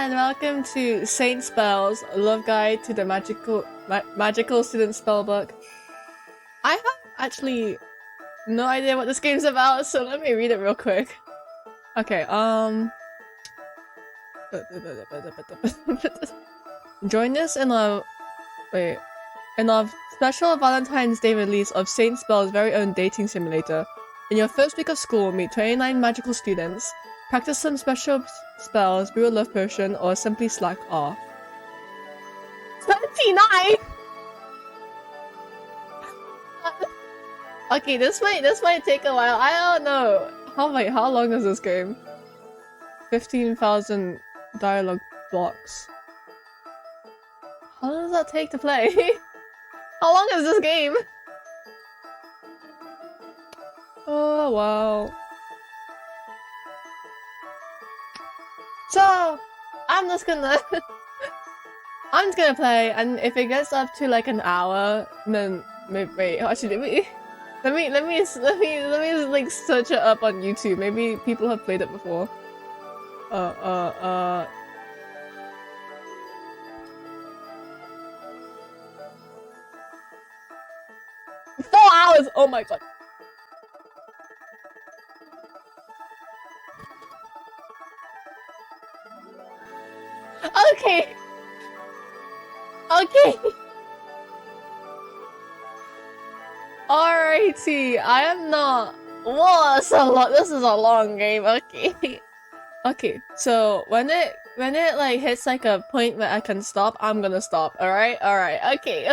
and welcome to Saint Spells, Love Guide to the Magical Student Spellbook. I have actually no idea what this game's about, so let me read it real quick. Okay, join us in our special Valentine's Day release of Saint Spell's very own dating simulator. In your first week of school, meet 29 magical students, practice some special spells, brew a love potion, or simply slack off. 29! Okay, this might take a while. I don't know. How long is this game? 15,000 dialogue blocks. How long does that take to play? How long is this game? Oh wow. So I'm just gonna play, and if it gets up to like an hour, then wait, actually let me like search it up on YouTube. Maybe people have played it before. 4 hours! Oh my god. Okay. Alrighty, I am not. Whoa, this is a long game. Okay. Okay, so when it like hits like a point where I can stop, I'm gonna stop. Alright. Okay.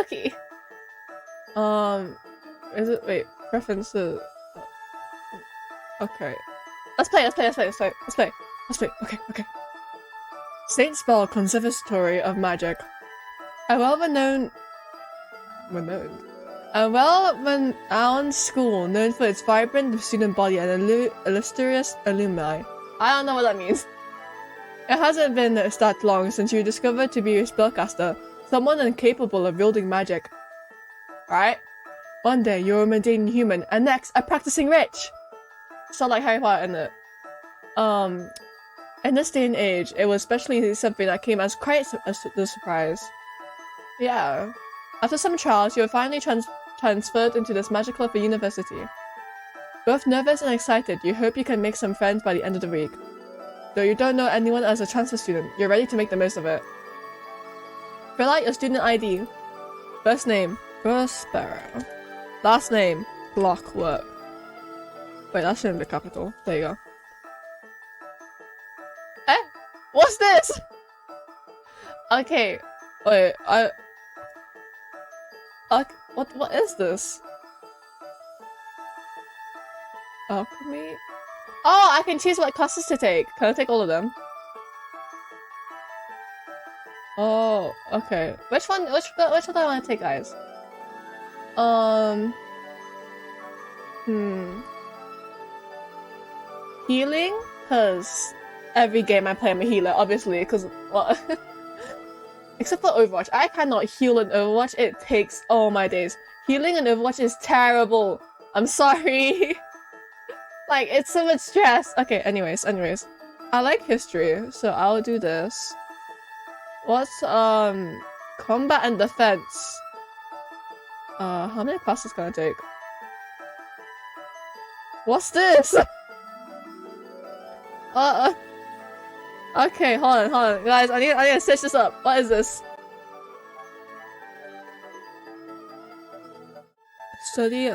Is it preferences? Okay. Let's play. Okay. Saint Spell Conservatory of Magic. A well-renowned school known for its vibrant student body and illustrious alumni. I don't know what that means. It hasn't been that long since you were discovered to be a spellcaster, someone incapable of wielding magic. Right? One day you're a mundane human, and next a practicing witch. Sound like Harry Potter, innit? In this day and age, it was especially something that came as quite a surprise. Yeah. After some trials, you were finally transferred into this magical upper university. Both nervous and excited, you hope you can make some friends by the end of the week. Though you don't know anyone as a transfer student, you're ready to make the most of it. Fill out your student ID. First name, Prospero. Last name, Clockwork. Wait, that shouldn't be capital. There you go. Eh? What's this? Okay. Wait, what is this? Alchemy? Oh, I can choose what classes to take. Can I take all of them? Oh, okay. Which one do I want to take, guys? Healing? Cause every game I play I'm a healer, obviously, cause what? Except for Overwatch. I cannot heal in Overwatch. It takes all my days. Healing in Overwatch is terrible. I'm sorry. Like, it's so much stress. Okay, anyways. I like history, so I'll do this. What's, combat and defense? How many classes can I take? What's this? Okay, hold on. Guys, I need to search this up. What is this? Study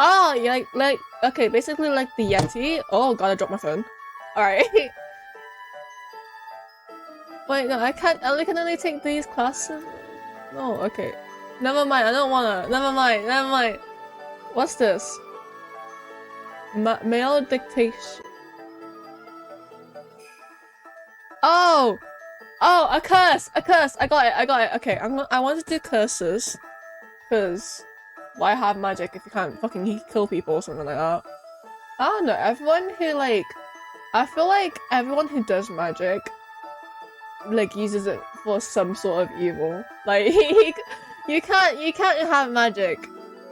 oh, yeah, like okay, basically like the Yeti. Oh god, I dropped my phone. Alright. Wait, no, I can only take these classes. No, okay. Never mind, I don't wanna. Never mind. What's this? Male dictation. Oh, a curse. I got it. Okay, I want to do curses, cause why have magic if you can't fucking kill people or something like that? I don't know. I feel like everyone who does magic, like, uses it for some sort of evil. Like, you can't have magic,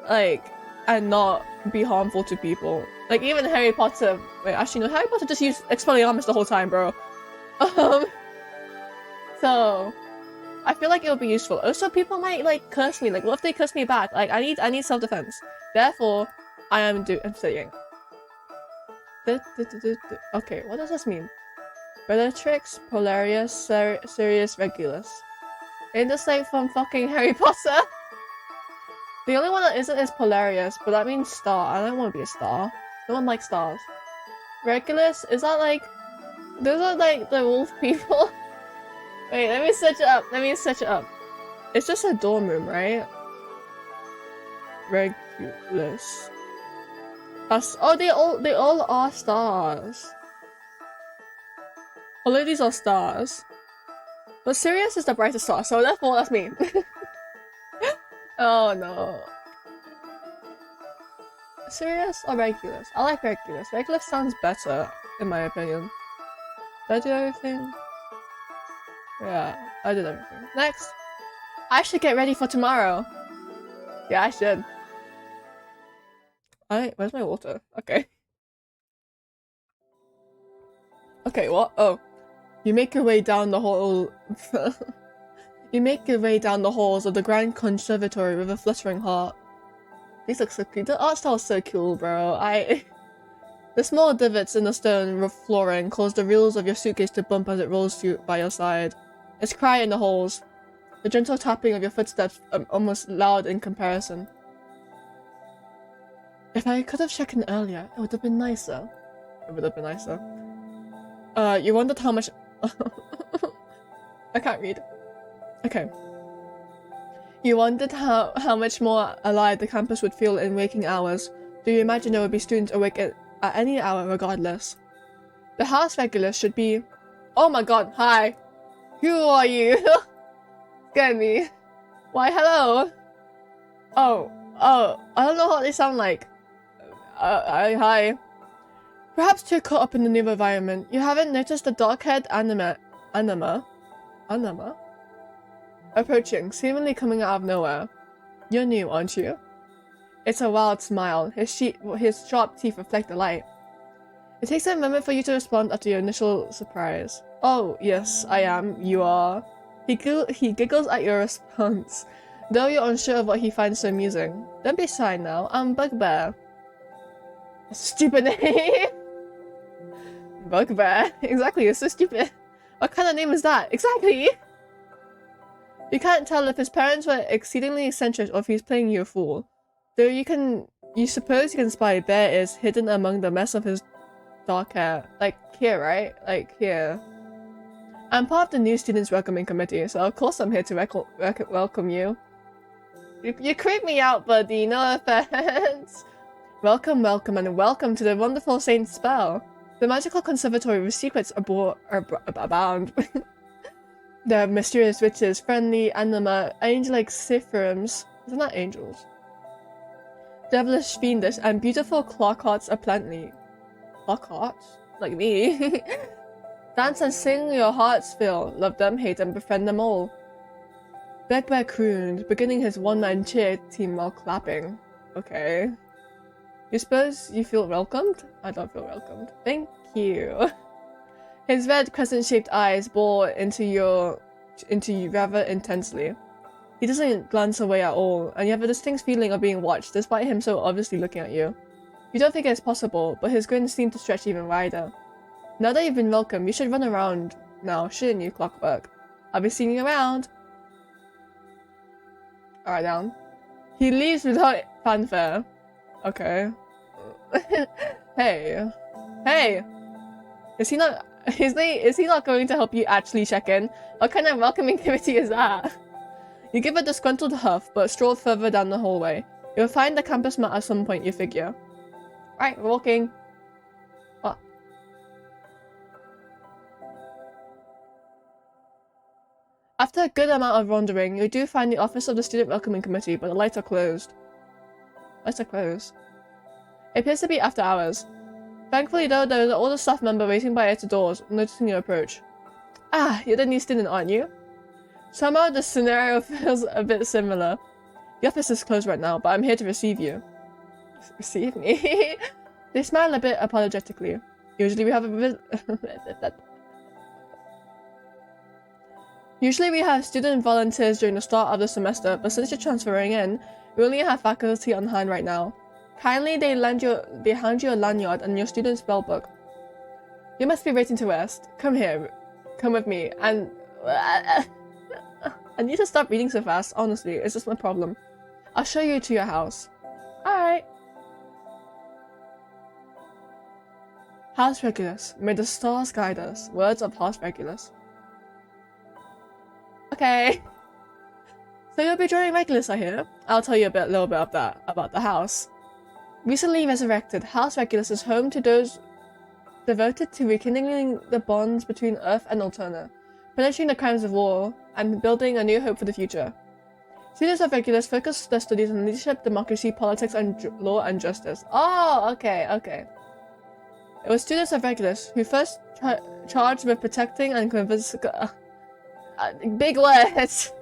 like, and not be harmful to people. Like, even Harry Potter. Wait, actually no, Harry Potter just used Expelliarmus the whole time, bro. So I feel like it would be useful. Also, people might like curse me. Like, what if they curse me back? Like, I need self-defense. Therefore, I'm saying. Okay, what does this mean? Bellatrix, Polarius, Sirius, Regulus. Ain't this like from fucking Harry Potter? The only one that isn't is Polarius, but that means star. I don't want to be a star. No one likes stars. Regulus, is that like... Those are like the wolf people? Wait, let me search it up. It's just a dorm room, right? Regulus. Oh, they all are stars. All of these are stars. But Sirius is the brightest star, so therefore that's me. Oh no. Sirius or Regulus? I like Regulus. Regulus sounds better, in my opinion. Did I do everything? Yeah, I did everything. Next! I should get ready for tomorrow! Yeah, I should. Where's my water? Okay. Okay, what? Oh. You make your way down the hall... You make your way down the halls of the Grand Conservatory with a fluttering heart. These look so cute. The art style is so cool, bro. The small divots in the stone flooring cause the wheels of your suitcase to bump as it rolls by your side. It's quiet in the halls. The gentle tapping of your footsteps almost loud in comparison. If I could have checked in earlier, it would have been nicer. It would have been nicer. You wondered how much... I can't read. Okay. You wondered how much more alive the campus would feel in waking hours. Do you imagine there would be students awake at any hour regardless? The house Regulus should be... Oh my god, hi! Who are you? Scared me. Why, hello! Oh, I don't know what they sound like. Hi. Perhaps too caught up in the new environment, you haven't noticed the dark-haired anima approaching, seemingly coming out of nowhere. You're new, aren't you? It's a wild smile. His sharp teeth reflect the light. It takes a moment for you to respond after your initial surprise. Oh, yes, I am. You are. He giggles at your response, though you're unsure of what he finds so amusing. Don't be shy now. I'm Bugbear. Stupid name! Bugbear. Exactly, it's so stupid. What kind of name is that? Exactly! You can't tell if his parents were exceedingly eccentric or if he's playing you a fool. Though you suppose you can spy Bear is hidden among the mess of his dark hair. Like here, right? Like here. I'm part of the new students welcoming committee, so of course I'm here to welcome you. You creep me out, buddy, no offense. Welcome, and welcome to the wonderful Saint Spell. The magical conservatory with secrets abound. The mysterious witches, friendly anima, angelic siphrums. Isn't that angels? Devilish, fiendish, and beautiful clockhearts aplenty. Clockhearts? Like me. Dance and sing your hearts fill. Love them, hate them, befriend them all. Bugbear crooned, beginning his one-man cheer team while clapping. Okay. You suppose you feel welcomed? I don't feel welcomed. Thank you. His red crescent-shaped eyes bore into you rather intensely. He doesn't glance away at all, and you have a distinct feeling of being watched, despite him so obviously looking at you. You don't think it's possible, but his grin seemed to stretch even wider. Now that you've been welcomed, you should run around now, shouldn't you, Clockwork? I'll be seeing you around. Alright, down. He leaves without fanfare. Okay. Hey. Hey! Is he not going to help you actually check in? What kind of welcoming committee is that? You give a disgruntled huff, but stroll further down the hallway. You'll find the campus mat at some point, you figure. Right, we're walking. What? After a good amount of wandering, you do find the office of the Student Welcoming Committee, but the lights are closed. Lights are closed. It appears to be after hours. Thankfully though, there is an older staff member waiting by its doors, noticing your approach. Ah, you're the new student, aren't you? Somehow the scenario feels a bit similar. The office is closed right now, but I'm here to receive you. Receive me? They smile a bit apologetically. Usually we have a Usually we have student volunteers during the start of the semester, but since you're transferring in, we only have faculty on hand right now. Kindly they hand you a lanyard and your student spellbook. You must be waiting to rest. Come here. Come with me. And I need to stop reading so fast, honestly. It's just my problem. I'll show you to your house. Alright. House Regulus. May the stars guide us. Words of House Regulus. Okay. So you'll be joining Regulus, I hear. I'll tell you a little bit of that about the house. Recently resurrected, House Regulus is home to those devoted to rekindling the bonds between Earth and Alterna, punishing the crimes of war, and building a new hope for the future. Students of Regulus focus their studies on leadership, democracy, politics, and law and justice. Oh, okay. It was students of Regulus who first charged with protecting and big words,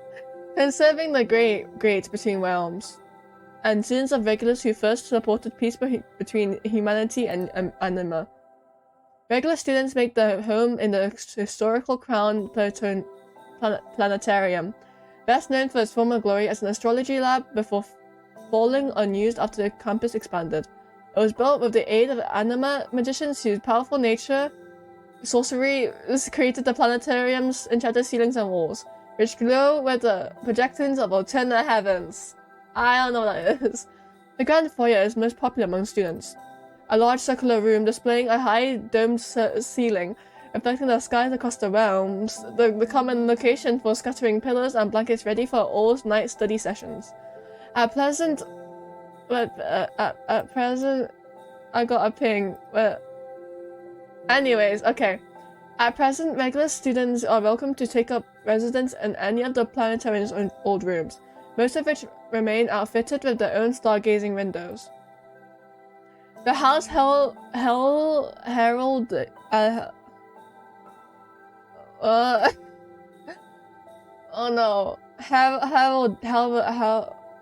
conserving the great between realms, and students of Regulus who first supported peace between humanity and anima. Regular students make their home in the historical Crown Planetarium, best known for its former glory as an astrology lab before falling unused after the campus expanded. It was built with the aid of anima magicians whose powerful nature sorcery created the planetarium's enchanted ceilings and walls, which glow with the projections of Alterna heavens. I don't know what that is. The grand foyer is most popular among students. A large circular room displaying a high domed ceiling, reflecting the skies across the realms, the common location for scattering pillows and blankets ready for all-night study sessions. At present, I got a ping. Anyways, okay. At present, regular students are welcome to take up residence in any of the planetarium's old rooms, most of which remain outfitted with their own stargazing windows. The house Herald. Oh no. Herald.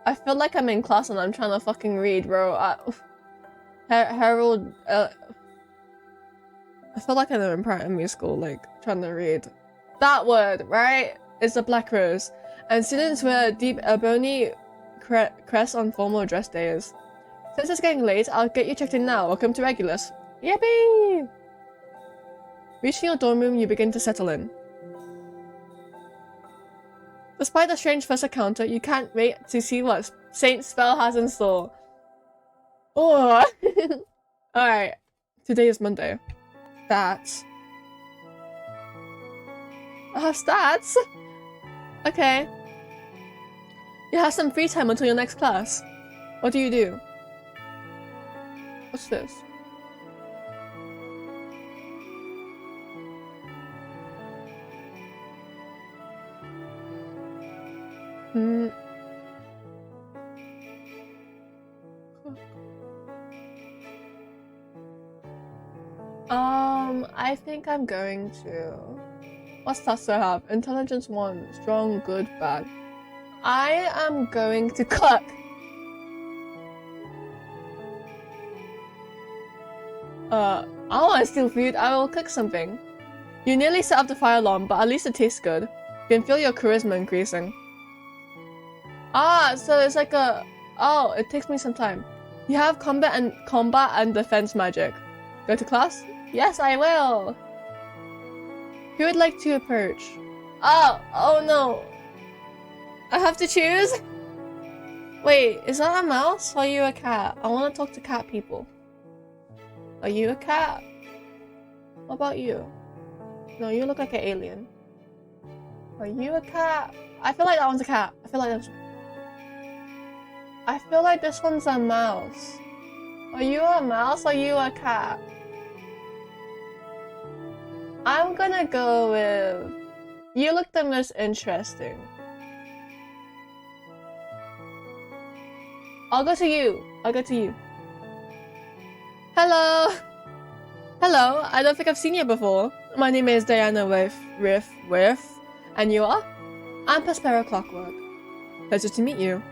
I feel like I'm in class and I'm trying to fucking read, bro. Herald. I feel like I'm in primary school, like, trying to read. That word, right? It's a black rose. And students wear deep ebony crest on formal dress days. Since it's getting late, I'll get you checked in now. Welcome to Regulus. Yippee! Reaching your dorm room, you begin to settle in. Despite the strange first encounter, you can't wait to see what Saint Spell has in store. Oh! Alright. Today is Monday. Stats. I have stats? Okay. You have some free time until your next class. What do you do? What's this? I think I'm going to... What stats do I have? Intelligence 1, strong, good, bad. I am going to cook. I want to steal food. I will cook something. You nearly set up the fire alarm, but at least it tastes good. You can feel your charisma increasing. Ah, so it's like a... Oh, it takes me some time. You have combat and defense magic. Go to class? Yes, I will. Who would like to approach? Oh no. I have to choose? Wait, is that a mouse or are you a cat? I want to talk to cat people. Are you a cat? What about you? No, you look like an alien. Are you a cat? I feel like that one's a cat. I feel like this one's a mouse. Are you a mouse or are you a cat? I'm gonna go with... You look the most interesting. I'll go to you. Hello! Hello, I don't think I've seen you before. My name is Diana Riff. And you are? I'm Prospero Clockwork. Pleasure to meet you.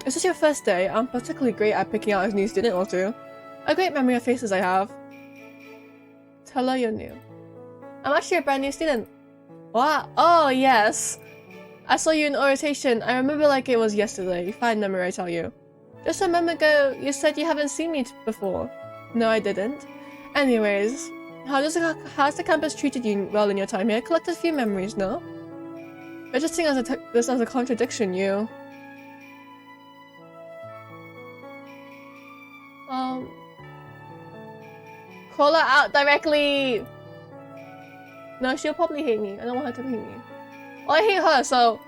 Is this your first day? I'm particularly great at picking out a new student or two. A great memory of faces I have. Tell her you're new. I'm actually a brand new student. What? Oh, yes. I saw you in orientation. I remember like it was yesterday. Fine memory, I tell you. Just a moment ago, you said you haven't seen me before. No, I didn't. Anyways, how's the campus treated you well in your time here? Collected a few memories, no? Registering this as a contradiction, you. Call her out directly! No, she'll probably hate me. I don't want her to hate me. Well, I hate her, so...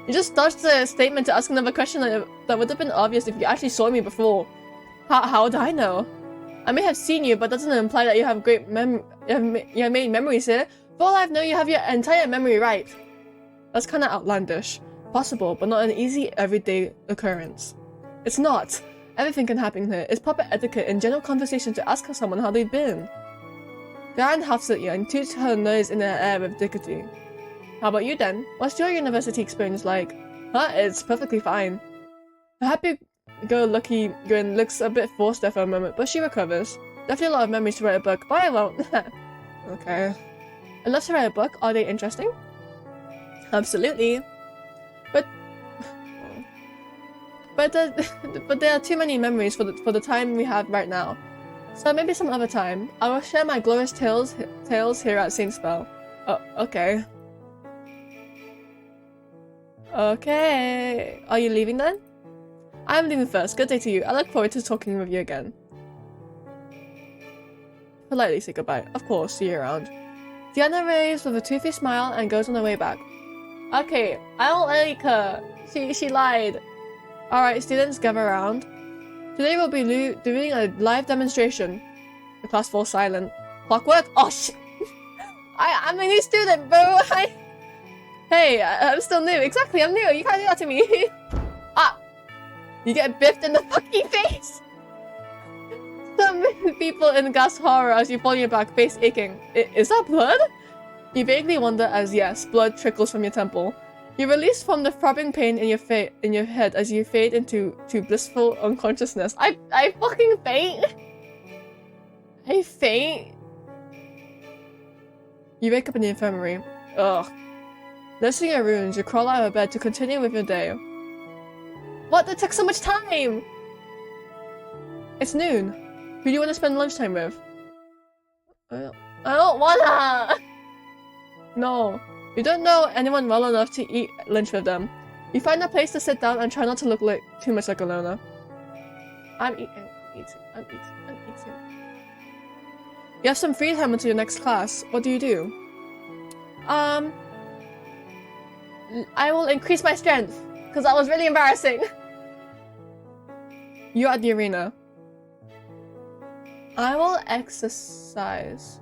You just dodged the statement to ask another question that would have been obvious if you actually saw me before. How would I know? I may have seen you, but that doesn't imply that you have great you have made memories here. For all I know, you have your entire memory right. That's kinda outlandish. Possible, but not an easy, everyday occurrence. It's not. Everything can happen here. It's proper etiquette in general conversation to ask someone how they've been. Diane huffs at you and toots her nose in the air with dignity. How about you then? What's your university experience like? Huh? It's perfectly fine. The happy-go-lucky grin looks a bit forced there for a moment, but she recovers. Definitely a lot of memories to write a book, but I won't. Okay. Enough to write a book? Are they interesting? Absolutely. But there are too many memories for the time we have right now. So maybe some other time. I will share my glorious tales here at St. Spell. Oh, okay. Okay. Are you leaving then? I'm leaving first. Good day to you. I look forward to talking with you again. Politely say goodbye. Of course, see you around. Diana waves with a toothy smile and goes on her way back. Okay, I don't like her. She lied. Alright, students, gather around. Today we'll be doing a live demonstration. The class falls silent. Clockwork? Oh shit! I'm a new student, bro! Hey, I'm still new. Exactly, I'm new. You can't do that to me. Ah! You get biffed in the fucking face! Some people in gasp horror as you fall on your back, face aching. Is that blood? You vaguely wonder as yes, blood trickles from your temple. You're released from the throbbing pain in your head as you fade into blissful unconsciousness. I fucking faint. I faint. You wake up in the infirmary. Ugh. Nursing your wounds, you crawl out of bed to continue with your day. What? That took so much time! It's noon. Who do you want to spend lunchtime with? I don't wanna! No. You don't know anyone well enough to eat lunch with them. You find a place to sit down and try not to look too much like a loner. I'm eating. You have some free time until your next class. What do you do? I will increase my strength, because that was really embarrassing. You're at the arena. I will exercise.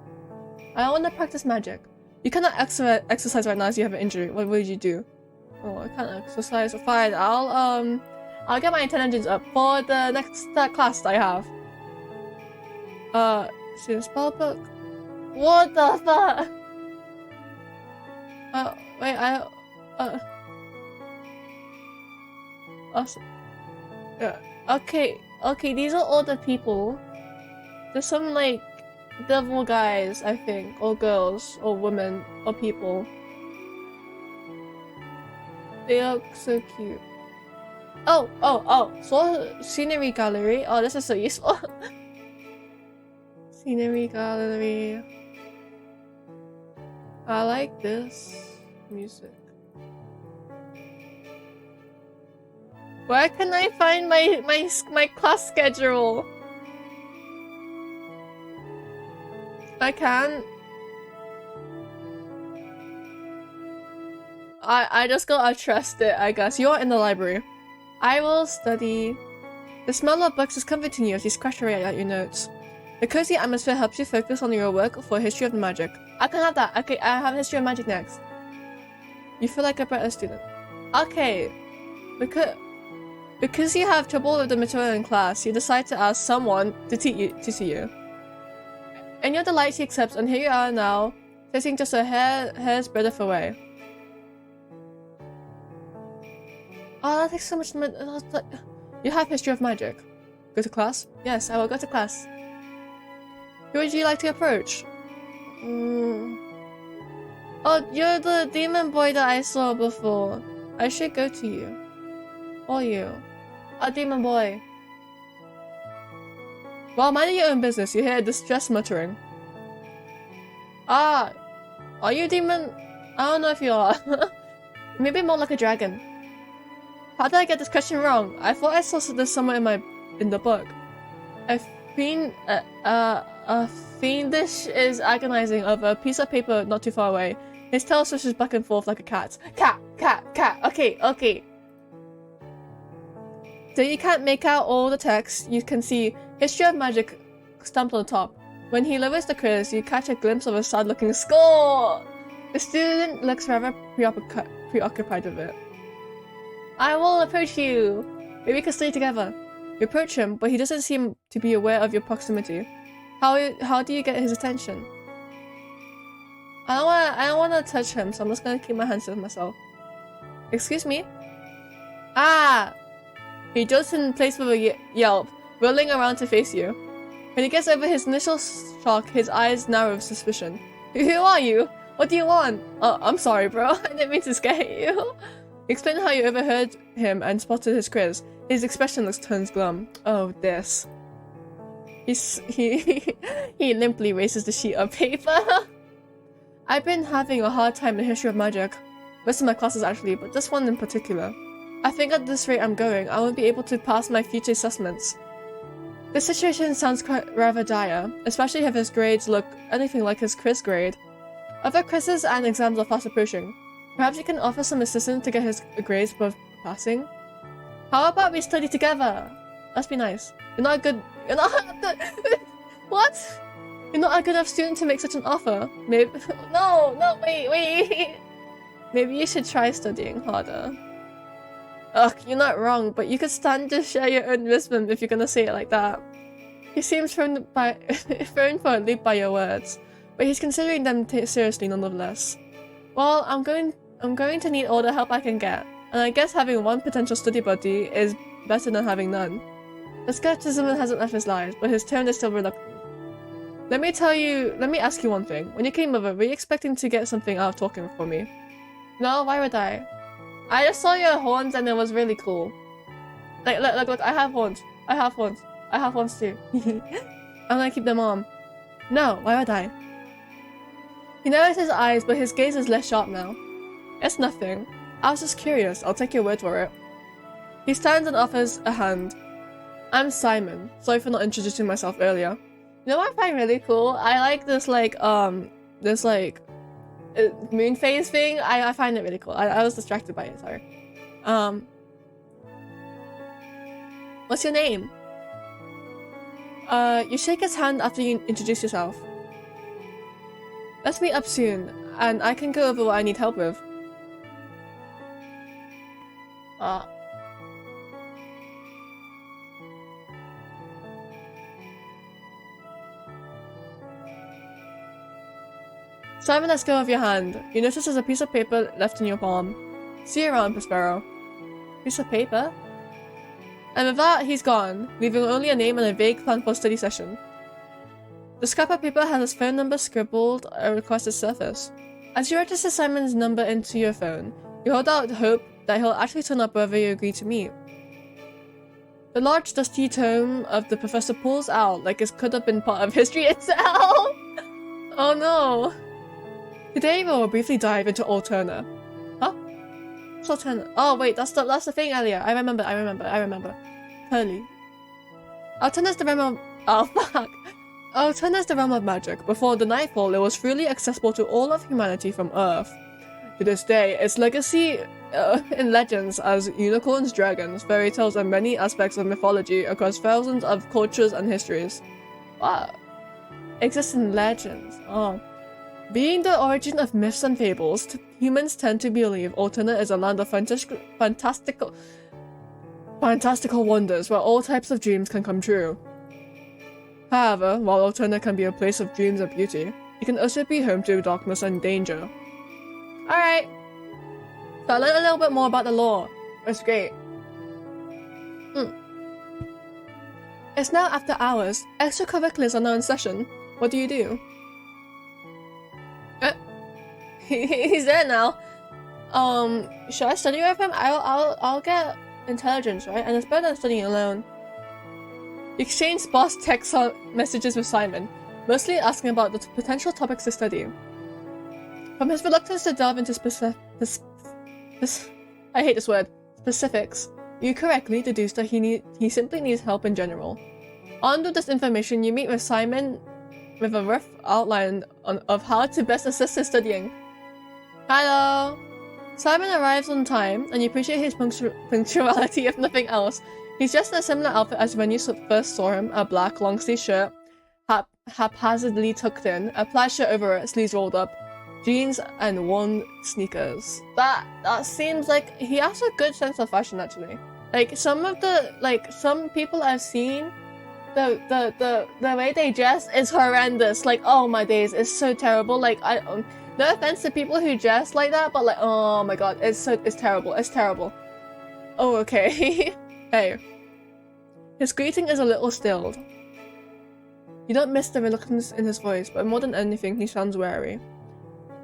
I want to practice magic. You cannot exercise right now as you have an injury. What would you do? Oh, I can't exercise. Fine, I'll get my intelligence up for the next class that I have. See the spell book? What the fuck? Wait, awesome. Yeah. Okay, these are all the people. There's some, like, devil guys, I think, or girls, or women, or people. They look so cute. Oh! So, scenery gallery. Oh, this is so useful. Scenery gallery. I like this music. Where can I find my class schedule? I can't. I just gotta trust it, I guess. You're in the library. I will study. The smell of books is comforting you as you scratch away at your notes. The cozy atmosphere helps you focus on your work for History of the Magic. I can have that. Okay, I have History of Magic next. You feel like a better student. Okay. Because you have trouble with the material in class, you decide to ask someone to teach you. In your delight, she accepts, and here you are now, sitting just a hair's breadth away. Oh, that takes so much. You have History of Magic. Go to class? Yes, I will go to class. Who would you like to approach? Oh, you're the demon boy that I saw before. I should go to you. Or you. A demon boy. Well, mind your own business. You hear distressed muttering. Ah, are you a demon? I don't know if you are. Maybe more like a dragon. How did I get this question wrong? I thought I saw this somewhere in the book. A fiendish is agonizing over a piece of paper not too far away. His tail swishes back and forth like a cat's. Cat, cat, cat. Okay, okay. So you can't make out all the text. You can see History of Magic stamped on the top. When he lowers the quiz, you catch a glimpse of a sad-looking score. The student looks rather preoccupied with it. I will approach you. Maybe we can stay together. You approach him, but he doesn't seem to be aware of your proximity. How do you get his attention? I don't wanna touch him, so I'm just gonna keep my hands to myself. Excuse me? Ah! He jolts in place with a yelp, whirling around to face you. When he gets over his initial shock, his eyes narrow with suspicion. Who are you? What do you want? Oh, I'm sorry, bro. I didn't mean to scare you. Explain how you overheard him and spotted his quiz. His expressionless turns glum. Oh, this. He limply races the sheet of paper. I've been having a hard time in History of Magic. Most of my classes actually, but this one in particular. I think at this rate I'm going, I won't be able to pass my future assessments. The situation sounds rather dire, especially if his grades look anything like his quiz grade. Other quizzes and exams are fast approaching. Perhaps you can offer some assistance to get his grades above passing? How about we study together? Let's be nice. You're not good. What? You're not a good enough student to make such an offer. Maybe. No, wait. Maybe you should try studying harder. Ugh, you're not wrong, but you could stand to share your own wisdom if you're gonna say it like that. He seems thrown for a loop by your words, but he's considering them seriously nonetheless. Well, I'm going to need all the help I can get, and I guess having one potential study buddy is better than having none. The skepticism hasn't left his eyes, but his tone is still reluctant. Let me ask you one thing. When you came over, were you expecting to get something out of talking for me? No, why would I? I just saw your horns and it was really cool. Like, look, I have horns. I have horns too. I'm gonna keep them on. No, why would I? He narrows his eyes, but his gaze is less sharp now. It's nothing. I was just curious. I'll take your word for it. He stands and offers a hand. I'm Simon. Sorry for not introducing myself earlier. You know what I find really cool? I like this moon phase thing. I find it really cool. I was distracted by it, sorry. What's your name? You shake his hand after you introduce yourself. Let's meet up soon, and I can go over what I need help with. Simon lets go of your hand. You notice there's a piece of paper left in your palm. See you around, Prospero. Piece of paper? And with that, he's gone, leaving only a name and a vague plan for a study session. The scrap of paper has his phone number scribbled across its surface. As you register Simon's number into your phone, you hold out hope that he'll actually turn up wherever you agree to meet. The large, dusty tome of the professor pulls out like it could have been part of history itself. Oh no. Today we'll briefly dive into Alterna. Huh? What's Alterna? Oh wait, that's the thing earlier. I remember. Curly. Alterna's the realm of... Oh fuck. Alterna's the realm of magic. Before the Nightfall, it was freely accessible to all of humanity from Earth. To this day, its legacy in legends as unicorns, dragons, fairy tales, and many aspects of mythology across thousands of cultures and histories. Wow. Exists in legends. Oh. Being the origin of myths and fables, humans tend to believe Alterna is a land of fantastical wonders where all types of dreams can come true. However, while Alterna can be a place of dreams and beauty, it can also be home to darkness and danger. Alright. So I learned a little bit more about the lore. It's great. It's now after hours. Extracurriculars are now in session. What do you do? He's there now. Should I study with him? I'll get intelligence, right? And it's better than studying alone. You exchange sparse text messages with Simon, mostly asking about the potential topics to study. From his reluctance to delve into specifics, you correctly deduce that he simply needs help in general. Armed with this information, you meet with Simon with a rough outline of how to best assist his studying. Hello! Simon arrives on time, and you appreciate his punctuality if nothing else. He's dressed in a similar outfit as when you first saw him, a black long-sleeve shirt, haphazardly tucked in, a plaid shirt over it, sleeves rolled up, jeans, and worn sneakers. That seems like he has a good sense of fashion, actually. Like, some people I've seen, the way they dress is horrendous. Like, oh my days, it's so terrible. Like, no offense to people who dress like that, but like, oh my god, it's terrible. It's terrible. Oh, okay. Hey. His greeting is a little stilled. You don't miss the reluctance in his voice, but more than anything, he sounds wary.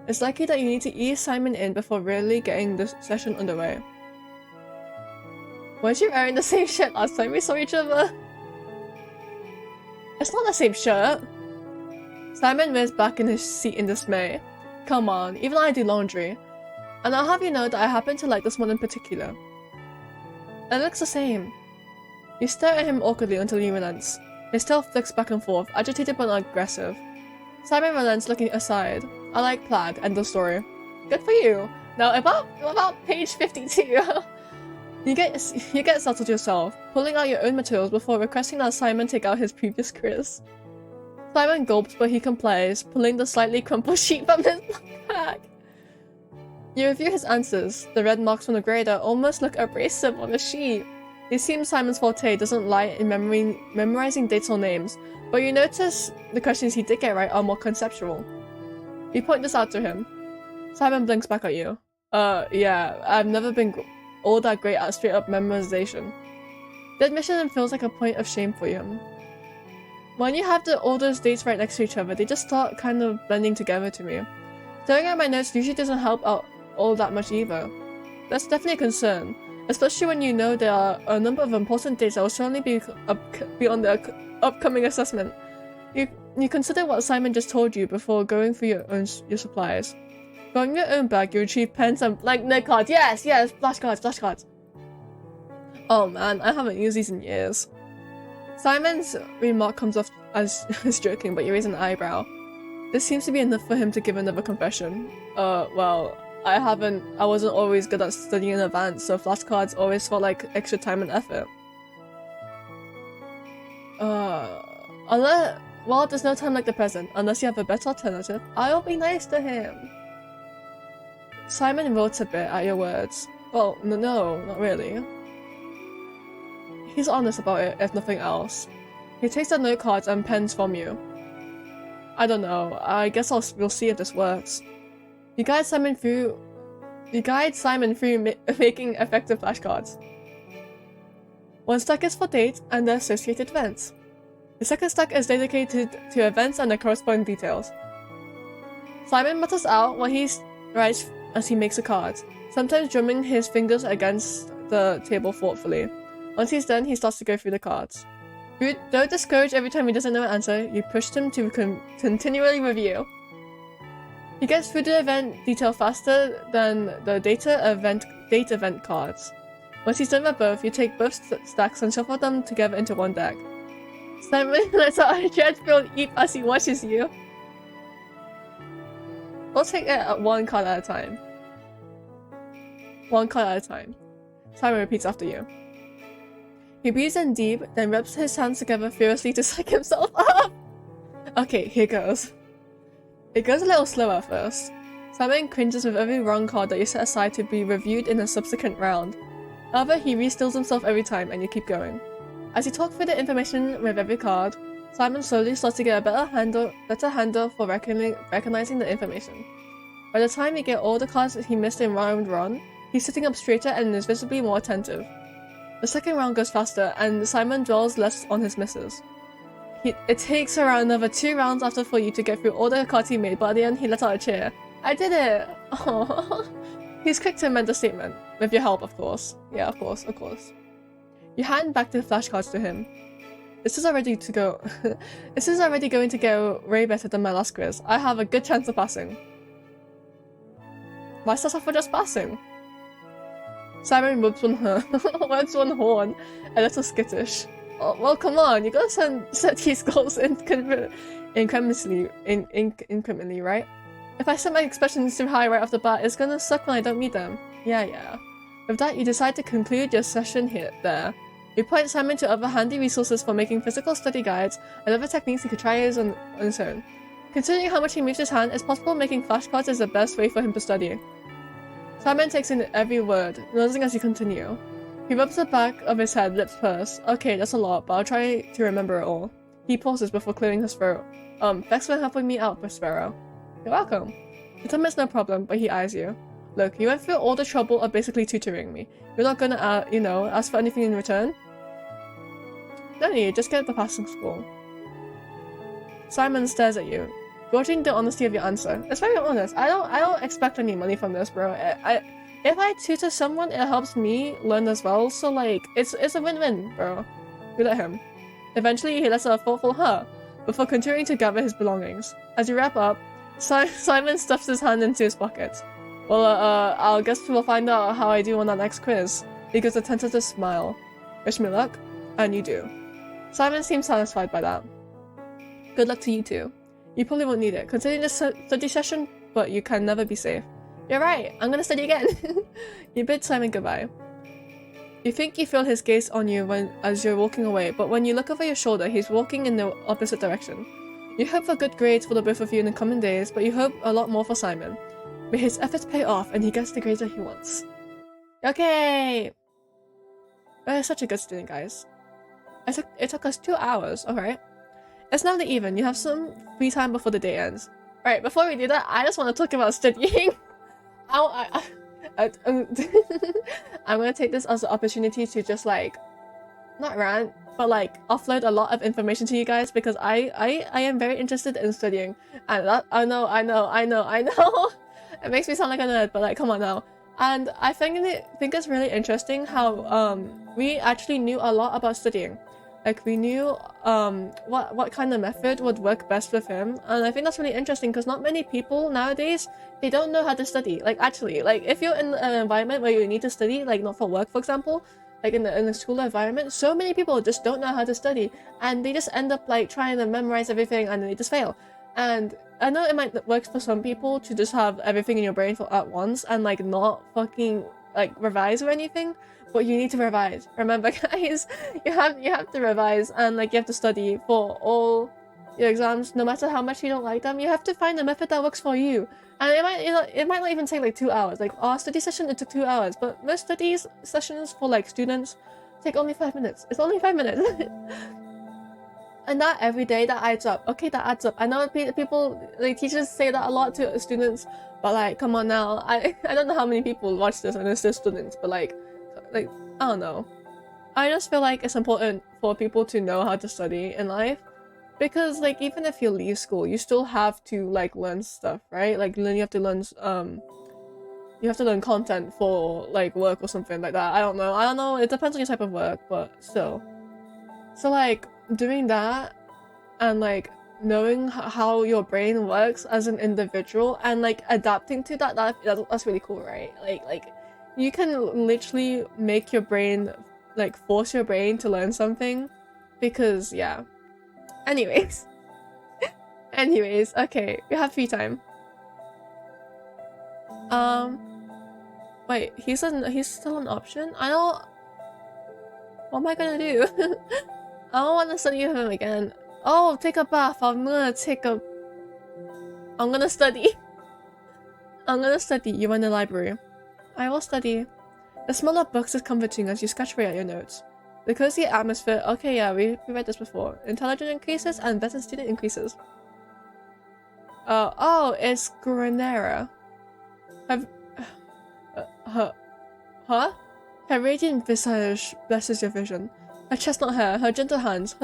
It's likely that you need to ease Simon in before really getting this session underway. Weren't you wearing the same shirt last time we saw each other? It's not the same shirt. Simon rears back in his seat in dismay. Come on, even I do laundry. And I'll have you know that I happen to like this one in particular. It looks the same. You stare at him awkwardly until he relents. His tail flicks back and forth, agitated but not aggressive. Simon relents, looking aside. I like plaid, end of story. Good for you. Now about page 52. You get settled yourself, pulling out your own materials before requesting that Simon take out his previous quiz. Simon gulps, but he complies, pulling the slightly crumpled sheet from his bag. You review his answers. The red marks from the grader almost look abrasive on the sheet. It seems Simon's forte doesn't lie in memorizing dates or names, but you notice the questions he did get right are more conceptual. You point this out to him. Simon blinks back at you. Yeah, I've never been all that great at straight-up memorization. The admission feels like a point of shame for you. When you have all those dates right next to each other, they just start kind of blending together to me. Staring at my notes usually doesn't help out all that much either. That's definitely a concern, especially when you know there are a number of important dates that will certainly be on the upcoming assessment. You consider what Simon just told you before going through your supplies. From your own bag, you retrieve pens and blank note cards. Yes, flashcards. Oh man, I haven't used these in years. Simon's remark comes off as joking, but you raise an eyebrow. This seems to be enough for him to give another confession. Well, I wasn't always good at studying in advance, so flashcards always felt like extra time and effort. Well, there's no time like the present. Unless you have a better alternative, I'll be nice to him. Simon rots a bit at your words. Well, no, not really. He's honest about it, if nothing else. He takes the note cards and pens from you. I don't know. I guess we'll see if this works. You guide Simon through making effective flashcards. One stack is for dates and the associated events. The second stack is dedicated to events and the corresponding details. Simon mutters out what he writes as he makes the cards, sometimes drumming his fingers against the table thoughtfully. Once he's done, he starts to go through the cards. Don't discourage every time he doesn't know an answer. You push him to continually review. He gets through the event detail faster than the date event cards. Once he's done with both, you take both stacks and shuffle them together into one deck. Simon lets out a dread-filled eep as he watches you. We'll take it one card at a time. One card at a time. Simon repeats after you. He breathes in deep, then rubs his hands together furiously to psych himself up. Okay, here goes. It goes a little slow at first. Simon cringes with every wrong card that you set aside to be reviewed in a subsequent round. However, he restills himself every time and you keep going. As you talk through the information with every card, Simon slowly starts to get a better handle for recognizing the information. By the time you get all the cards that he missed in round 1, he's sitting up straighter and is visibly more attentive. The second round goes faster, and Simon dwells less on his misses. It takes around another 2 rounds after for you to get through all the cards he made, but at the end he lets out a cheer. I did it! Oh, he's quick to amend the statement. With your help, of course. Yeah, of course, of course. You hand back the flashcards to him. This is already to go. This is already going to go way better than my last quiz. I have a good chance of passing. Why start off for just passing? Simon whoops one horn, a little skittish. Oh, well, come on, you gotta set these goals incrementally, right? If I set my expectations too high right off the bat, it's gonna suck when I don't meet them. Yeah. With that, you decide to conclude your session there. You point Simon to other handy resources for making physical study guides and other techniques he could try on his own. Considering how much he moves his hand, it's possible making flashcards is the best way for him to study. Simon takes in every word, noticing as you continue. He rubs the back of his head, lips pursed. Okay, that's a lot, but I'll try to remember it all. He pauses before clearing his throat. Thanks for helping me out, Prospero. You're welcome. The time is no problem, but he eyes you. Look, you went through all the trouble of basically tutoring me. You're not gonna, ask for anything in return? No need, just get the passing score. Simon stares at you, gauging the honesty of your answer. It's very honest. I don't expect any money from this, bro. If I tutor someone, it helps me learn as well. So like, it's a win-win, bro. You let him. Eventually, he lets out a thoughtful huh before continuing to gather his belongings. As you wrap up, Simon stuffs his hand into his pocket. Well, I'll guess we'll find out how I do on that next quiz. He gives a tentative smile. Wish me luck, and you do. Simon seems satisfied by that. Good luck to you too. You probably won't need it, considering this study session, but you can never be safe. You're right, I'm gonna study again. You bid Simon goodbye. You think you feel his gaze on you as you're walking away, but when you look over your shoulder, he's walking in the opposite direction. You hope for good grades for the both of you in the coming days, but you hope a lot more for Simon. May his efforts pay off and he gets the grades that he wants. Okay! We're such a good student, guys. It took us 2 hours, alright. It's now the even. You have some free time before the day ends. Right, before we do that, I just want to talk about studying. I'm gonna take this as an opportunity to just like, not rant, but like offload a lot of information to you guys because I am very interested in studying. And that, I know. It makes me sound like a nerd, but like, come on now. And I think it's really interesting how we actually knew a lot about studying. Like we knew what kind of method would work best with him, and I think that's really interesting because not many people nowadays, they don't know how to study. Like actually, like if you're in an environment where you need to study, like not for work, for example, like in the school environment, so many people just don't know how to study, and they just end up like trying to memorize everything and they just fail. And I know it might work for some people to just have everything in your brain at once and like not fucking like revise or anything. But you need to revise. Remember, guys, you have to revise and like you have to study for all your exams, no matter how much you don't like them. You have to find a method that works for you. And it might not even take like 2 hours. Like our study session, it took 2 hours, but most study sessions for like students take only 5 minutes. It's only 5 minutes. And that every day, that adds up. Okay, that adds up. I know people, like teachers say that a lot to students, but like, come on now. I don't know how many people watch this and it's just students, but like, I don't know. I just feel like it's important for people to know how to study in life, because like even if you leave school, you still have to like learn stuff, right? Like you have to learn content for like work or something like that. I don't know. It depends on your type of work, but still. So like doing that and like knowing how your brain works as an individual and like adapting to that's really cool, right? Like you can literally make your brain, like force your brain to learn something, because yeah. Anyways, okay, we have free time. Wait, he's still an option? I don't. What am I gonna do? I don't want to study with him again. Oh, take a bath. I'm gonna study. I'm gonna study. You in the library. I will study. The smell of books is comforting as you scratch away at your notes. The cozy atmosphere. Okay, yeah, we read this before. Intelligence increases and better student increases. Oh, it's Granera. Huh? Her radiant visage blesses your vision. Her chestnut hair, her gentle hands,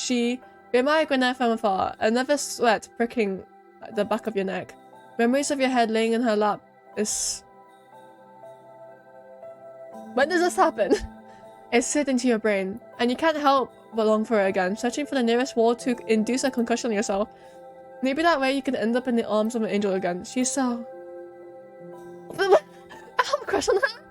you admire Granera from afar, another sweat pricking the back of your neck. Memories of your head laying in her lap is... When does this happen? It's set into your brain, and you can't help but long for it again, searching for the nearest wall to induce a concussion on yourself. Maybe that way you can end up in the arms of an angel again. She's so... I have a crush on her!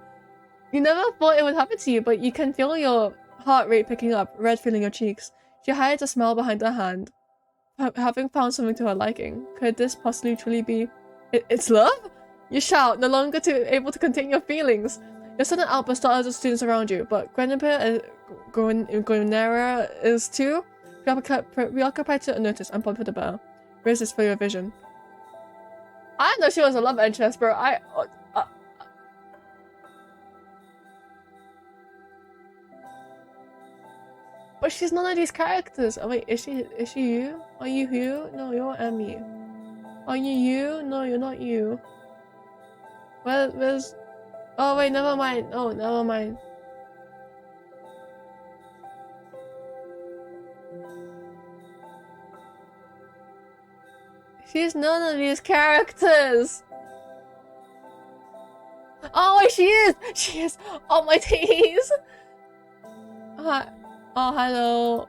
You never thought it would happen to you, but you can feel your heart rate picking up, red filling your cheeks. She hides a smile behind her hand, having found something to her liking. Could this possibly truly be... It's love? You shout, no longer able to contain your feelings. Your sudden outburst startles the students around you, but Grenera is too preoccupied to notice and pump the bell. Raises for your vision. I didn't know she was a love interest, bro. But she's none of these characters. Oh wait, is she you? Are you you? No, you're Emmy. Are you you? No, you're not you. Where's... Oh wait, never mind. Oh, never mind. She's none of these characters. Oh wait, she is! She is! Oh my days! Hi. Oh, hello.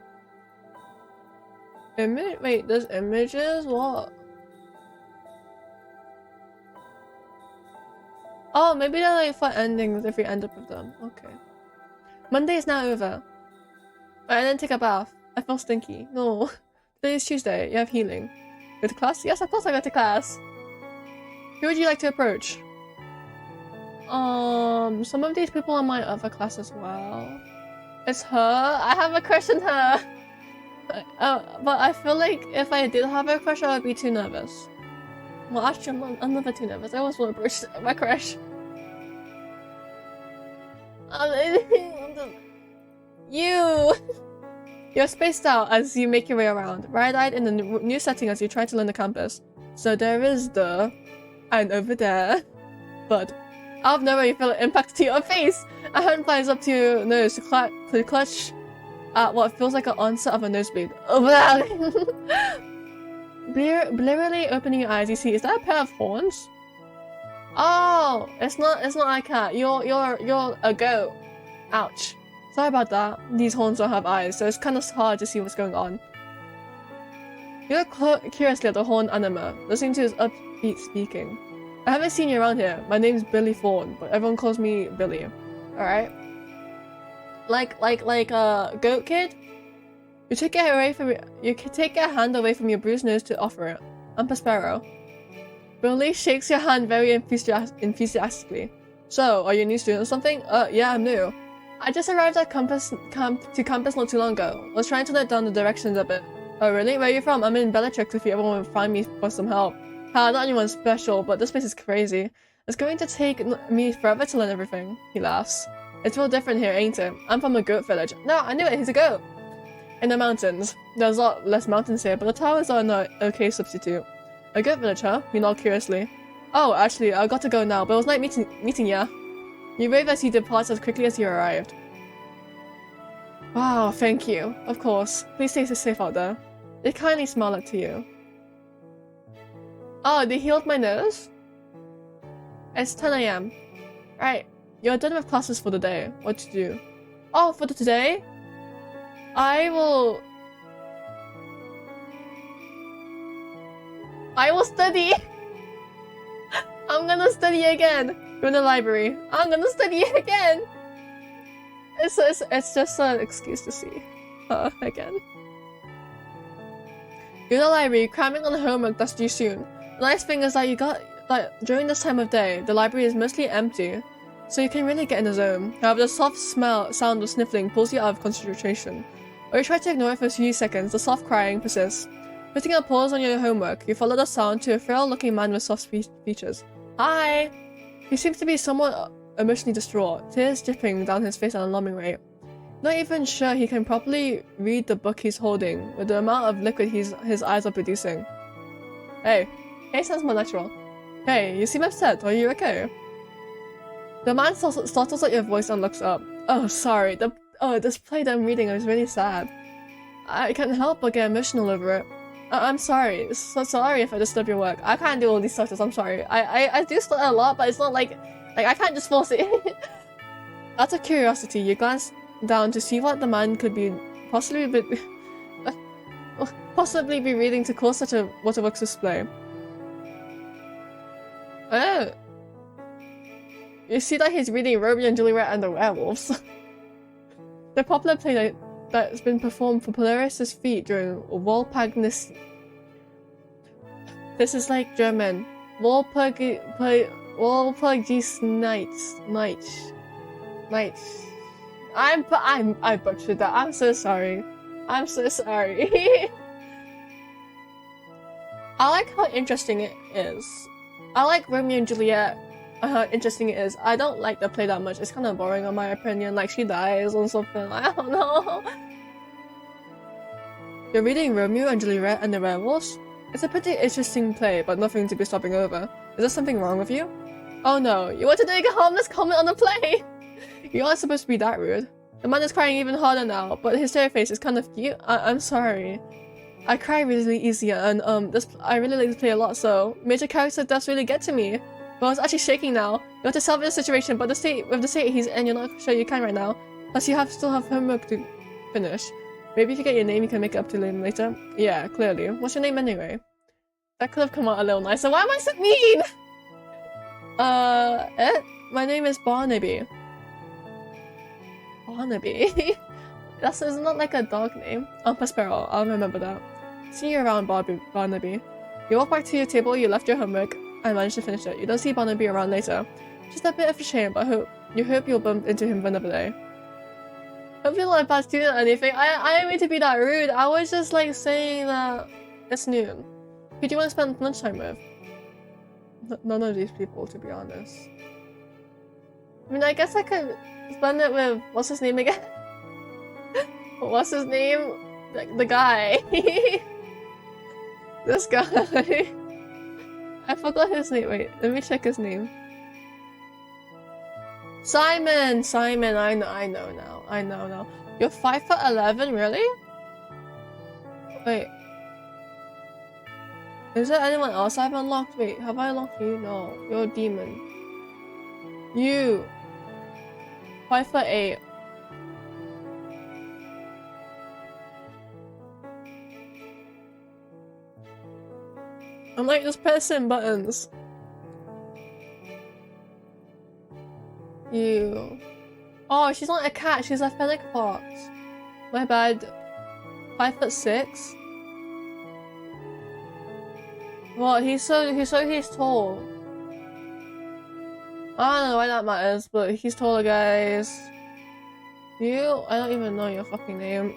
Wait, there's images? What? Oh, maybe they're like for endings if we end up with them. Okay. Monday is now over. I didn't take a bath. I feel stinky. No. Today is Tuesday. You have healing. Go to class? Yes, of course I go to class. Who would you like to approach? Some of these people are my other class as well. It's her. I have a crush on her. But I feel like if I did have a crush, I would be too nervous. Well, actually, I'm never too nervous. I always want to approach my crush. You! You're spaced out as you make your way around, wide-eyed in the new setting as you try to learn the campus. So there is the... and over there. But out of nowhere you feel an impact to your face! A hand flies up to your nose to clutch at what feels like an onset of a nosebleed. Blurrily opening your eyes, you see, is that a pair of horns? Oh, it's not a cat. You're a goat. Ouch. Sorry about that. These horns don't have eyes, so it's kind of hard to see what's going on. You look curiously at the horned animal, listening to his upbeat speaking. I haven't seen you around here. My name's Billy Fawn, but everyone calls me Billy. Alright? Like a goat kid? You take it away from you take a hand away from your bruised nose to offer it. I'm Prospero. Billy shakes your hand very enthusiastically. So, are you a new student or something? Yeah, I'm new. I just arrived at campus not too long ago. Was trying to note down the directions a bit. Oh really? Where are you from? I'm in Bellatrix if you ever want to find me for some help. Not anyone special, but this place is crazy. It's going to take me forever to learn everything. He laughs. It's real different here, ain't it? I'm from a goat village. No, I knew it, he's a goat. In the mountains. There's a lot less mountains here, but the towers are an okay substitute. A goat village, huh? You nod curiously. Oh, actually, I got to go now, but it was nice meeting ya. You wave as he departs as quickly as you arrived. Wow, thank you. Of course. Please stay safe out there. They kindly smile up to you. Oh, they healed my nose? It's 10 AM. Right. You're done with classes for the day. What to do? Oh, for today? I will study! I'm gonna study again! You're in the library. I'm gonna study again! It's just an excuse to see her again. You're in the library, cramming on homework that's due soon. The nice thing is that during this time of day, the library is mostly empty, so you can really get in the zone. However, the soft sound of sniffling pulls you out of concentration. Or you try to ignore it for a few seconds, the soft crying persists. Putting a pause on your homework, you follow the sound to a frail-looking man with soft features. Hi! He seems to be somewhat emotionally distraught, tears dripping down his face at an alarming rate. Not even sure he can properly read the book he's holding, with the amount of liquid his eyes are producing. Hey. Hey sounds more natural. Hey, you seem upset. Are you okay? The man startles at your voice and looks up. Oh, sorry. This play that I'm reading is really sad. I can't help but get emotional over it. I'm sorry. So sorry if I disturb your work. I can't do all these stutters. I'm sorry. I do stutter a lot, but it's not like I can't just force it. Out of curiosity, you glance down to see what the man could be possibly be reading to cause such a waterworks display. Oh. You see that he's reading Romeo and Juliet and the Werewolves. The popular play that's been performed for Polaris' feet during Walpurgis. This is like German. Walpurgis Nights. I butchered that. I'm so sorry. I'm so sorry. I like how interesting it is. I like Romeo and Juliet. How interesting it is. I don't like the play that much. It's kind of boring in my opinion. Like she dies or something. I don't know. You're reading Romeo and Juliet and the Werewolves? It's a pretty interesting play, but nothing to be stopping over. Is there something wrong with you? Oh no, you want to make a harmless comment on the play? You aren't supposed to be that rude. The man is crying even harder now, but his stereo face is kind of cute. I'm sorry. I cry really easy, and I really like this play a lot, so major character deaths really get to me. But I was actually shaking now. You want to salvage the situation, but with the state he's in, you're not sure you can right now. Plus you still have homework to finish. Maybe if you get your name, you can make it up to him later. Yeah, clearly. What's your name anyway? That could have come out a little nicer. Why am I so mean? My name is Barnaby. Barnaby? That's not like a dog name. Prospero, I'll remember that. See you around, Barnaby. You walk back to your table, you left your homework, and managed to finish it. You don't see Barnaby around later. Just a bit of a shame, but hope you'll bump into him another day. Hope you're not a bad student or anything. I didn't mean to be that rude. I was just like saying that it's noon. Who do you want to spend lunchtime with? None of these people, to be honest. I mean, I guess I could spend it with, what's his name again? What's his name? The guy. This guy. I forgot his name. Wait, let me check his name. Simon! Simon, I know now. I know now. You're 5'11", really? Wait. Is there anyone else I've unlocked? Wait, have I unlocked you? No, you're a demon. You. 5'8". I'm like just pressing buttons. You. Oh, she's not a cat, she's a fennec fox. My bad. 5'6". What? He's tall. I don't know why that matters, but he's taller, guys. You? I don't even know your fucking name.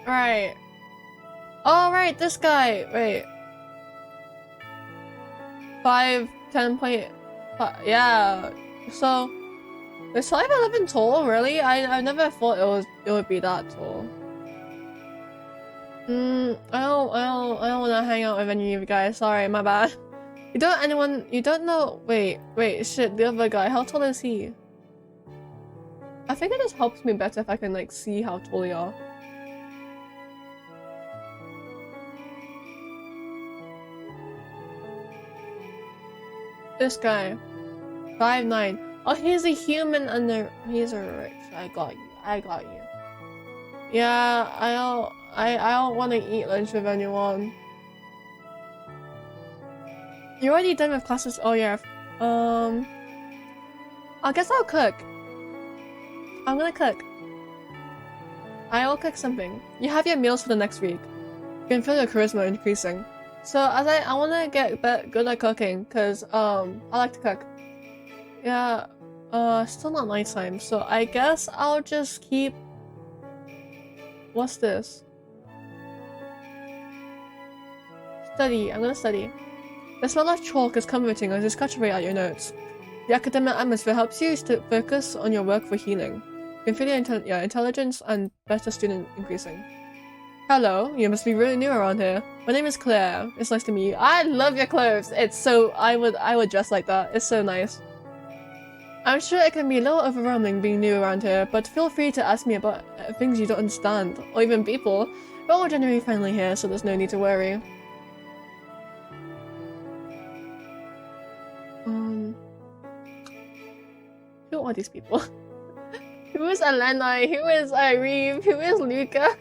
Right. Oh, right, this guy. Wait. 5'10". Yeah. So, is 5'11" tall? Really? I never thought it would be that tall. I don't want to hang out with any of you guys. Sorry, my bad. You don't know. Wait, shit. The other guy. How tall is he? I think it just helps me better if I can like see how tall you are. This guy, 5'9". Oh, he's a human and he's a rich. I got you. Yeah, I don't want to eat lunch with anyone. You're already done with classes. Oh yeah. I guess I'll cook. I'm gonna cook. I will cook something. You have your meals for the next week. You can feel your charisma increasing. So as I want to get good at cooking, cause I like to cook. Yeah. Still not nighttime, so I guess I'll just keep. What's this? Study. I'm gonna study. The smell of chalk is comforting as you scratch away at your notes. The academic atmosphere helps you to focus on your work for healing. You can feel your intelligence and better student increasing. Hello, you must be really new around here. My name is Claire. It's nice to meet you. I love your clothes. It's so I would dress like that. It's so nice. I'm sure it can be a little overwhelming being new around here, but feel free to ask me about things you don't understand, or even people. We're all generally friendly here, so there's no need to worry. Who are these people? Who is Elena? Who is Irene? Who is Luca?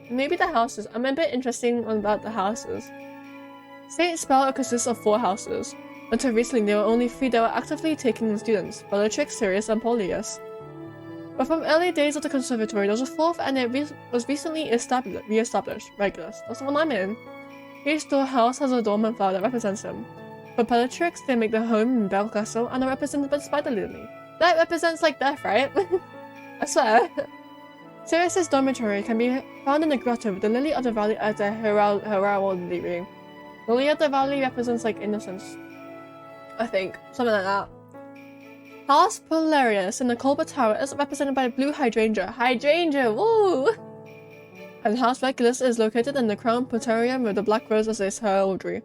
Maybe the houses. I'm a bit interested about the houses. St. Spell consists of 4 houses. Until recently, there were only 3 that were actively taking in students: Bellatrix, Sirius, and Polius. But from early days of the conservatory, there was a 4th, and it was recently re-established. Regulus. That's the one I'm in. Each door house has a dormant flower that represents him. For Bellatrix, they make their home in Bell Castle and are represented by the Spider Lily. That represents like death, right? I swear. Sirius's dormitory can be found in the grotto with the Lily of the Valley as a heraldry ring. The Lily of the Valley represents like innocence, I think. Something like that. House Polarius in the Colbert Tower is represented by a blue hydrangea. Hydrangea! Woo! And House Regulus is located in the Crown Praetorium with the black rose as its heraldry.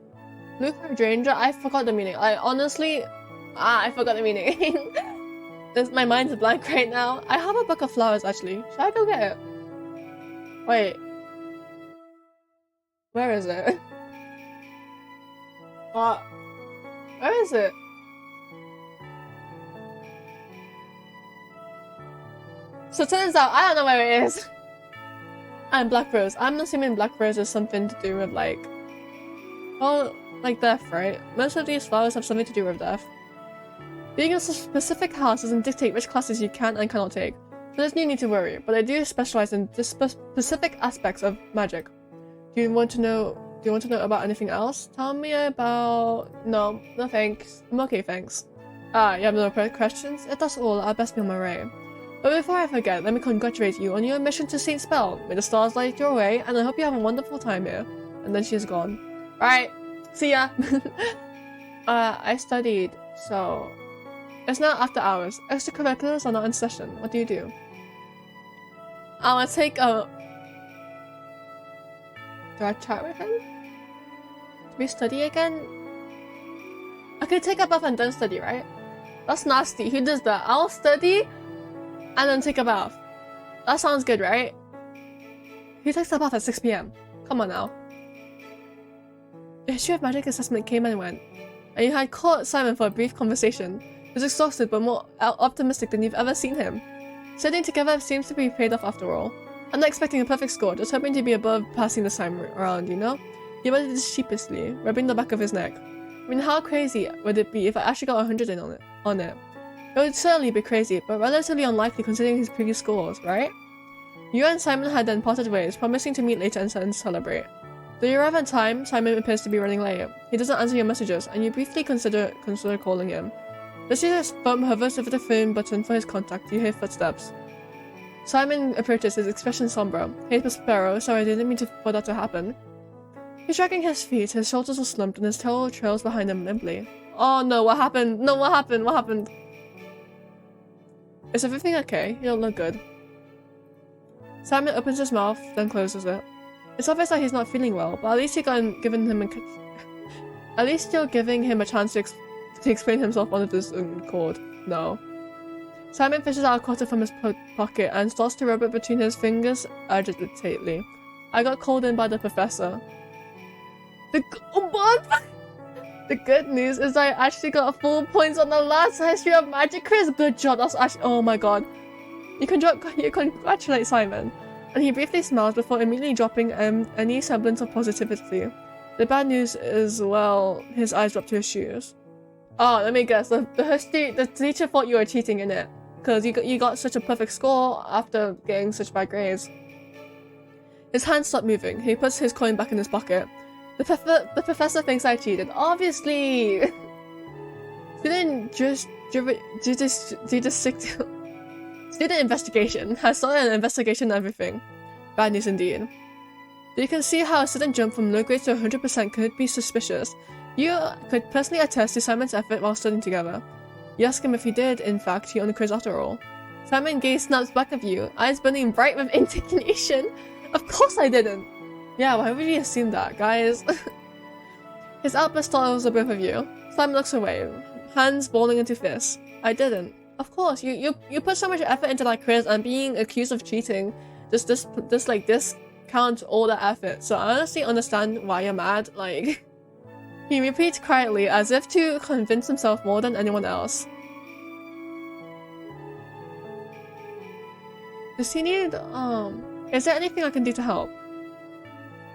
Blue hydrangea, I forgot the meaning. I honestly... I forgot the meaning. My mind's blank right now. I have a book of flowers actually. Should I go get it? Wait. Where is it? What? Where is it? So it turns out I don't know where it is. And Black Rose. I'm assuming Black Rose is something to do with like... well, like death, right? Most of these flowers have something to do with death. Being in a specific house doesn't dictate which classes you can and cannot take, so there's no need to worry, but I do specialize in specific aspects of magic. Do you want to know about anything else? Tell me about... No thanks. I'm okay, thanks. Ah, you have no questions? If that's all, I'll best be on my way. But before I forget, let me congratulate you on your mission to St. Spell. May the stars light your way, and I hope you have a wonderful time here. And then she's gone. Alright, see ya! I studied, so... It's now after hours. Extracurriculars are not in session. What do you do? I will take a... Do I chat with him? Do we study again? I could take a bath and then study, right? That's nasty. Who does that? I'll study and then take a bath. That sounds good, right? He takes a bath at 6 PM. Come on now. The history of magic assessment came and went, and you had caught Simon for a brief conversation. He was exhausted but more optimistic than you've ever seen him. Studying together seems to be paid off after all. I'm not expecting a perfect score, just hoping to be above passing this time around, you know? He went sheepishly, rubbing the back of his neck. I mean, how crazy would it be if I actually got 100 in on it? It would certainly be crazy, but relatively unlikely considering his previous scores, right? You and Simon had then parted ways, promising to meet later and celebrate. Though you arrive on time, Simon appears to be running late. He doesn't answer your messages, and you briefly consider calling him. As his thumb hovers over the phone button for his contact, you hear footsteps. Simon approaches, his expression somber. Hey, Miss Sparrow, sorry, I didn't mean for that to happen. He's dragging his feet, his shoulders are slumped, and his tail trails behind him limply. Oh no, what happened? No, what happened? What happened? Is everything okay? You don't look good. Simon opens his mouth, then closes it. It's obvious that he's not feeling well, but at least you're giving him a chance to explain himself on his own accord. No. Simon fishes out a quarter from his pocket and starts to rub it between his fingers agitatedly. I got called in by the professor. What? The good news is I actually got full points on the last History of Magic quiz. Good job. That's actually... Oh my god. You congratulate Simon. And he briefly smiles before immediately dropping any semblance of positivity. The bad news is, well, his eyes drop to his shoes. Oh, let me guess. The teacher thought you were cheating in it. Because you got such a perfect score after getting such bad grades. His hands stop moving. He puts his coin back in his pocket. The professor thinks I cheated. Obviously! Student investigation has started an investigation of everything. Bad news indeed. You can see how a sudden jump from low grade to 100% could be suspicious. You could personally attest to Simon's effort while studying together. You ask him if he did, in fact, cheat on the quiz after all. Simon gaze snaps back at you, eyes burning bright with indignation. Of course I didn't! Yeah, why would you assume that, guys? His outburst startles the both of you. Simon looks away, hands balling into fists. I didn't. Of course, you put so much effort into that quiz, and being accused of cheating like discount all the effort. So I honestly understand why you're mad. Like, he repeats quietly as if to convince himself more than anyone else. Does he need, is there anything I can do to help?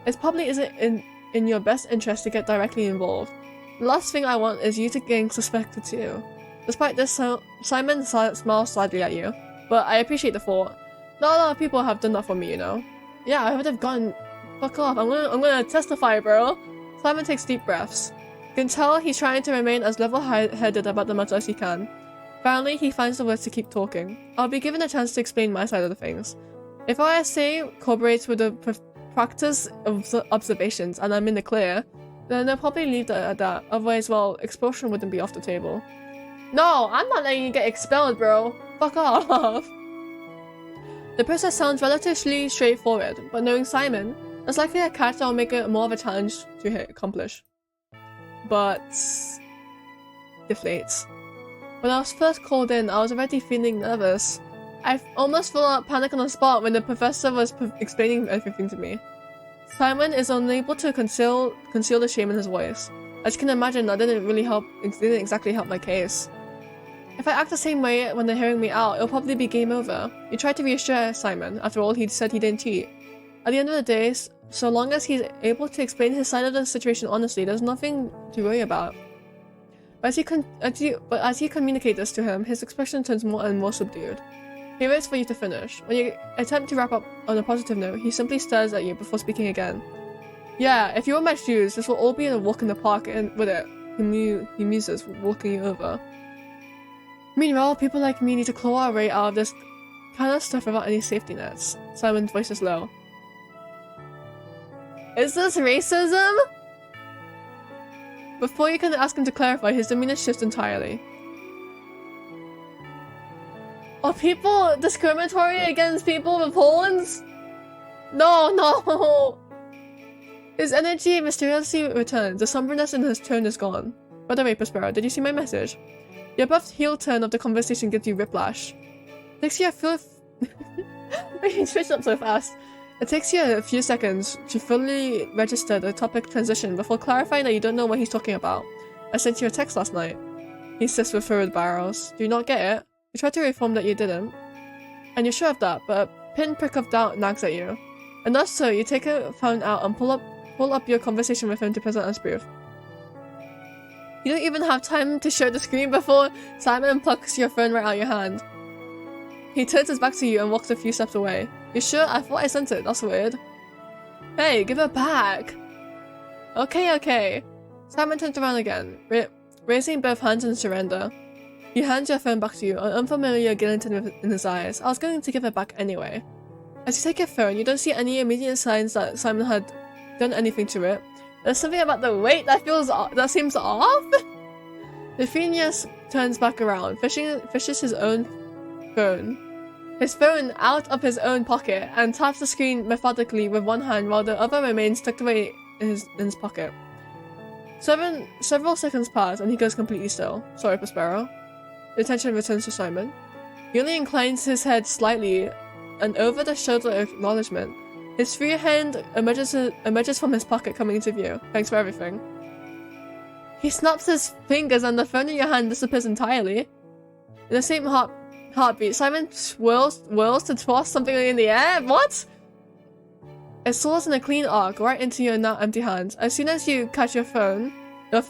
It probably isn't in your best interest to get directly involved. The last thing I want is you to get suspected too. Despite this, Simon smiles slightly at you, but I appreciate the thought. Not a lot of people have done that for me, you know? Yeah, I would have gone. Fuck off, I'm gonna testify, bro. Simon takes deep breaths. You can tell he's trying to remain as level-headed about the matter as he can. Finally, he finds the words to keep talking. I'll be given a chance to explain my side of the things. If what I say corroborates with the practice of observations and I'm in the clear, then they'll probably leave it at that. Otherwise, well, expulsion wouldn't be off the table. No, I'm not letting you get expelled, bro. Fuck off. The process sounds relatively straightforward, but knowing Simon, there's likely a catch that will make it more of a challenge to accomplish. But deflates. When I was first called in, I was already feeling nervous. I almost felt panic on the spot when the professor was explaining everything to me. Simon is unable to conceal the shame in his voice. As you can imagine, that didn't exactly help my case. If I act the same way when they're hearing me out, it'll probably be game over. You tried to reassure Simon. After all, he said he didn't cheat. At the end of the day, so long as he's able to explain his side of the situation honestly, there's nothing to worry about. But as you communicate this to him, his expression turns more and more subdued. He waits for you to finish. When you attempt to wrap up on a positive note, he simply stares at you before speaking again. Yeah, if you were my shoes, this will all be a walk in the park, and with it, he muses, walking you over. Meanwhile, people like me need to claw our way out of this kind of stuff without any safety nets. Simon's voice is low. Is this racism? Before you can ask him to clarify, his demeanor shifts entirely. Are people discriminatory against people with horns? No! His energy mysteriously returns. The somberness in his tone is gone. By the way, Prospero, did you see my message? The abrupt heel turn of the conversation gives you whiplash. It takes you a few... You switched up so fast. It takes you a few seconds to fully register the topic transition before clarifying that you don't know what he's talking about. I sent you a text last night. He says with furrowed brows. Do you not get it? You tried to reform that you didn't. And you're sure of that, but a pinprick of doubt nags at you. And thus so, you take a phone out and pull up your conversation with him to present as proof. You don't even have time to share the screen before Simon plucks your phone right out of your hand. He turns his back to you and walks a few steps away. You sure? I thought I sent it. That's weird. Hey, give it back. Okay. Simon turns around again, raising both hands in surrender. He hands your phone back to you, an unfamiliar glint in his eyes. I was going to give it back anyway. As you take your phone, you don't see any immediate signs that Simon had done anything to it. There's something about the weight that seems off. The Phineas turns back around, fishes his own phone. His phone out of his own pocket and taps the screen methodically with one hand while the other remains tucked away in his pocket. Several seconds pass and he goes completely still. Sorry, Prospero. The attention returns to Simon. He only inclines his head slightly, an over-the-shoulder acknowledgement. His free hand emerges from his pocket, coming into view. Thanks for everything. He snaps his fingers and the phone in your hand disappears entirely. In the same heartbeat, Simon whirls to toss something in the air. What? It soars in a clean arc right into your now empty hands. As soon as you catch your phone,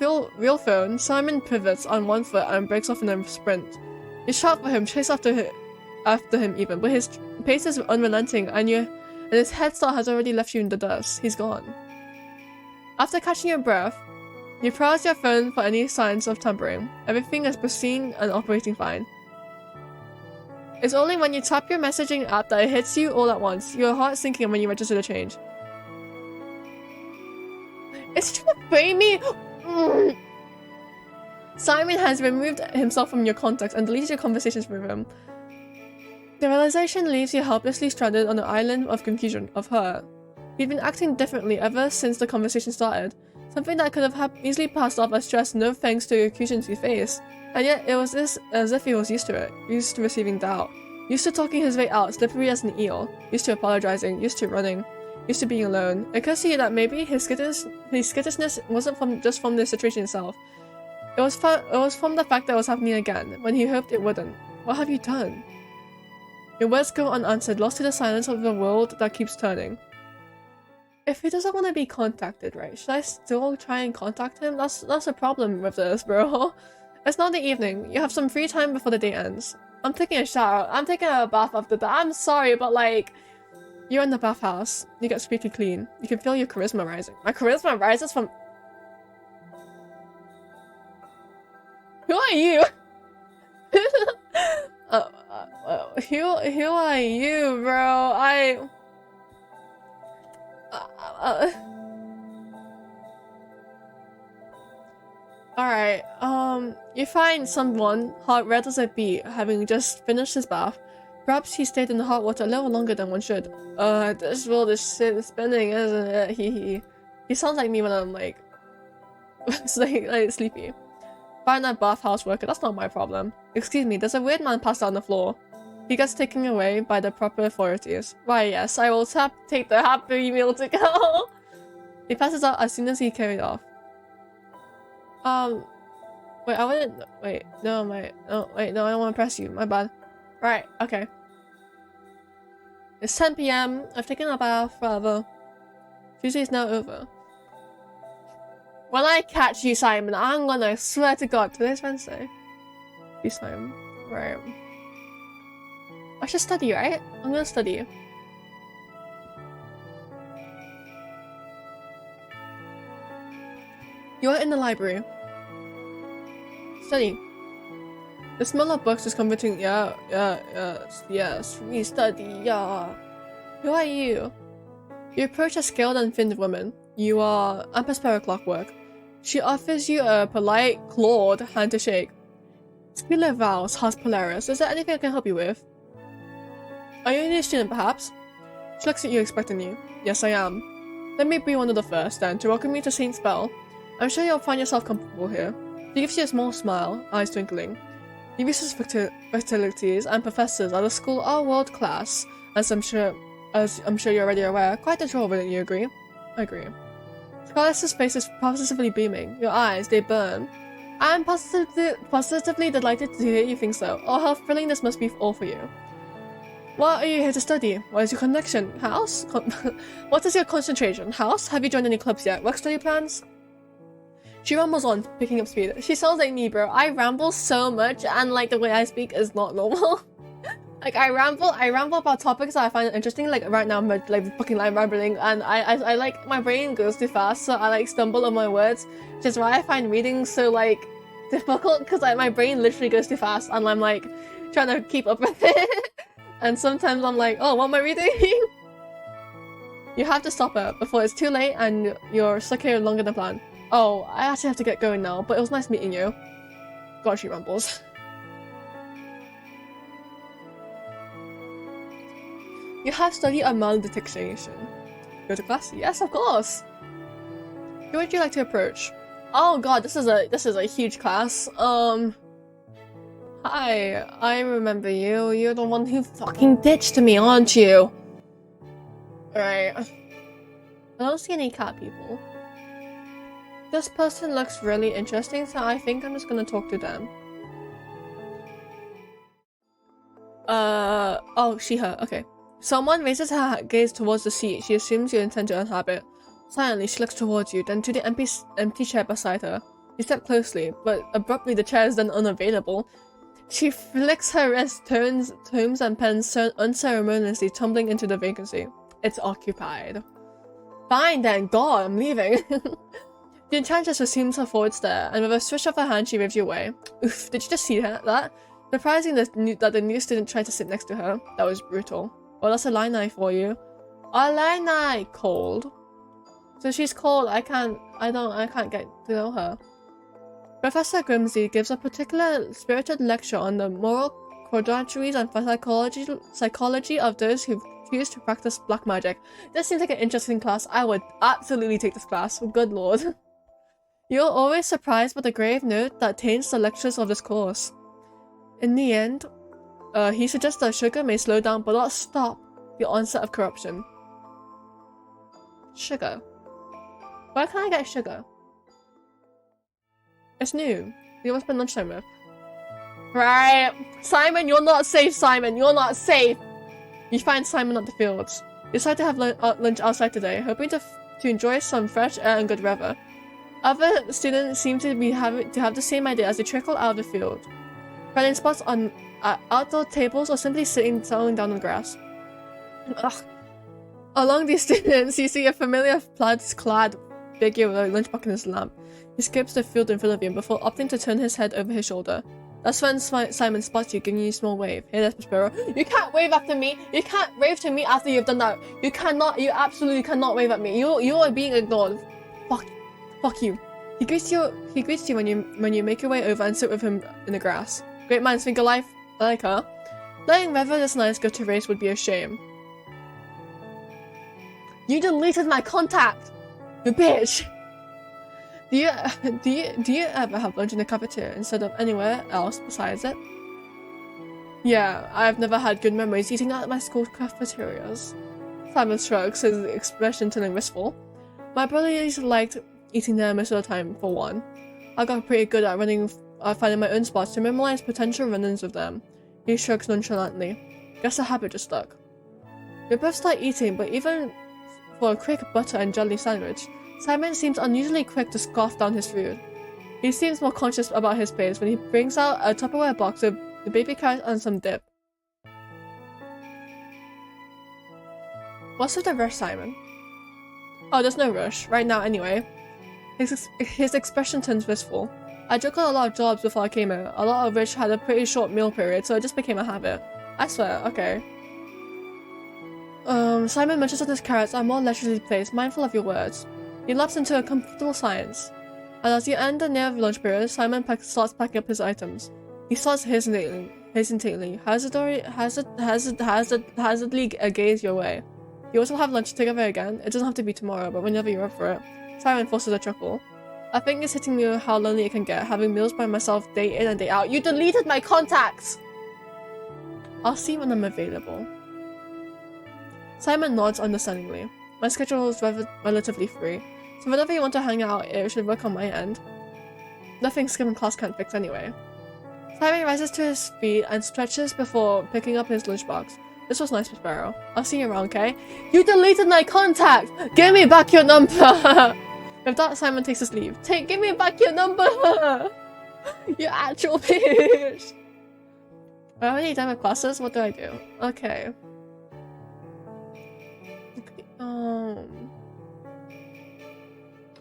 your real phone, Simon pivots on one foot and breaks off in a sprint. You shout for him, chase after him even, but his pace is unrelenting and his head start has already left you in the dust. He's gone. After catching your breath, you browse your phone for any signs of tampering. Everything is pristine and operating fine. It's only when you tap your messaging app that it hits you all at once, your heart sinking when you register the change. It's trying to frame me! Simon has removed himself from your contacts and deleted your conversations with him. The realization leaves you helplessly stranded on an island of confusion, of hurt. He'd been acting differently ever since the conversation started, something that could have easily passed off as stress no thanks to the accusations he faced, and yet it was as if he was used to it, used to receiving doubt. Used to talking his way out, slippery as an eel. Used to apologizing, used to running, used to being alone. It could see that maybe his skittishness wasn't just from the situation itself. It was from the fact that it was happening again, when he hoped it wouldn't. What have you done? Your words go unanswered, lost to the silence of the world that keeps turning. If he doesn't want to be contacted, right? Should I still try and contact him? That's a problem with this, bro. It's not the evening. You have some free time before the day ends. I'm taking a shower. I'm taking a bath after that. I'm sorry, but like, you're in the bathhouse. You get squeaky clean. You can feel your charisma rising. My charisma rises from... Who are you? Who are you, bro? Alright, you find someone, heart red as a beet, having just finished his bath. Perhaps he stayed in the hot water a little longer than one should. This world is spinning, isn't it? He sounds like me when I'm like, like sleepy. Find that bathhouse worker, that's not my problem. Excuse me, there's a weird man passed out on the floor. He gets taken away by the proper authorities. Why, yes, I will take the Happy Meal to go. He passes out as soon as he carried off. Wait, I wouldn't. Wait, no, no, I don't want to press you. My bad. Right, okay. It's 10 PM. I've taken a bath forever. Tuesday is now over. When I catch you, Simon, I'm gonna swear to God. Today's Wednesday. Peace time. Right. I should study, right? I'm gonna study. You're in the library. Study. The smell of books is comforting. Yes. We study, yeah. Who are you? You approach a scaled and thinned woman. You are Amperspera Clockwork. She offers you a polite, clawed hand to shake. Skiller Vows, House Polaris. Is there anything I can help you with? Are you a new student, perhaps? She looks at you expectantly. Yes, I am. Let me be one of the first, then, to welcome you to Saint's Bell. I'm sure you'll find yourself comfortable here. She gives you a small smile, eyes twinkling. Your research facilities and professors at the school are world class, as I'm sure you're already aware. Quite the draw, wouldn't you agree? I agree. Scarlett's face is positively beaming. Your eyes, they burn. I'm positively delighted to hear you think so. Oh, how thrilling this must be all for you. What are you here to study? What is your connection? House? What is your concentration? House? Have you joined any clubs yet? Work study plans? She rambles on, picking up speed. She sounds like me, bro. I ramble so much, and like the way I speak is not normal. Like I ramble about topics that I find interesting. Like right now, I'm like fucking like rambling, and I like my brain goes too fast, so I like stumble on my words, which is why I find reading so like difficult, because like my brain literally goes too fast, and I'm like trying to keep up with it. And sometimes I'm like, oh, what am I reading? You have to stop her before it's too late and you're stuck here longer than planned. Oh, I actually have to get going now, but it was nice meeting you. God, she rumbles. You have studied a malediction. Go to class? Yes, of course. Who would you like to approach? Oh god, this is a huge class. Hi, I remember you. You're the one who fucking ditched me, aren't you? Alright. I don't see any cat people. This person looks really interesting, so I think I'm just gonna talk to them. Oh, she, her, okay. Someone raises her gaze towards the seat. She assumes you intend to inhabit. Silently, she looks towards you, then to the empty chair beside her. You step closely, but abruptly the chair is then unavailable. She flicks her wrist, tomes and pens unceremoniously tumbling into the vacancy. It's occupied. Fine then, God, I'm leaving. The enchantress assumes her forward stare, and with a swish of her hand she waves you away. Oof, did you just see that? Surprising that the new student tried to sit next to her. That was brutal. Well, that's Illini for you. Illini! Cold. So she's cold, I can't get to know her. Professor Grimsey gives a particular spirited lecture on the moral quadrantries and psychology of those who choose to practice black magic. This seems like an interesting class. I would absolutely take this class. Good lord. You're always surprised by the grave note that taints the lectures of this course. In the end, He suggests that sugar may slow down but not stop the onset of corruption. Sugar. Where can I get sugar? It's new. You must spend lunchtime with. Right. Simon, you're not safe, Simon. You're not safe. You find Simon at the fields. You decide to have lunch outside today, hoping to enjoy some fresh air and good weather. Other students seem to have the same idea as they trickle out of the field, finding spots on outdoor tables or simply settling down on the grass. Ugh. Along these students, you see a familiar plaid-clad figure with a lunchbox in his lamp. He skips the field in front of you before opting to turn his head over his shoulder. That's when Simon spots you, giving you a small wave. Hey there, Prospero. You can't wave after me! You can't wave to me after you've done that! You absolutely cannot wave at me. You are being ignored. Fuck you. He greets you when you make your way over and sit with him in the grass. Great minds think alike, huh? Letting whoever this nice go to race would be a shame. You deleted my contact! You bitch! Do you ever have lunch in the cafeteria instead of anywhere else besides it? Yeah, I've never had good memories eating at my school cafeterias. Simon shrugs, his expression turning wistful. My brothers liked eating there most of the time, for one. I got pretty good at finding my own spots to minimize potential run-ins with them. He shrugs nonchalantly. Guess the habit just stuck. We both start eating, but even for a quick butter and jelly sandwich, Simon seems unusually quick to scoff down his food. He seems more conscious about his pace when he brings out a Tupperware box with the baby carrot and some dip. What's with the rush, Simon? Oh, there's no rush. Right now, anyway. His expression turns wistful. I juggled a lot of jobs before I came here, a lot of which had a pretty short meal period, so it just became a habit. I swear, okay. Simon munches on his carrots at a more leisurely pace, mindful of your words. He lapses into a comfortable silence. And as you end the near lunch period, Simon starts packing up his items. He starts hesitatingly, hazardly gaze your way. You also have lunch together again. It doesn't have to be tomorrow, but whenever you're up for it. Simon forces a chuckle. I think it's hitting me how lonely it can get, having meals by myself day in and day out. You deleted my contacts! I'll see when I'm available. Simon nods understandingly. My schedule is relatively free, so whenever you want to hang out, it should work on my end. Nothing skipping class can't fix anyway. Simon rises to his feet and stretches before picking up his lunchbox. This was nice, Prospero. I'll see you around, okay? You deleted my contact! Give me back your number! With that, Simon takes his leave. Give me back your number! You actual bitch! Am I already done with classes? What do I do? Okay.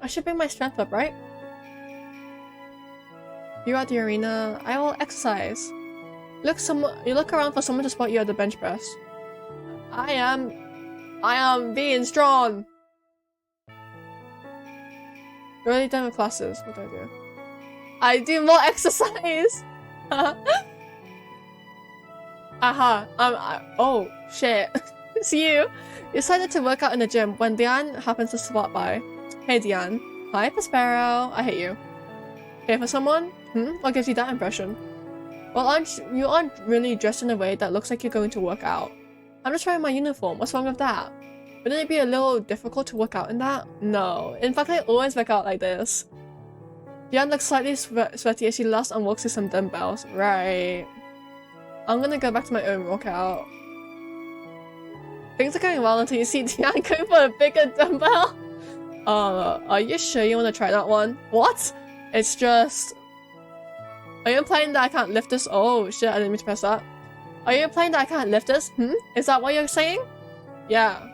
I should bring my strength up, right? You're at the arena. I will exercise. You look around for someone to spot you at the bench press. I am being strong. You're already done with classes. What do I do? I do more exercise. Aha. Oh shit. It's you. You decided to work out in the gym when Diane happens to swap by. Hey Diane. Hi Prospero. I hate you. Here for someone? What gives you that impression? Well, you aren't really dressed in a way that looks like you're going to work out. I'm just wearing my uniform. What's wrong with that? Wouldn't it be a little difficult to work out in that? No. In fact, I always work out like this. Diane looks slightly sweaty as she laughs and walks to some dumbbells. Right. I'm gonna go back to my own workout. Things are going well until you see Diane going for a bigger dumbbell. Are you sure you want to try that one? What? It's just... Are you implying that I can't lift this? Oh shit, I didn't mean to press that. Are you implying that I can't lift this? Is that what you're saying? Yeah.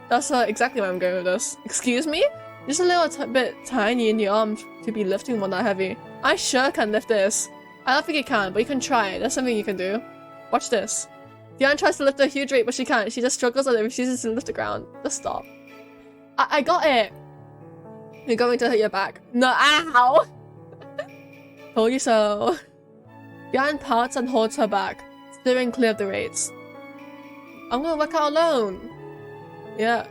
That's exactly where I'm going with this. Excuse me? Just a little bit tiny in the arms to be lifting one that heavy. I sure can lift this. I don't think you can, but you can try it. That's something you can do. Watch this. Diane tries to lift a huge weight, but she can't. She just struggles and refuses to lift the ground. Just stop. I got it! You're going to hurt your back. No, ow! Told you so. Diane pouts and holds her back, steering clear of the weights. I'm gonna work out alone. Yeah.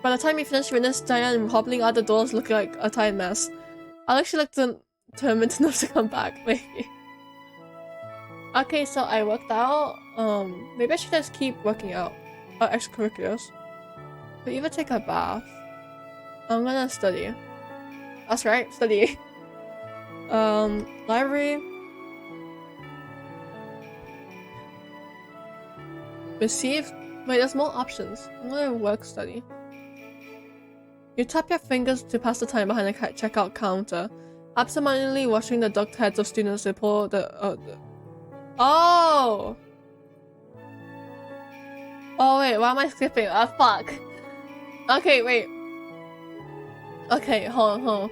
By the time you finish fitness, Diane hobbling out the doors looking like a tired mess. Alex, she looked determined enough to come back. Maybe. Okay, so I worked out. Maybe I should just keep working out. Extracurriculars. But either take a bath. I'm gonna study. That's right, study. Library. Receive. Wait, there's more options. I'm gonna work study. You tap your fingers to pass the time behind the checkout counter, absentmindedly washing the ducked heads of students to pour the. Oh! Oh wait, why am I skipping? Ah, fuck. Okay, wait. Okay, hold on.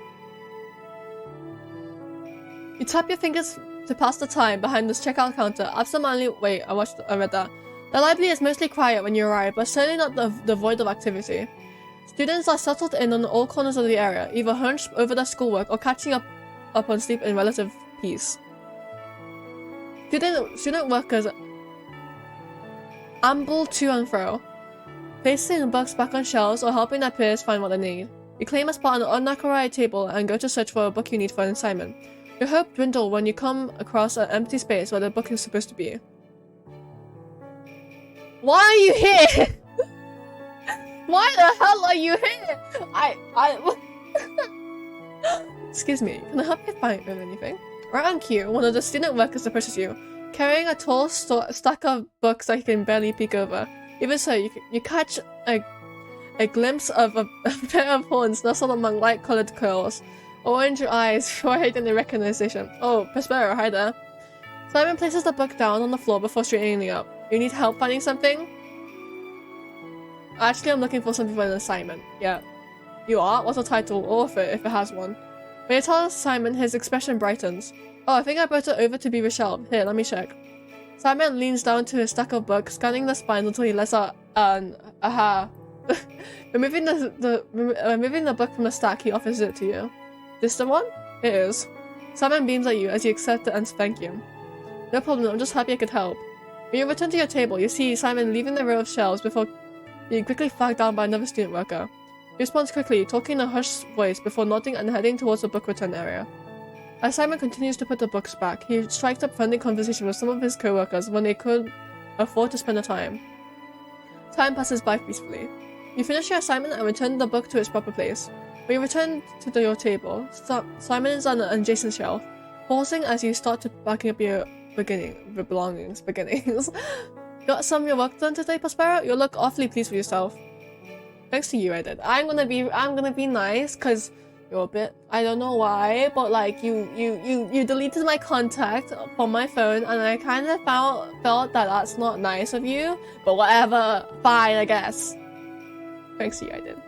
You tap your fingers to pass the time behind this checkout counter, absentmindedly. Wait, I read that. The library is mostly quiet when you arrive, but certainly not devoid of activity. Students are settled in on all corners of the area, either hunched over their schoolwork or catching up on sleep in relative peace. Student workers amble to and fro, placing books back on shelves or helping their peers find what they need. You claim a spot on an unoccupied table and go to search for a book you need for an assignment. Your hope dwindles when you come across an empty space where the book is supposed to be. Why are you here? Why the hell are you here? Excuse me, can I help you find anything? Right on cue, one of the student workers approaches you, carrying a tall stack of books that you can barely peek over. Even so, you catch a glimpse of a pair of horns nestled among light-colored curls. Orange eyes before hitting the recognition. Oh, Prospero, hi there. Simon places the book down on the floor before straightening up. You need help finding something? Actually, I'm looking for something for an assignment. Yeah. You are? What's the title? Or if it has one. When you tell Simon, his expression brightens. Oh, I think I brought it over to be reshelved. Here, let me check. Simon leans down to his stack of books, scanning the spines until he lets out an aha. Removing the book from the stack, he offers it to you. This the one? It is. Simon beams at you as you accept it and thank you. No problem, I'm just happy I could help. When you return to your table, you see Simon leaving the row of shelves before being quickly flagged down by another student worker. He responds quickly, talking in a hushed voice before nodding and heading towards the book return area. As Simon continues to put the books back, he strikes up friendly conversation with some of his co-workers when they could afford to spend the time. Time passes by peacefully. You finish your assignment and return the book to its proper place. When you return to your table, Simon is on an adjacent shelf, pausing as you start to packing up your belongings. Got some of your work done today, Prospero? You look awfully pleased with yourself. Thanks to you, I did. I'm gonna be nice, cause you're a bit, I don't know why, but like you deleted my contact from my phone, and I kind of felt that that's not nice of you. But whatever, fine, I guess. Thanks to you, I did.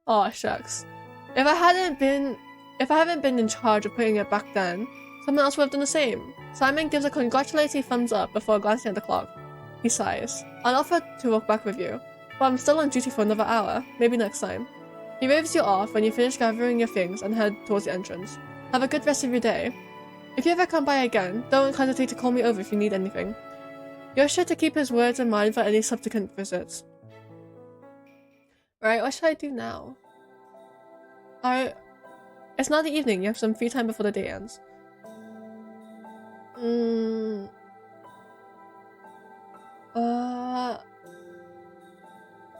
Oh shucks. If I haven't been in charge of putting it back then, someone else would have done the same. Simon gives a congratulatory thumbs up before glancing at the clock. He sighs. I'll offer to walk back with you, but I'm still on duty for another hour. Maybe next time. He waves you off when you finish gathering your things and head towards the entrance. Have a good rest of your day. If you ever come by again, don't hesitate to call me over if you need anything. You're sure to keep his words in mind for any subsequent visits. Right, what should I do now? It's now the evening, you have some free time before the day ends.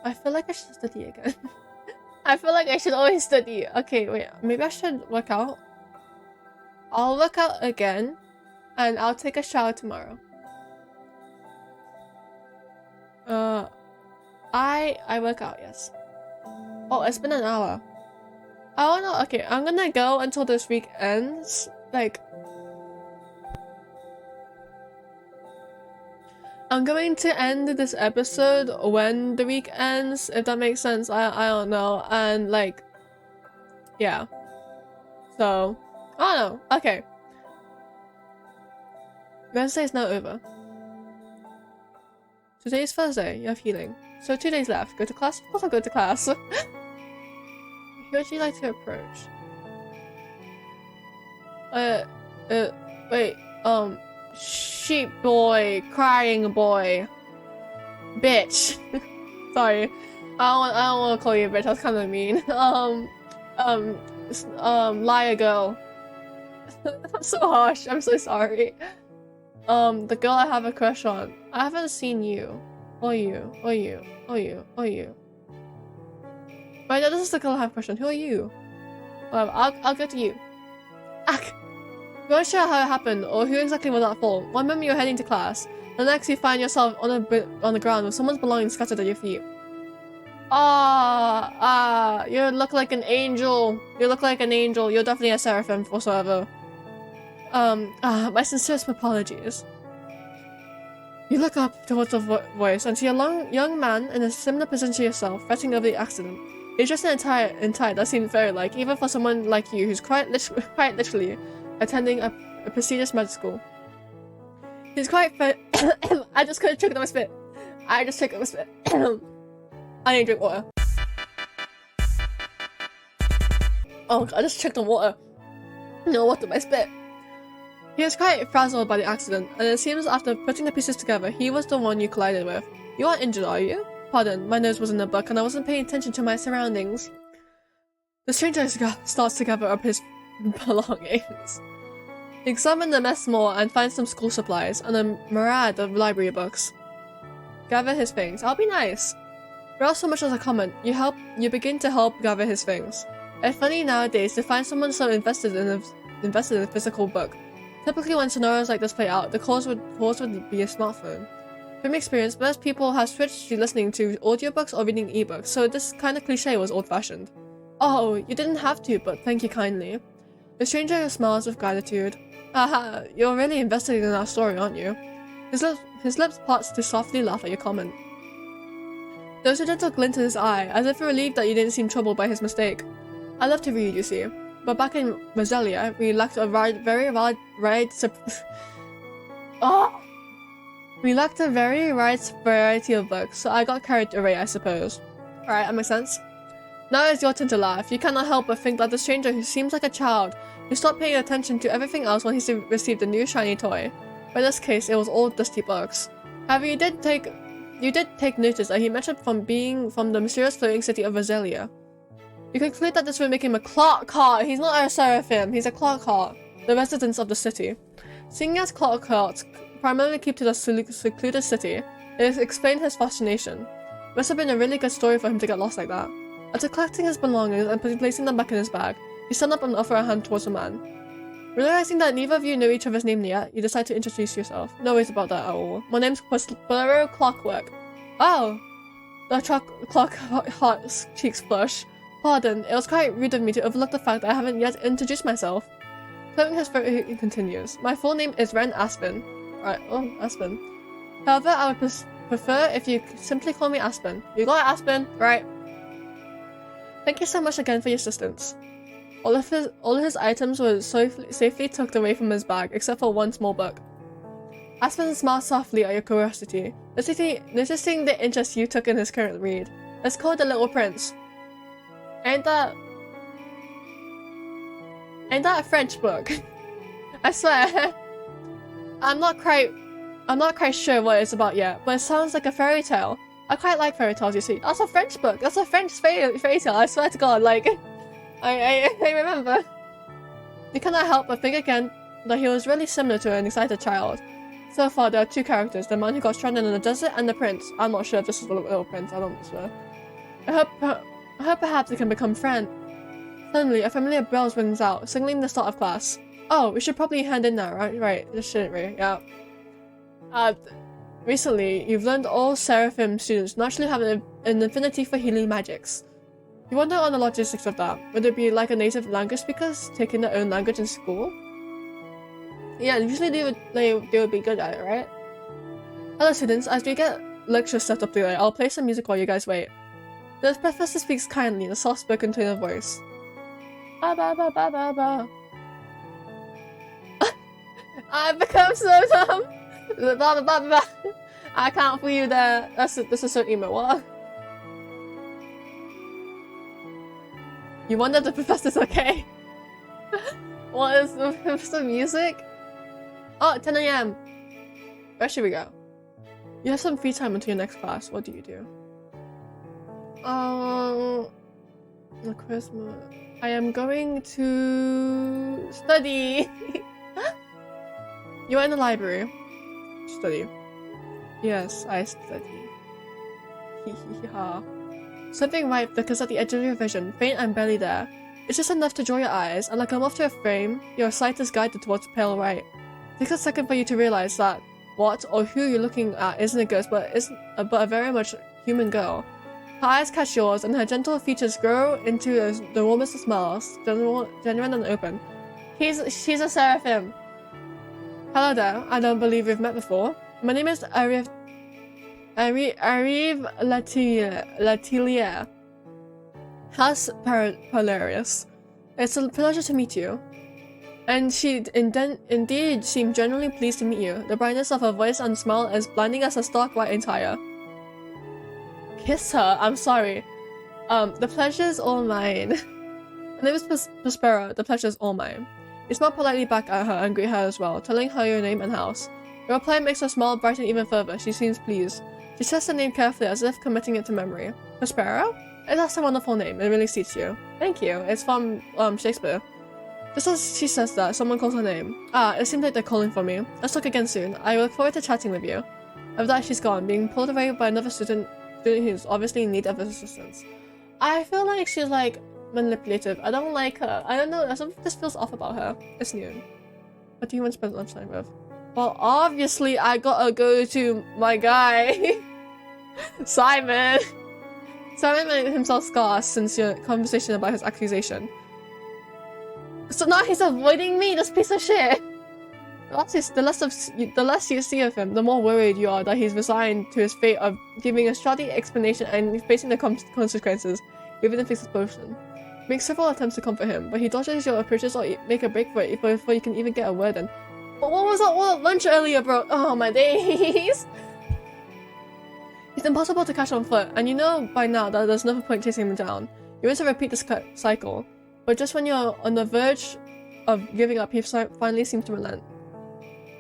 I feel like I should study again. I feel like I should always study. Okay, wait, maybe I should work out. I'll work out again, and I'll take a shower tomorrow. I work out, yes. Oh, it's been an hour. I don't know. Okay, I'm gonna go until this week ends. Like, I'm going to end this episode when the week ends, if that makes sense. I don't know. And like, yeah. So, I don't know. Okay. Wednesday is now over. Today is Thursday. You have healing. So 2 days left. Go to class? Of course I'll go to class. Who would you like to approach? Wait, sheep boy, crying boy, bitch. Sorry, I don't want to call you a bitch. That's kind of mean. Liar girl. I'm so harsh. I'm so sorry. The girl I have a crush on. I haven't seen you. Or you. Or you. Or you. Or you. Right, no, this is the girl I have a crush on. Who are you? Well, I'll get to you. Ack! You're not sure how it happened, or who exactly was at fault. One moment you're heading to class, the next you find yourself on the ground with someone's belongings scattered at your feet. You look like an angel. You look like an angel. You're definitely a seraphim whatsoever. My sincerest apologies. You look up towards the voice and see a young man in a similar position to yourself, fretting over the accident. He's just in tie that seems very like, even for someone like you who's quite literally attending a prestigious med school. He's quite I just couldn't trick my spit. I just tricked my spit. I need to drink water. Oh god, I just checked on water. No water, my spit. He was quite frazzled by the accident, and it seems after putting the pieces together, he was the one you collided with. You aren't injured, are you? Pardon, my nose was in the book and I wasn't paying attention to my surroundings. The stranger starts to gather up his belongings. He examines the mess more and finds some school supplies and a myriad of library books. Gather his things. I'll be nice. Without so much as a comment, you begin to help gather his things. It's funny nowadays to find someone so invested in a physical book. Typically when scenarios like this play out, the cause would be a smartphone. From experience, most people have switched to listening to audiobooks or reading ebooks, so this kind of cliche was old-fashioned. Oh, you didn't have to, but thank you kindly. The stranger smiles with gratitude. Haha, you're really invested in our story, aren't you? His lips parts to softly laugh at your comment. There was a gentle glint in his eye, as if relieved that you didn't seem troubled by his mistake. I love to read, you see, but back in Roselia, we lacked a very wide variety of books, so I got carried away, I suppose. Alright, that makes sense. Now it's your turn to laugh. You cannot help but think that the stranger who seems like a child, who stopped paying attention to everything else when he received a new shiny toy. But in this case, it was all dusty books. However, you did take notice that he mentioned being from the mysterious floating city of Roselia. You conclude that this would make him a clock heart. He's not a seraphim, he's a clock heart, the residents of the city. Seeing as clock hearts primarily keep to the secluded city, it explained his fascination. It must have been a really good story for him to get lost like that. After collecting his belongings and placing them back in his bag, you stand up and offer a hand towards the man. Realizing that neither of you know each other's name yet, you decide to introduce yourself. No worries about that at all. My name's Bolero Clockwork. Oh! The clock heart's cheeks flush. Pardon, it was quite rude of me to overlook the fact that I haven't yet introduced myself. Clearing his throat, he continues. My full name is Ren Aspen. Right, oh, Aspen. However, I would prefer if you simply call me Aspen. You got it, Aspen? Right. Thank you so much again for your assistance. All of his items were safely tucked away from his bag, except for one small book. Aspen smiled softly at your curiosity, noticing the interest you took in his current read. It's called The Little Prince. Ain't that a French book? I swear. I'm not quite sure what it's about yet, but it sounds like a fairy tale. I quite like fairy tales, you see. That's a French book. That's a French fairy tale. I swear to God, like, I remember. You cannot help but think again that he was really similar to an excited child. So far, there are two characters: the man who got stranded in the desert and the prince. I'm not sure if this is the little prince. I don't swear. I hope perhaps they can become friends. Suddenly, a familiar bell rings out, signaling the start of class. Oh, we should probably hand in now, right? Right, this shouldn't we? Yeah. Recently, you've learned all Seraphim students naturally have an affinity for healing magics. You wonder on the logistics of that. Would it be like a native language speakers taking their own language in school? Yeah, usually they would be good at it, right? Hello students, as we get lectures set up today, I'll play some music while you guys wait. The professor speaks kindly in a soft-spoken tone of voice. Ba ba ba ba ba ba. I've become so dumb. Ba ba ba ba. I can't fool you there. This is so emo. What? You wonder if the professor's okay? What is the music? Oh, 10 AM. Where should we go? You have some free time until your next class. What do you do? The Christmas. I am going to study. You are in the library. Study. Yes, I study. Ha. Something right flickers at the edge of your vision, faint and barely there. It's just enough to draw your eyes, and like a moth to a frame, your sight is guided towards pale right. It takes a second for you to realize that what or who you're looking at isn't a ghost, but a very much human girl. Her eyes catch yours, and her gentle features grow into the warmest of smiles, genuine and open. She's a seraphim. Hello there. I don't believe we've met before. My name is Arif Latilier. House Polarius. It's a pleasure to meet you. And she indeed seemed genuinely pleased to meet you. The brightness of her voice and smile is blinding as a stark white entire. Kiss her. I'm sorry. The pleasure is all mine. My name is Prospero. The pleasure is all mine. You smile politely back at her and greet her as well, telling her your name and house. Your reply makes her smile brighten even further. She seems pleased. She says the name carefully as if committing it to memory. Prospero? That's a wonderful name. It really suits you. Thank you. It's from Shakespeare. Just as she says that, someone calls her name. It seems like they're calling for me. Let's talk again soon. I look forward to chatting with you. After that, she's gone, being pulled away by another student who's obviously in need of assistance. I feel like she's like manipulative. I don't like her. I don't know. Something just feels off about her. It's new. What do you want to spend lunchtime with? Well, obviously, I gotta go to my guy, Simon. Simon made himself scarce since your conversation about his accusation. So now he's avoiding me, this piece of shit! The less you see of him, the more worried you are that he's resigned to his fate of giving a shoddy explanation and facing the consequences, even if it's explosion. Make several attempts to comfort him, but he dodges your approaches or make a break for it before you can even get a word in. But what was that lunch earlier, bro? Oh my days! It's impossible to catch on foot, and you know by now that there's no point chasing him down. You want to repeat this cycle. But just when you're on the verge of giving up, he finally seems to relent.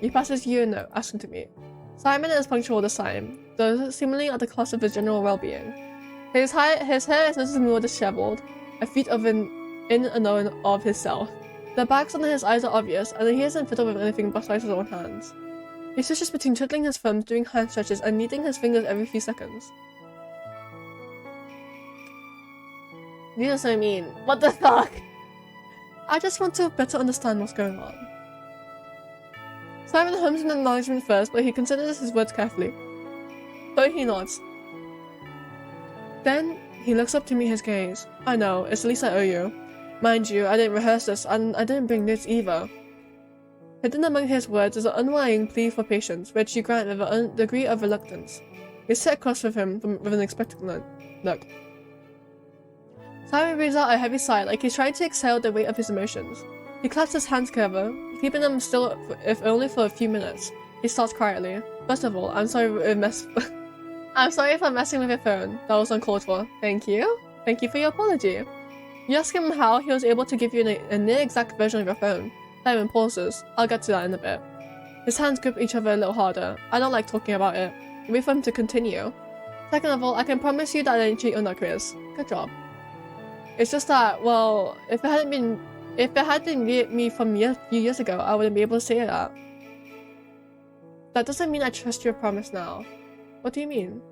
He passes you a note, asking to meet. Simon is punctual this time, though seemingly at the cost of his general well-being. His hair is noticeably more disheveled, a feat of an unknown of himself. The bags under his eyes are obvious, and he isn't fiddled with anything besides his own hands. He switches between twiddling his thumbs, doing hand stretches, and kneading his fingers every few seconds. You know what I mean? What the fuck? I just want to better understand what's going on. Simon hums an acknowledgement first, but he considers his words carefully. So he nods. Then he looks up to meet his gaze. I know, it's the least I owe you. Mind you, I didn't rehearse this, and I didn't bring notes either. Hidden among his words is an unwilling plea for patience, which you grant with a degree of reluctance. You sit across with him with an expectant look. Simon breathes out a heavy sigh, like he's trying to exhale the weight of his emotions. He claps his hands together, keeping them still if only for a few minutes. He starts quietly. First of all, I'm sorry I'm sorry for messing with your phone. That was uncalled for. Thank you. Thank you for your apology. You ask him how he was able to give you a near exact version of your phone. Simon pauses. I'll get to that in a bit. His hands grip each other a little harder. I don't like talking about it. You wait for him to continue. Second of all, I can promise you that I didn't cheat on that quiz. Good job. It's just that, well, if it had been me from a few years ago, I wouldn't be able to say that. That doesn't mean I trust your promise now. What do you mean?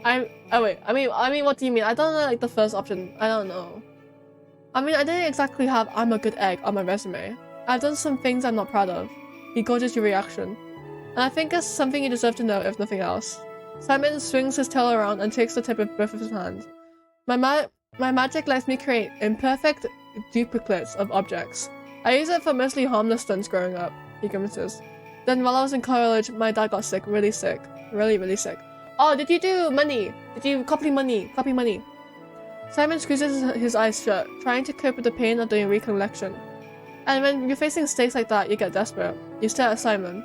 I mean, what do you mean? I don't know, like, the first option. I don't know. I mean, I didn't exactly have I'm a good egg on my resume. I've done some things I'm not proud of. He gauges your reaction. And I think it's something you deserve to know, if nothing else. Simon swings his tail around and takes the tip of both of his hands. My magic lets me create imperfect duplicates of objects. I use it for mostly harmless stunts growing up, he grimaces. Then while I was in college, my dad got sick, really sick. Really sick. Oh, did you do money? Did you copy money? Copy money. Simon squeezes his eyes shut, trying to cope with the pain of the recollection. And when you're facing stakes like that, you get desperate. You stare at Simon,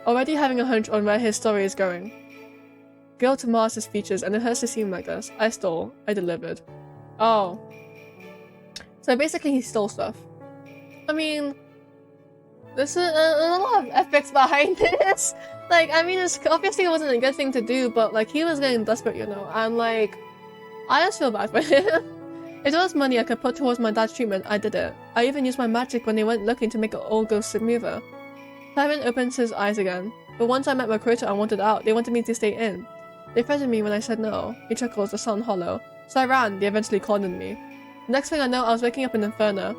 already having a hunch on where his story is going. Guilt mars his features, and it hurts to see him like this. I stole. I delivered. Oh. So basically he stole stuff. I mean, there's a lot of ethics behind this. Like, I mean, obviously it wasn't a good thing to do, but like, he was getting desperate, you know, and like, I just feel bad for him. If there was money I could put towards my dad's treatment, I did it. I even used my magic when they went looking to make it all go smoother. Simon opens his eyes again. But once I met my quota and wanted out, they wanted me to stay in. They threatened me when I said no. He chuckles, the sound hollow. So I ran, they eventually cornered me. Next thing I know, I was waking up in Inferno.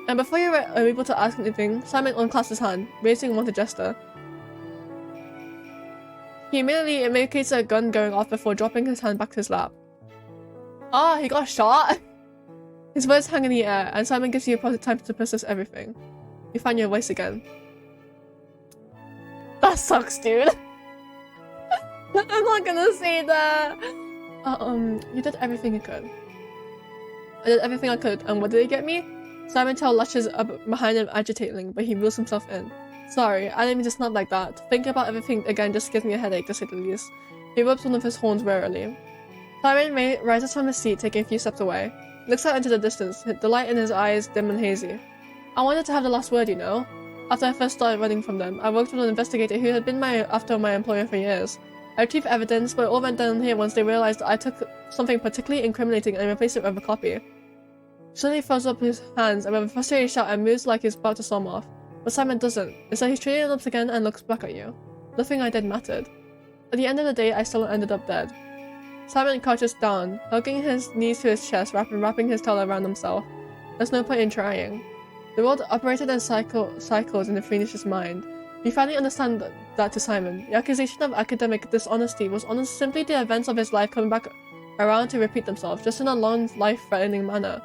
And before you were able to ask anything, Simon unclasped his hand, raising one to gesture. He immediately indicates a gun going off before dropping his hand back to his lap. Ah, he got shot! His words hang in the air, and Simon gives you a time to process everything. You find your voice again. That sucks, dude. I'm not gonna say that. You did everything you could. I did everything I could, and what did it get me? Simon Tell lashes up behind him, agitating, but he reels himself in. Sorry, I didn't mean to snap like that. Thinking about everything again just gives me a headache, to say the least. He rubs one of his horns warily. Simon rises from his seat, taking a few steps away. Looks out into the distance, the light in his eyes dim and hazy. I wanted to have the last word, you know? After I first started running from them, I worked with an investigator who had been after my employer for years. I retrieved evidence, but it all went down here once they realized I took something particularly incriminating and replaced it with a copy. Suddenly he throws up his hands and with a frustrated shout and moves like he's about to storm off. But Simon doesn't. Instead he straightened up again and looks back at you. Nothing I did mattered. At the end of the day, I still ended up dead. Simon crouches down, hugging his knees to his chest, wrapping his towel around himself. There's no point in trying. The world operated in cycles in the Fiendish's mind. You finally understand that to Simon. The accusation of academic dishonesty was simply the events of his life coming back around to repeat themselves, just in a long, life-threatening manner.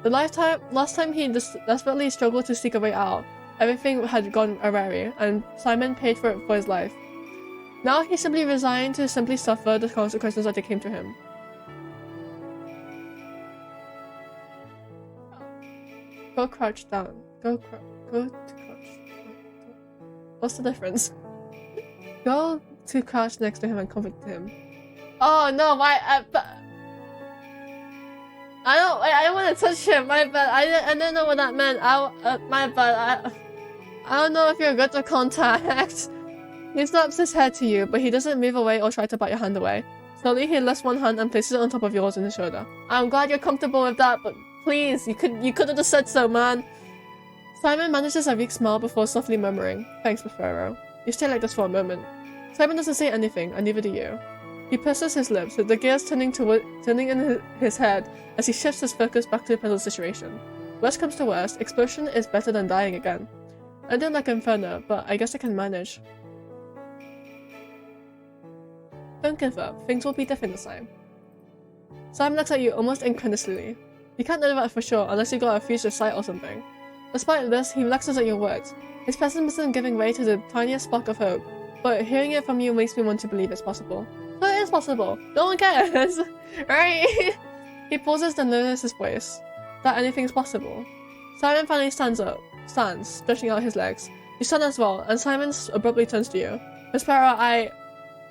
The last time he desperately struggled to seek a way out, everything had gone awry, and Simon paid for it for his life. Now he simply resigned to simply suffer the consequences that came to him. Go crouch down. Go to crouch. What's the difference? Go to crouch next to him and comfort him. Oh no, why? I don't want to touch him. My bad. I don't know what that meant. My bad. I don't know if you're good to contact. He snaps his head to you, but he doesn't move away or try to bite your hand away. Slowly, he lifts one hand and places it on top of yours in his shoulder. I'm glad you're comfortable with that, but please, you could have just said so, man. Simon manages a weak smile before softly murmuring, "Thanks, Prospero." You stay like this for a moment. Simon doesn't say anything, and neither do you. He purses his lips, with the gears turning in his head as he shifts his focus back to the present situation. Worst comes to worst, explosion is better than dying again. I don't like Inferno, but I guess I can manage. Don't give up, things will be different this time. Simon looks at you almost incredulously. You can't know that for sure unless you got a future sight or something. Despite this, he relaxes at your words, his pessimism giving way to the tiniest spark of hope, but hearing it from you makes me want to believe it's possible. So it is possible, no one cares, right? He pauses then lowers his voice. That anything's possible. Simon finally stands, stretching out his legs. You stand as well, and Simon abruptly turns to you. Prospero,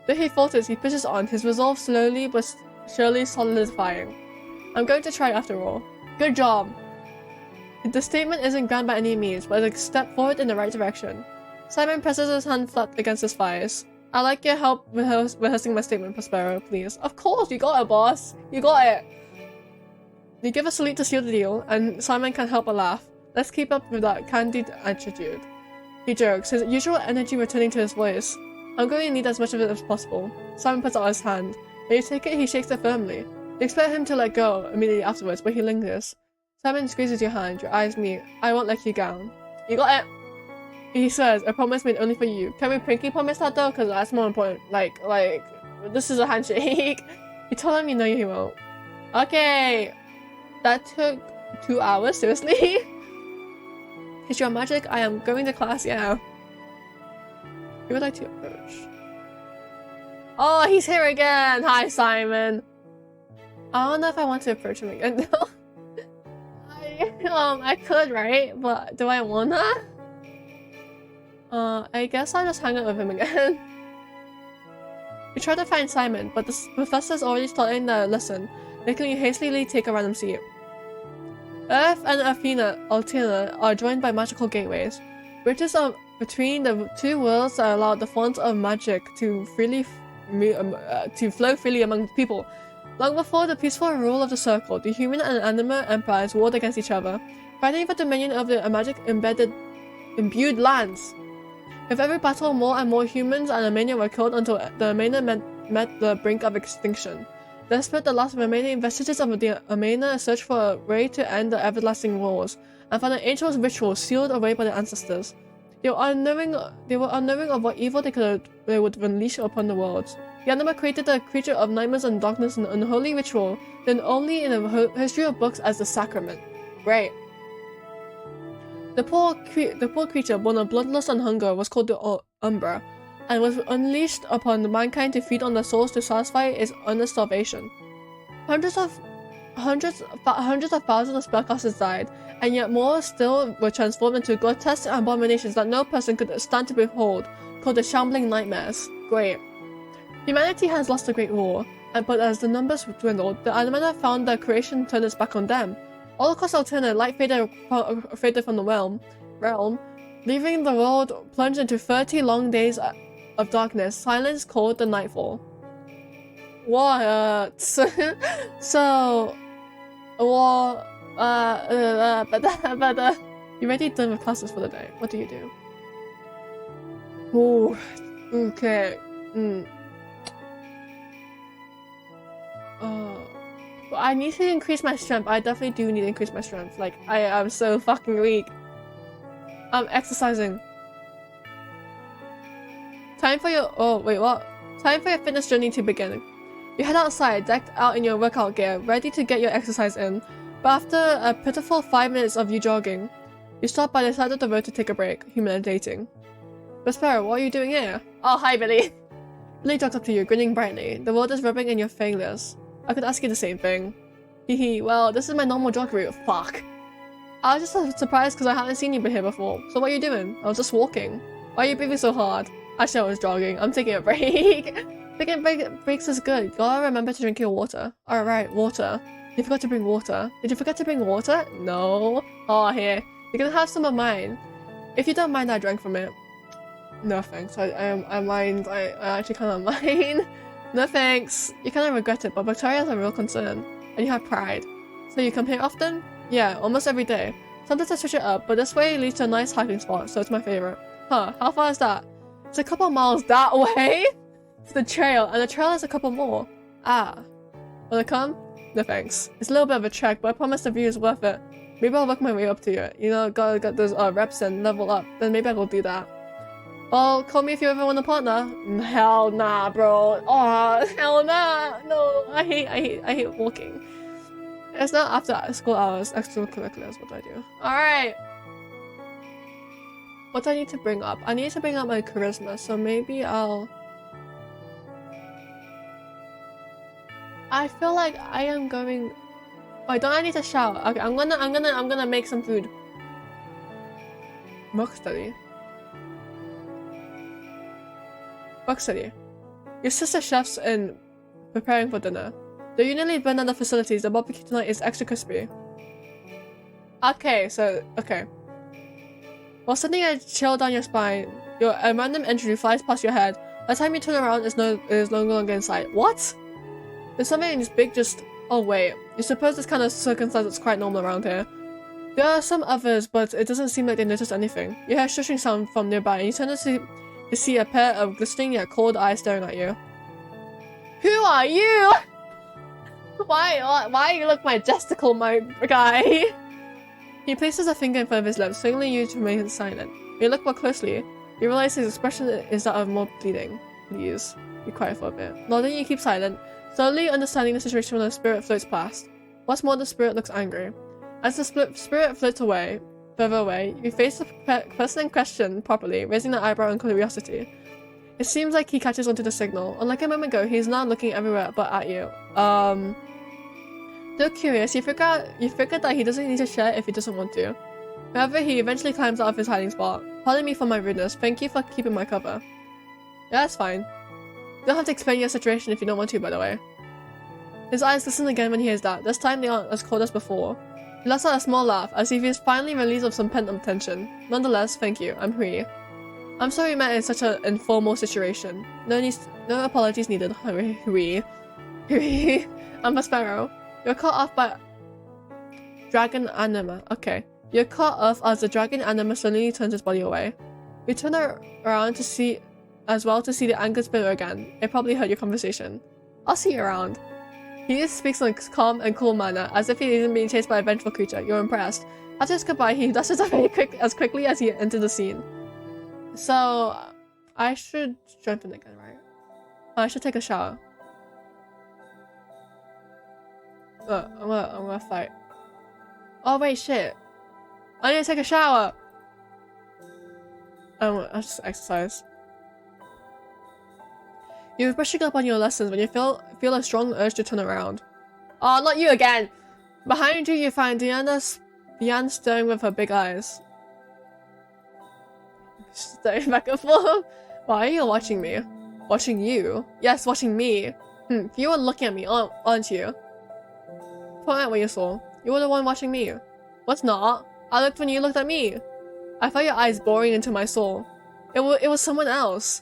Though he falters, he pushes on, his resolve slowly but surely solidifying. I'm going to try after all. Good job! The statement isn't grand by any means, but it's a step forward in the right direction. Simon presses his hand flat against his thighs. I'd like your help rehearsing my statement, Prospero, please. Of course, you got it, boss. You got it. You give a salute to seal the deal, and Simon can't help but laugh. Let's keep up with that candid attitude. He jerks, his usual energy returning to his voice. I'm going to need as much of it as possible. Simon puts out his hand. When you take it, he shakes it firmly. You expect him to let go immediately afterwards, but he lingers. Simon squeezes your hand, your eyes meet. I won't let you down. You got it! He says, a promise made only for you. Can we pinky promise that though? Because that's more important. Like, this is a handshake. You told him you know you won't. Okay! That took 2 hours, seriously? Is your magic? I am going to class, yeah. Who would like to approach? Oh, he's here again! Hi, Simon! I don't know if I want to approach him again, though. I could, right? But do I wanna? I guess I'll just hang out with him again. You try to find Simon, but the professor's already starting the lesson, making you hastily take a random seat. Earth and Altina are joined by magical gateways. Bridges between the two worlds that allow the font of magic to flow freely among people. Long before the peaceful rule of the Circle, the human and animal empires warred against each other, fighting for dominion of the magic imbued lands. With every battle, more and more humans and Armenia were killed until the Armenia met the brink of extinction. Despite the last remaining vestiges of the Armenia searched for a way to end the everlasting wars, and found an ancient ritual sealed away by their ancestors. They were unknowing of what evil they would unleash upon the world. The anima created a creature of nightmares and darkness in an unholy ritual, then only in the history of books as the sacrament. Great. The poor creature, born of bloodlust and hunger, was called the Umbra, and was unleashed upon mankind to feed on their souls to satisfy its honest starvation. Hundreds of thousands of spellcasters died, and yet more still were transformed into grotesque abominations that no person could stand to behold, called the Shambling Nightmares. Great. Humanity has lost the Great War, but as the numbers dwindled, the Alameda found that creation turned its back on them. All across Alterna, light faded from the realm, leaving the world plunged into 30 long days of darkness. Silence called the nightfall. What? So, what? You're already done with classes for the day. What do you do? Ooh, okay. I need to increase my strength. I definitely do need to increase my strength. Like, I am so fucking weak. I'm exercising. Time for your fitness journey to begin. You head outside, decked out in your workout gear, ready to get your exercise in. But after a pitiful 5 minutes of you jogging, you stop by the side of the road to take a break, humiliating. Prospero, what are you doing here? Oh, hi, Billy. Billy jogs up to you, grinning brightly. The world is rubbing in your failures. I could ask you the same thing. Hehe, well, this is my normal jog route. Fuck. I was just surprised because I haven't seen you here before. So what are you doing? I was just walking. Why are you breathing so hard? Actually, I was jogging. I'm taking a break. Taking breaks is good. You gotta remember to drink your water. Alright, water. You forgot to bring water. Did you forget to bring water? No. Oh, here. You're gonna have some of mine. If you don't mind, I drank from it. No thanks. I mind. I actually kind of mind. No thanks. You kind of regret it, but Victoria is a real concern. And you have pride. So you come here often? Yeah, almost every day. Sometimes I switch it up, but this way leads to a nice hiking spot, so it's my favorite. Huh, how far is that? It's a couple miles that way? It's the trail, and the trail is a couple more. Ah. Wanna come? No thanks. It's a little bit of a trek, but I promise the view is worth it. Maybe I'll work my way up to it. You know, gotta get those reps and level up. Then maybe I will do that. Well, call me if you ever want a partner. Hell nah, bro. Oh, hell nah. No, I hate walking. It's not after school hours. Extracurriculars, what do I do? Alright. What do I need to bring up? I need to bring up my charisma, so maybe I'll... I feel like I am going... Wait, don't I need to shower? Okay, I'm gonna make some food. Work study. Work study. Your sister chef's in preparing for dinner. The usually burn at the facilities. The barbecue tonight is extra crispy. Okay, so okay. While sending a chill down your spine, a random entry flies past your head. By the time you turn around, it is no longer in sight. What? There's something this big just... Oh wait, you suppose this kind of circumstance is quite normal around here. There are some others, but it doesn't seem like they notice anything. You hear a shushing sound from nearby, and you turn to see a pair of glistening yet cold eyes staring at you. Who are you? Why you look majestical, my guy? He places a finger in front of his lips, signaling you to remain silent. When you look more closely, you realize his expression is that of more pleading. Please, be quiet for a bit. Nodding, you keep silent, slowly understanding the situation when the spirit floats past. What's more, the spirit looks angry. As the spirit floats away, further away, you face the person in question properly, raising an eyebrow in curiosity. It seems like he catches onto the signal. Unlike a moment ago, he's now looking everywhere but at you. Still curious, you figure that he doesn't need to share if he doesn't want to. However, he eventually climbs out of his hiding spot. Pardon me for my rudeness. Thank you for keeping my cover. Yeah, that's fine. You don't have to explain your situation if you don't want to, by the way. His eyes glisten again when he hears that. This time they aren't as cold as before. He lets out a small laugh, as if he is finally released of some pent-up tension. Nonetheless, thank you. I'm Hui. I'm sorry we met in such an informal situation. No apologies needed. Hui. I'm Prospero. You're caught off by dragon anima. Okay. You're caught off as the dragon anima suddenly turns his body away. We turn around to see to see the angered spinner again. It probably heard your conversation. I'll see you around. He speaks in a calm and cool manner, as if he isn't being chased by a vengeful creature. You're impressed. After his goodbye, he dashes away as quickly as he entered the scene. So, I should jump in again, right? I should take a shower. I'm gonna fight. Oh wait, shit. I need to take a shower. I'll just exercise. You're brushing up on your lessons when you feel a strong urge to turn around. Oh, not you again! Behind you, you find Diane staring with her big eyes. Staring back and forth. Why are you watching me? Watching you? Yes, watching me. You were looking at me, aren't you? Point out what you saw. You were the one watching me. What's not? I looked when you looked at me. I felt your eyes boring into my soul. It was someone else.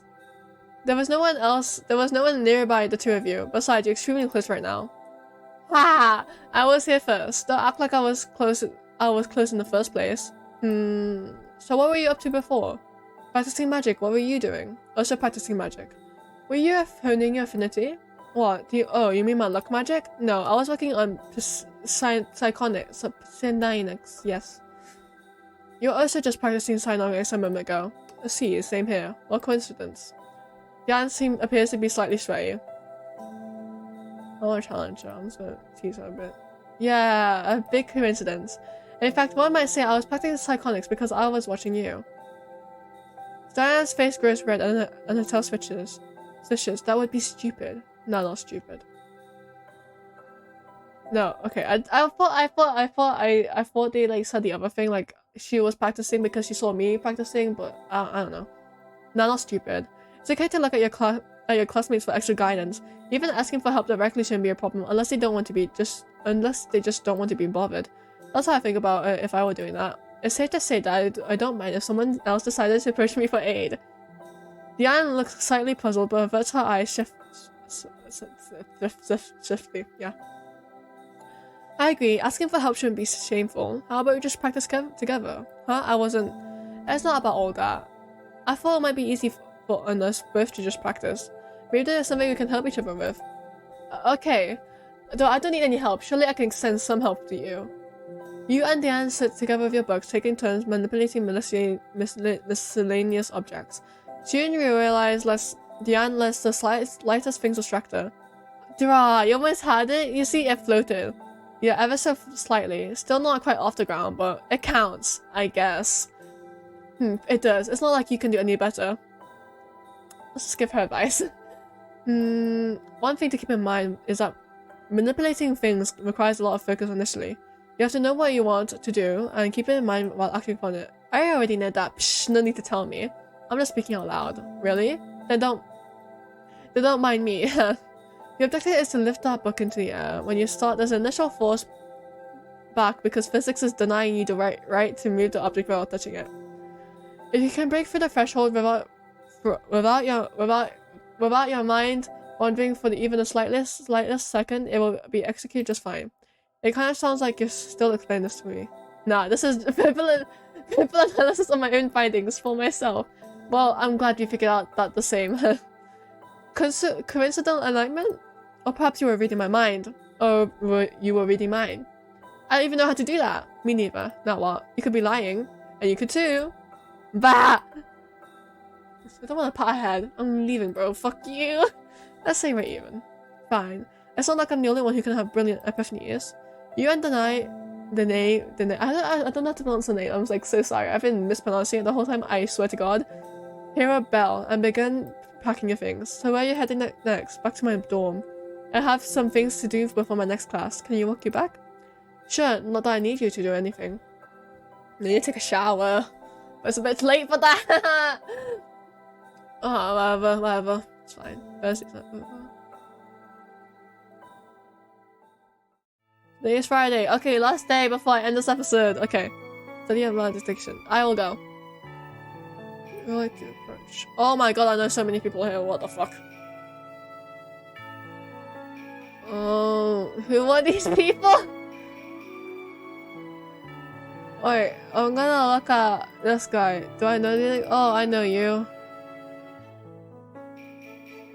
There was no one else. There was no one nearby the two of you. Besides, you're extremely close right now. Ha! I was here first. Don't act like I was close in the first place. So what were you up to before? Practicing magic. What were you doing? Also practicing magic. Were you honing your affinity? What? You mean my luck magic? No, I was working on psionics. Yes. You're also just practicing psionics a moment ago. See, same here. What coincidence. Diane appears to be slightly swayed. I want to challenge her. I'm just gonna tease her a bit. Yeah, a big coincidence. In fact, one might say I was practicing psionics because I was watching you. Diane's face grows red and her tail switches. That would be stupid. No, not stupid. No, okay. I thought they like said the other thing, like she was practicing because she saw me practicing, but I don't know. No, not stupid. It's okay to look at your classmates for extra guidance. Even asking for help directly shouldn't be a problem unless they just don't want to be bothered. That's how I think about it if I were doing that. It's safe to say that I don't mind if someone else decided to approach me for aid. Diane looks slightly puzzled, but averts her eyes swiftly. Yeah. I agree. Asking for help shouldn't be shameful. How about we just practice together? Huh? It's not about all that. I thought it might be easy for us both to just practice. Maybe there's something we can help each other with. Okay. Though I don't need any help. Surely I can extend some help to you. You and Diane sit together with your books, taking turns manipulating miscellaneous objects. Soon you realize Diane lets the lightest things distract her. Dra, you almost had it? You see, it floated. Yeah, ever so slightly. Still not quite off the ground, but it counts, I guess. It does. It's not like you can do any better. Let's just give her advice. One thing to keep in mind is that manipulating things requires a lot of focus initially. You have to know what you want to do and keep it in mind while acting upon it. I already know that. Psh, no need to tell me. I'm just speaking out loud. Really? Then don't mind me. The objective is to lift that book into the air. When you start, there's an initial force back because physics is denying you the right to move the object without touching it. If you can break through the threshold without your mind wandering for even the slightest second, it will be executed just fine. It kind of sounds like you're still explaining this to me. Nah, this is people analysis of my own findings for myself. Well, I'm glad you figured out that the same. Coincidental alignment? Or perhaps you were reading my mind. Or you were reading mine. I don't even know how to do that. Me neither. Now what? You could be lying. And you could too. Bah! I don't want to pat her head. I'm leaving, bro. Fuck you. Let's say we're even. Fine. It's not like I'm the only one who can have brilliant epiphanies. You and Danae, I don't know how to pronounce the name. I'm like so sorry. I've been mispronouncing it the whole time. I swear to God. Hear a bell and begin packing your things. So where are you heading next? Back to my dorm. I have some things to do before my next class. Can you walk you back? Sure, not that I need you to do anything. I need to take a shower. But it's a bit late for that. Oh, whatever. It's fine. Today is Friday. Okay, last day before I end this episode. Okay. Study of my distinction. I will go. I like the approach. Oh my god, I know so many people here. What the fuck? Oh, who are these people? Wait, I'm gonna look at this guy. Do I know you? Oh, I know you.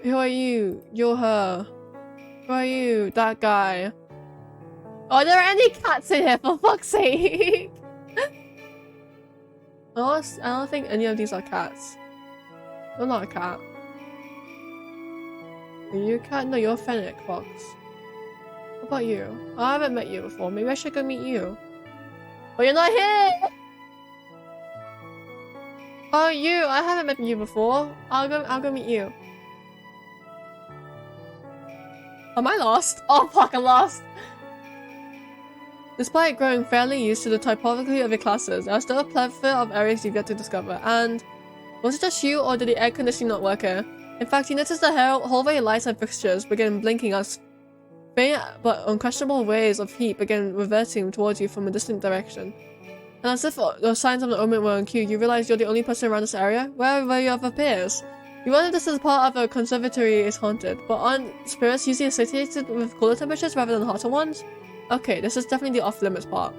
Who are you? You're her. Who are you? That guy. Are there any cats in here, for fuck's sake? I don't think any of these are cats. You're not a cat. Are you a cat? No, you're a fennec fox. What about you? I haven't met you before. Maybe I should go meet you. Oh, you're not here! Oh, you! I haven't met you before. I'll go meet you. Am I lost? Oh fuck, I'm lost! Despite growing fairly used to the typography of your classes, there are still a plethora of areas you've yet to discover, and... Was it just you, or did the air conditioning not work here? In fact, you notice the hallway lights and fixtures begin blinking as faint but unquestionable waves of heat begin reverting towards you from a distant direction. And as if the signs of the omen were on cue, you realize you're the only person around this area. Where were your other peers? You wonder if this is part of a conservatory is haunted, but aren't spirits usually associated with cooler temperatures rather than hotter ones? Okay, this is definitely the off-limits part.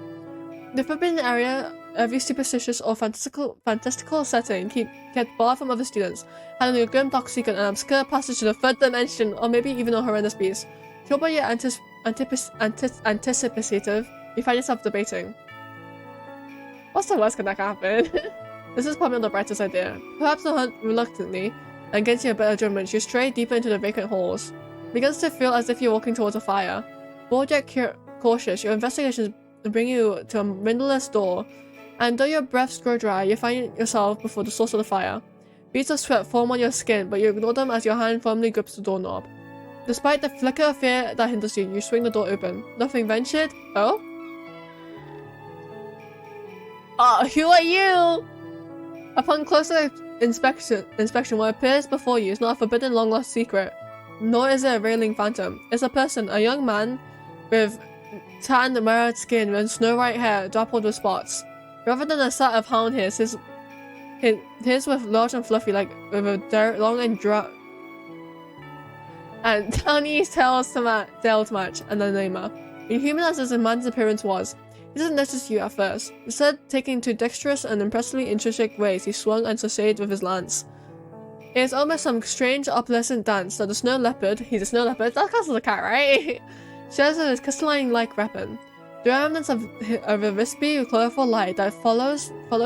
The forbidden area, every superstitious or fantastical setting kept barred from other students, having a grim dark secret and obscure passage to the third dimension, or maybe even a horrendous beast. Fueled by your anticipative, you find yourself debating. What's the worst that can happen? This is probably not the brightest idea. Perhaps to hunt reluctantly, and against your better judgment, you stray deeper into the vacant halls. It begins to feel as if you're walking towards a fire. Bored yet cautious, your investigations bring you to a windowless door, and though your breaths grow dry, you find yourself before the source of the fire. Beads of sweat form on your skin, but you ignore them as your hand firmly grips the doorknob. Despite the flicker of fear that hinders you, you swing the door open. Nothing ventured? Oh? Who are you? Upon closer inspection, what appears before you is not a forbidden long-lost secret, nor is it a railing phantom. It's a person, a young man with tanned, mirrored skin and snow-white hair dappled with spots. Rather than a set of hound hairs, his was large and fluffy, like with a long and downy tails to match, and a namer. Inhuman as his man's appearance was, he doesn't notice you at first. Instead, taking two dexterous and impressively intricate ways, he swung and essayed with his lance. It is almost some strange, opalescent dance that the snow leopard, he's a snow leopard, that counts as a cat, right? Shares with his crystalline-like weapon. The remnants of a wispy, colorful light that follow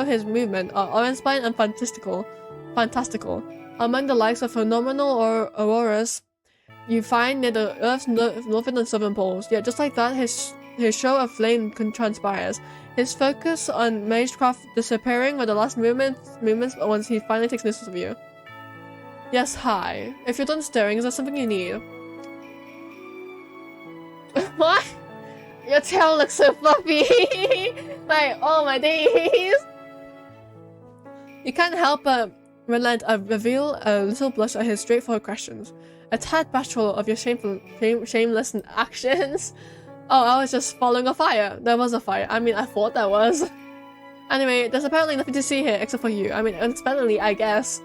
his movement are awe-inspiring and fantastical. Among the likes of phenomenal auroras you find near the Earth's northern and southern poles, yet just like that, his show of flame transpires, his focus on magecraft disappearing with the last movements once he finally takes notice of you. Yes, hi. If you're done staring, is there something you need? What? Your tail looks so fluffy! Like, oh my days! You can't help but reveal a little blush at his straightforward questions. A tad bashful of your shameless actions. Oh, I was just following a fire. There was a fire. I mean, I thought there was. Anyway, there's apparently nothing to see here except for you. I mean, unexpectedly, I guess.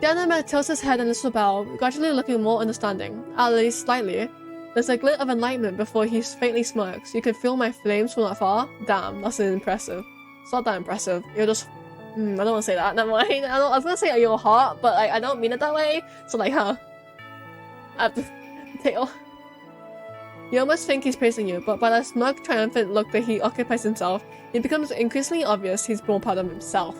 The animal tilts his head and little bow, gradually looking more understanding. At least slightly. There's a glint of enlightenment before he faintly smirks. You can feel my flames from that far. Damn, that's impressive. It's not that impressive. You're just... I don't want to say that. Never mind. I was going to say you're hot, but like, I don't mean it that way. So like, huh. Tail. You almost think he's praising you, but by that smug, triumphant look that he occupies himself, it becomes increasingly obvious he's more proud of himself.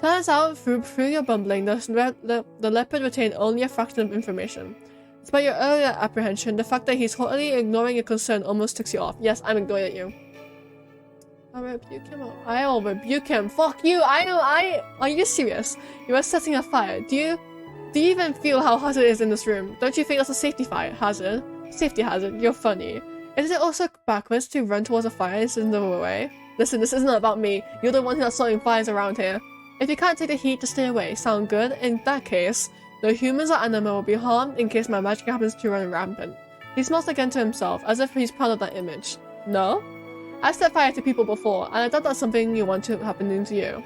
Turns out, through your bumbling, the leopard retained only a fraction of information. Despite your earlier apprehension, the fact that he's totally ignoring your concern almost ticks you off. Yes, I'm annoyed at you. I'll rebuke him. I will rebuke him. Fuck you! Are you serious? You are setting a fire. Do you even feel how hot it is in this room? Don't you think that's a safety fire hazard? Safety hazard? You're funny. Is it also backwards to run towards a fire instead of the other way? Listen, this isn't about me. You're the one that's starting fires around here. If you can't take the heat, just stay away. Sound good? In that case, no humans or animal will be harmed in case my magic happens to run rampant. He smiles again to himself, as if he's proud of that image. No? I've set fire to people before, and I doubt that's something you want to happen to you.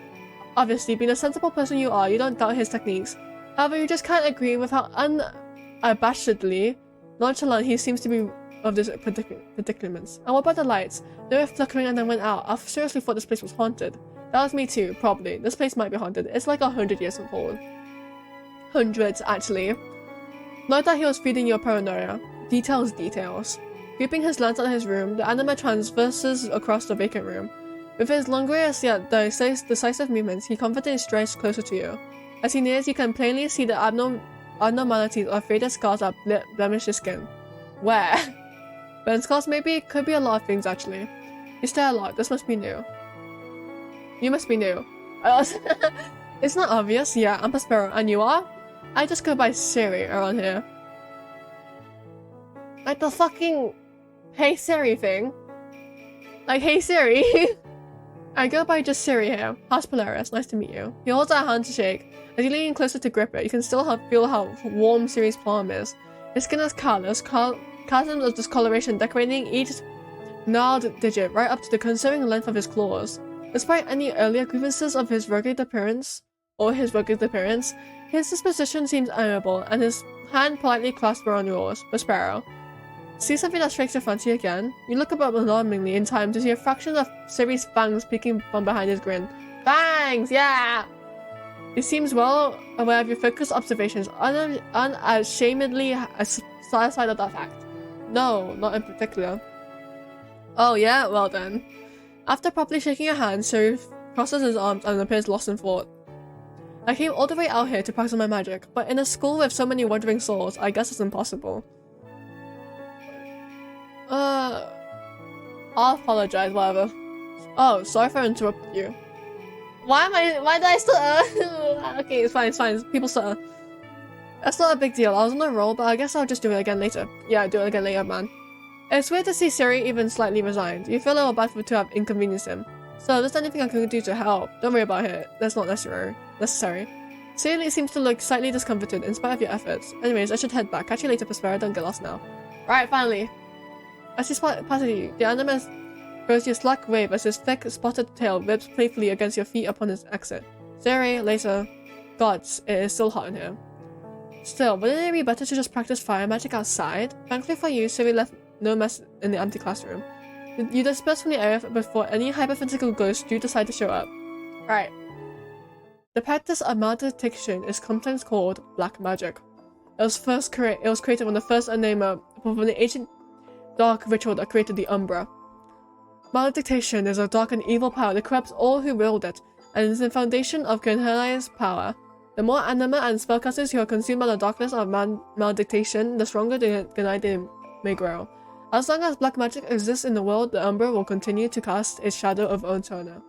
Obviously, being a sensible person you are, you don't doubt his techniques. However, you just can't agree with how unabashedly nonchalant he seems to be of these predicaments. And what about the lights? They were flickering and then went out. I seriously thought this place was haunted. That was me too, probably. This place might be haunted. It's like 100 years old. Hundreds, actually. Not that he was feeding your paranoia. Details. Keeping his lens at his room, the anima transverses across the vacant room. With his languorous yet decisive movements, he confidently strides closer to you. As he nears, you can plainly see the abnormalities of faded scars that blemish his skin. Where? Burn scars maybe? Could be a lot of things, actually. You stare a lot. This must be new. You must be new. It's not obvious. Yeah, I'm Prospero. And you are? I just go by Siri around here. Like the fucking Hey Siri thing. Like, hey Siri. I go by just Siri here. How's Polaris? Nice to meet you. He holds out a hand to shake. As you lean closer to grip it, you can still feel how warm Siri's palm is. His skin is callous, chasms of discoloration decorating each gnarled digit right up to the concerning length of his claws. Despite any earlier grievances of his rugged appearance, his disposition seems amiable, and his hand politely clasped around yours. Prospero. See something that strikes your fancy again? You look about alarmingly in time to see a fraction of Siri's fangs peeking from behind his grin. Fangs! Yeah! He seems well aware of your focused observations, unashamedly satisfied of that fact. No, not in particular. Oh yeah? Well then. After properly shaking your hand, Siri crosses his arms and appears lost in thought. I came all the way out here to practice my magic, but in a school with so many wandering souls, I guess it's impossible. I'll apologize, whatever. Oh, sorry for interrupting you. Why did I stutter? Okay, it's fine. People stutter. That's not a big deal. I was on a roll, but I guess I'll just do it again later. Yeah, do it again later, man. It's weird to see Siri even slightly resigned. You feel a little bad to have inconvenienced him. So, if there's anything I can do to help, don't worry about it. That's not necessary. Siri seems to look slightly discomforted in spite of your efforts. Anyways, I should head back. Catch you later, Prospero. Don't get lost now. Right, finally. As he passes you, the animus throws you a slack wave as his thick, spotted tail whips playfully against your feet upon his exit. Siri, later. Gods, it is still hot in here. Still, wouldn't it be better to just practice fire magic outside? Thankfully for you, Siri left no mess in the empty classroom. You disperse from the area before any hypothetical ghosts do decide to show up. Right. The practice of malediction is sometimes called black magic. It was created when the first enigma from the ancient dark ritual that created the Umbra. Malediction is a dark and evil power that corrupts all who wield it, and is the foundation of Canheli's power. The more anima and spellcasters who are consumed by the darkness of malediction, the stronger the Canheli may grow. As long as black magic exists in the world, the Umbra will continue to cast its shadow of Otona.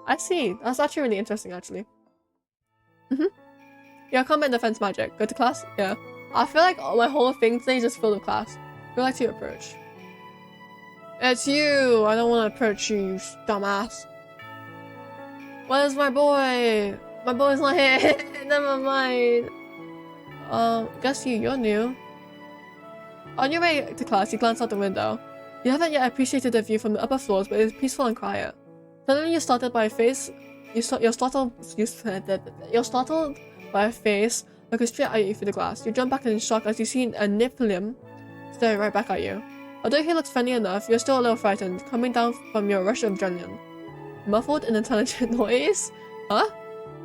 I see. That's actually really interesting, actually. Yeah, combat and defense magic. Go to class? Yeah. I feel like my whole thing today is just filled with class. Who would like to approach? It's you! I don't want to approach you, you dumbass. Where's my boy? My boy's not here. Never mind. Guess you're new. On your way to class, you glance out the window. You haven't yet appreciated the view from the upper floors, but it is peaceful and quiet. Suddenly, you're startled by a face. You're startled by a face looking straight at you through the glass. You jump back in shock as you see a Nephilim staring right back at you. Although he looks friendly enough, you're still a little frightened, coming down from your rush of adrenaline. Muffled and intelligent noise? Huh?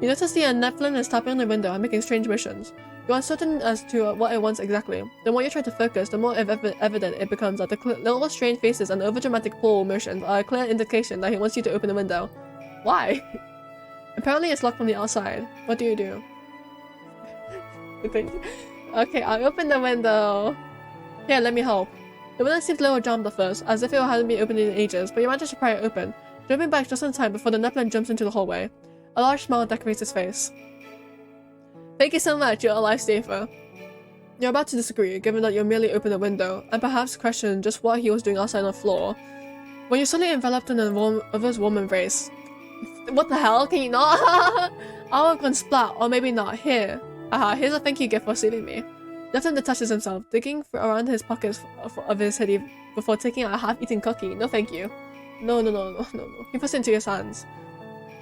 You notice the Nephilim is tapping on the window and making strange motions. You're uncertain as to what it wants exactly. The more you try to focus, the more evident it becomes that the little strange faces and overdramatic pull motions are a clear indication that he wants you to open the window. Why? Apparently it's locked from the outside. What do you do? Okay, I'll open the window. Here, let me help. The window seems a little jammed at first, as if it hadn't been opened in ages, but you manage to pry it open, jumping back just in time before the Nephilim jumps into the hallway. A large smile decorates his face. Thank you so much, you're a lifesaver. You're about to disagree, given that you merely opened the window, and perhaps question just what he was doing outside on the floor, when you're suddenly enveloped in other's warm embrace. What the hell? Can you not? I'll have gone splat, or maybe not. Here. Here's a thank you gift for saving me. Nephilim detaches himself, digging around his pockets of his hoodie before taking out a half-eaten cookie. No thank you. No. He puts it into his hands.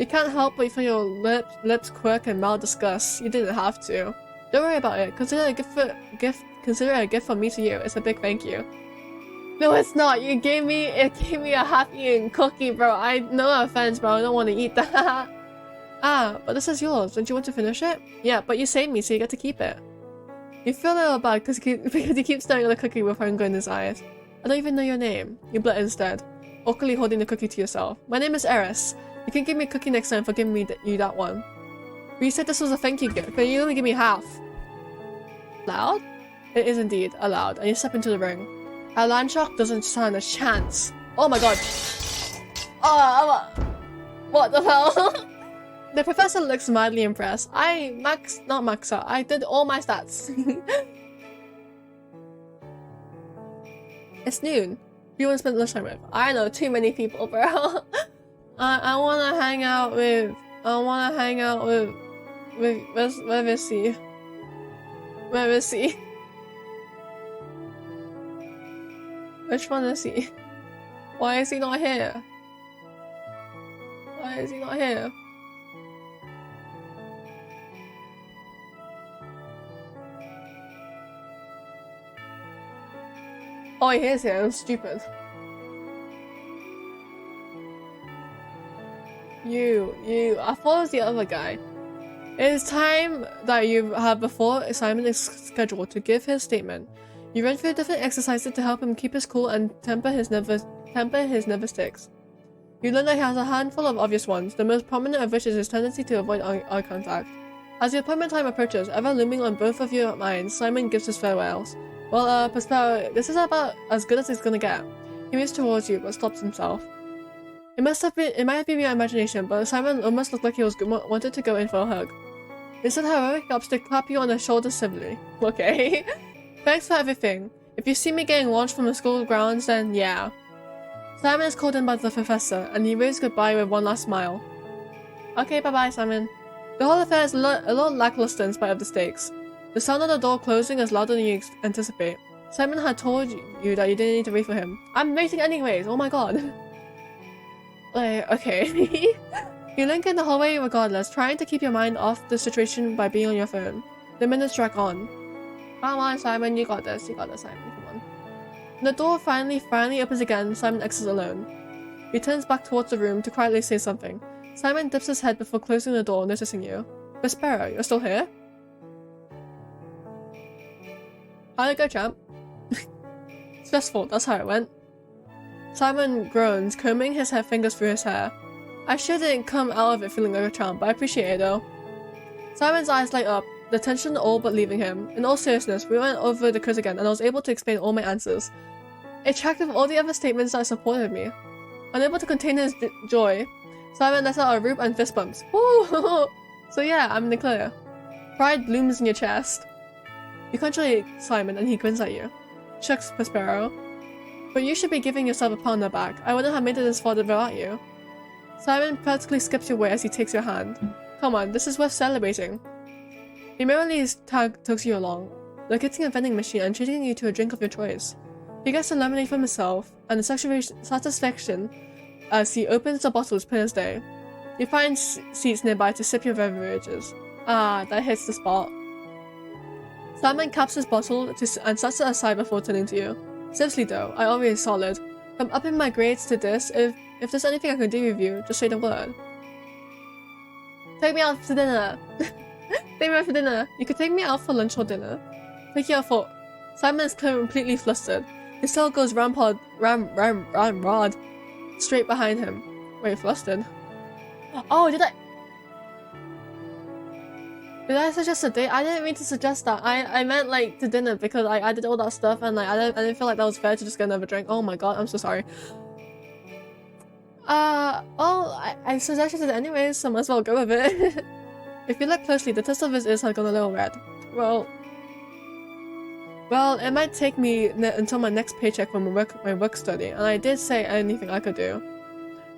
You can't help but feel your lips quirk in mild disgust. You didn't have to. Don't worry about it. Consider it a gift from me to you. It's a big thank you. No, it's not. It gave me a half-eaten cookie, bro. No offense, bro. I don't want to eat that. Ah, but this is yours. Don't you want to finish it? Yeah, but you saved me, so you get to keep it. You feel a little bad because he keeps staring at the cookie with hunger in his eyes. I don't even know your name. You blurt instead, awkwardly holding the cookie to yourself. My name is Eris. You can give me a cookie next time for giving me you that one. But you said this was a thank you gift, but you only give me half. Loud? It is indeed allowed, and you step into the ring. Our land shark doesn't stand a chance. Oh my god. Oh, what the hell? The professor looks mildly impressed. I did all my stats. It's noon. Who you want to spend lunchtime with? I know too many people, bro. I wanna hang out with. Where is he? Where is he? Which one is he? Why is he not here? Why is he not here? Oh, he is here. I'm stupid. I thought it was the other guy. It is time that you have before Simon is scheduled to give his statement. You run through different exercises to help him keep his cool and temper his nervous tics. You learn that he has a handful of obvious ones, the most prominent of which is his tendency to avoid eye contact. As the appointment time approaches, ever looming on both of your minds, Simon gives his farewells. Well, Prospero, this is about as good as it's gonna get. He moves towards you, but stops himself. It might have been your imagination, but Simon almost looked like he wanted to go in for a hug. Instead, however, he opts to clap you on the shoulder civilly. Okay. Thanks for everything. If you see me getting launched from the school grounds, then yeah. Simon is called in by the professor, and he waves goodbye with one last smile. Okay, bye-bye, Simon. The whole affair is a little lackluster in spite of the stakes. The sound of the door closing is louder than you anticipate. Simon had told you that you didn't need to wait for him. I'm waiting anyways, oh my god. Okay. You link in the hallway regardless, trying to keep your mind off the situation by being on your phone. The minutes drag on. Come on, Simon, you got this, Simon, come on. When the door finally opens again, Simon exits alone. He turns back towards the room to quietly say something. Simon dips his head before closing the door, noticing you. Prospero, you're still here? How'd it go, champ? Stressful, that's how it went. Simon groans, combing his fingers through his hair. I sure didn't come out of it feeling like a champ, but I appreciate it though. Simon's eyes light up, the tension all but leaving him. In all seriousness, we went over the quiz again and I was able to explain all my answers. It tracked with all the other statements that supported me. Unable to contain his joy, Simon lets out a whoop and fist bumps. Woo! So yeah, I'm in the clear. Pride blooms in your chest. You control Simon and he grins at you. Shucks, Prospero. But you should be giving yourself a pat on the back. I wouldn't have made it this far without you. Simon practically skips your way as he takes your hand. Come on, this is worth celebrating. He merrily tugs you along, locating a vending machine and treating you to a drink of your choice. He gets the lemonade for himself, and the satisfaction as he opens the bottles plain as day. You find seats nearby to sip your beverages. Ah, that hits the spot. Simon caps his bottle and sets it aside before turning to you. Seriously though, I always solid. From upping my grades to this, if there's anything I can do with you, just say the word. Take me out for dinner. Take me out for dinner. You could take me out for lunch or dinner. Take you out for... Simon is completely flustered. His tail goes rampart straight behind him. Wait, flustered? Oh, did I suggest a date? I didn't mean to suggest that. I meant like to dinner because I did all that stuff and like I didn't feel like that was fair to just get another drink. Oh my god, I'm so sorry. I suggested it anyways, so might as well go with it. If you look closely, the tip of his ears had gone a little red. Well, it might take me until my next paycheck from my work study, and I did say anything I could do.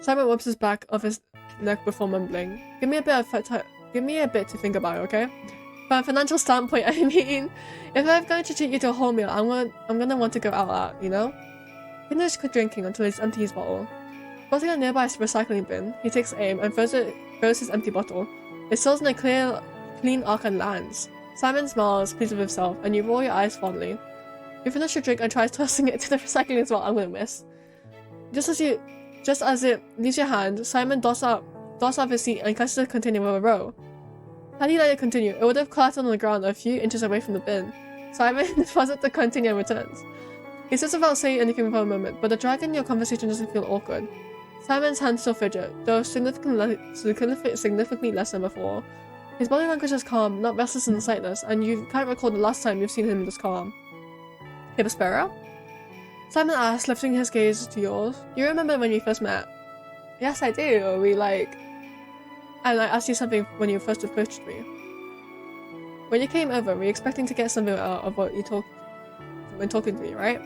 Simon whips his back of his neck before mumbling. Give me a bit to think about it, okay? From a financial standpoint, I mean, if I'm going to treat you to a whole meal, I'm gonna want to go out, you know? Finish drinking until he's empty his bottle. Spotting a nearby recycling bin, he takes aim and throws his empty bottle. It sails in a clean arc and lands. Simon smiles, pleased with himself, and you roll your eyes fondly. You finish your drink and try tossing it to the recycling as well. I'm gonna miss. Just as it leaves your hand, Simon darts off his seat and catches the container with a row. Had he let it continue, it would have collapsed on the ground a few inches away from the bin. Simon deposits the container and returns. He sits without saying anything for a moment, but the drag in your conversation doesn't feel awkward. Simon's hands still fidget, though significantly less than before. His body language is calm, not restless in the slightest, and you can't recall the last time you've seen him this calm. Have a sparrow? Simon asks, lifting his gaze to yours. You remember when we first met? Yes, I do. And I asked you something when you first approached me. When you came over, were you expecting to get something out of what you talked when talking to me, right?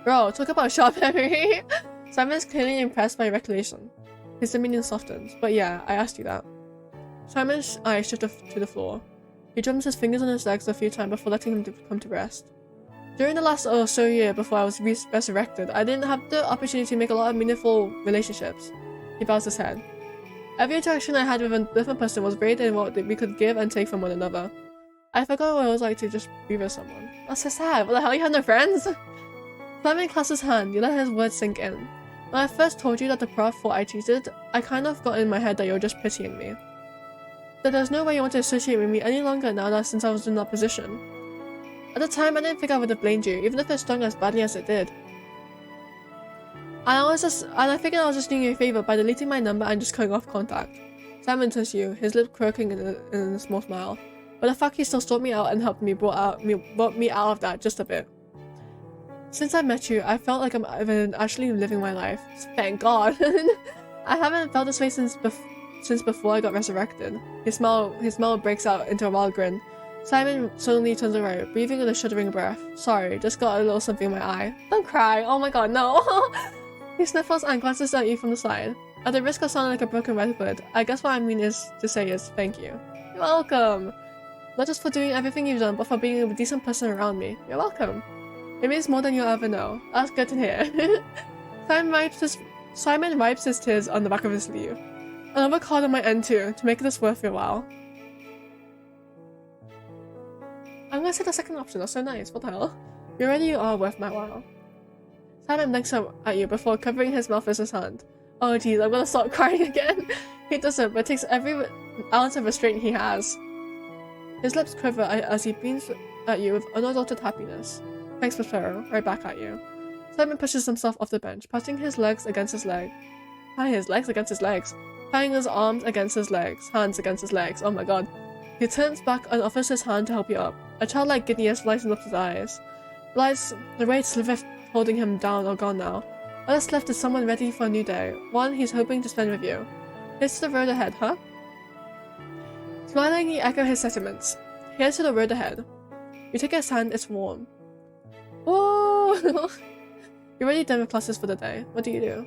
Bro, talk about sharp memory. Simon's clearly impressed by recollection. His demeanor softens. But yeah, I asked you that. Simon's eyes shift to the floor. He drums his fingers on his legs a few times before letting him come to rest. During the last or so year before I was resurrected, I didn't have the opportunity to make a lot of meaningful relationships. He bows his head. Every interaction I had with a different person was great in what we could give and take from one another. I forgot what it was like to just be with someone. That's so sad. What the hell, you had no friends? Simon clasps his hand. You let his words sink in. When I first told you that the prof thought I cheated, I kind of got in my head that you were just pitying me. That there's no way you want to associate with me any longer now since I was in that position. At the time, I didn't think I would have blamed you, even if it stung as badly as it did. I figured I was just doing you a favor by deleting my number and just cutting off contact. Simon turns to you, his lips quirking in a small smile. But the fact he still sought me out and helped me brought me out of that just a bit. Since I met you, I felt like I've been actually living my life. Thank God. I haven't felt this way since before I got resurrected. His smile breaks out into a wild grin. Simon suddenly turns around, breathing with a shuddering breath. Sorry, just got a little something in my eye. Don't cry. Oh my God, no. He sniffles and glances at you from the side. At the risk of sounding like a broken record, I guess what I mean is thank you. You're welcome. Not just for doing everything you've done, but for being a decent person around me. You're welcome. It means more than you'll ever know. That's good to hear. Simon wipes his tears on the back of his sleeve. Another card on my end too, to make this worth your while. I'm gonna say the second option, that's so nice, what the hell? You already are worth my while. Simon blinks at you before covering his mouth with his hand. Oh geez, I'm gonna start crying again. He doesn't, but takes every ounce of restraint he has. His lips quiver as he beams at you with unadulterated happiness. Thanks, Prospero. Right back at you. Simon pushes himself off the bench, patting his legs against his leg. Patting his legs against his legs. Patting his arms against his legs. Hands against his legs. Oh my God. He turns back and offers his hand to help you up. A childlike giddiness lights up his eyes. The weights left holding him down are gone now. All that's left is someone ready for a new day. One he's hoping to spend with you. Here's to the road ahead, huh? Smiling, you echo his sentiments. Here's to the road ahead. You take his hand, it's warm. Whoa! You're already done with classes for the day. What do you do?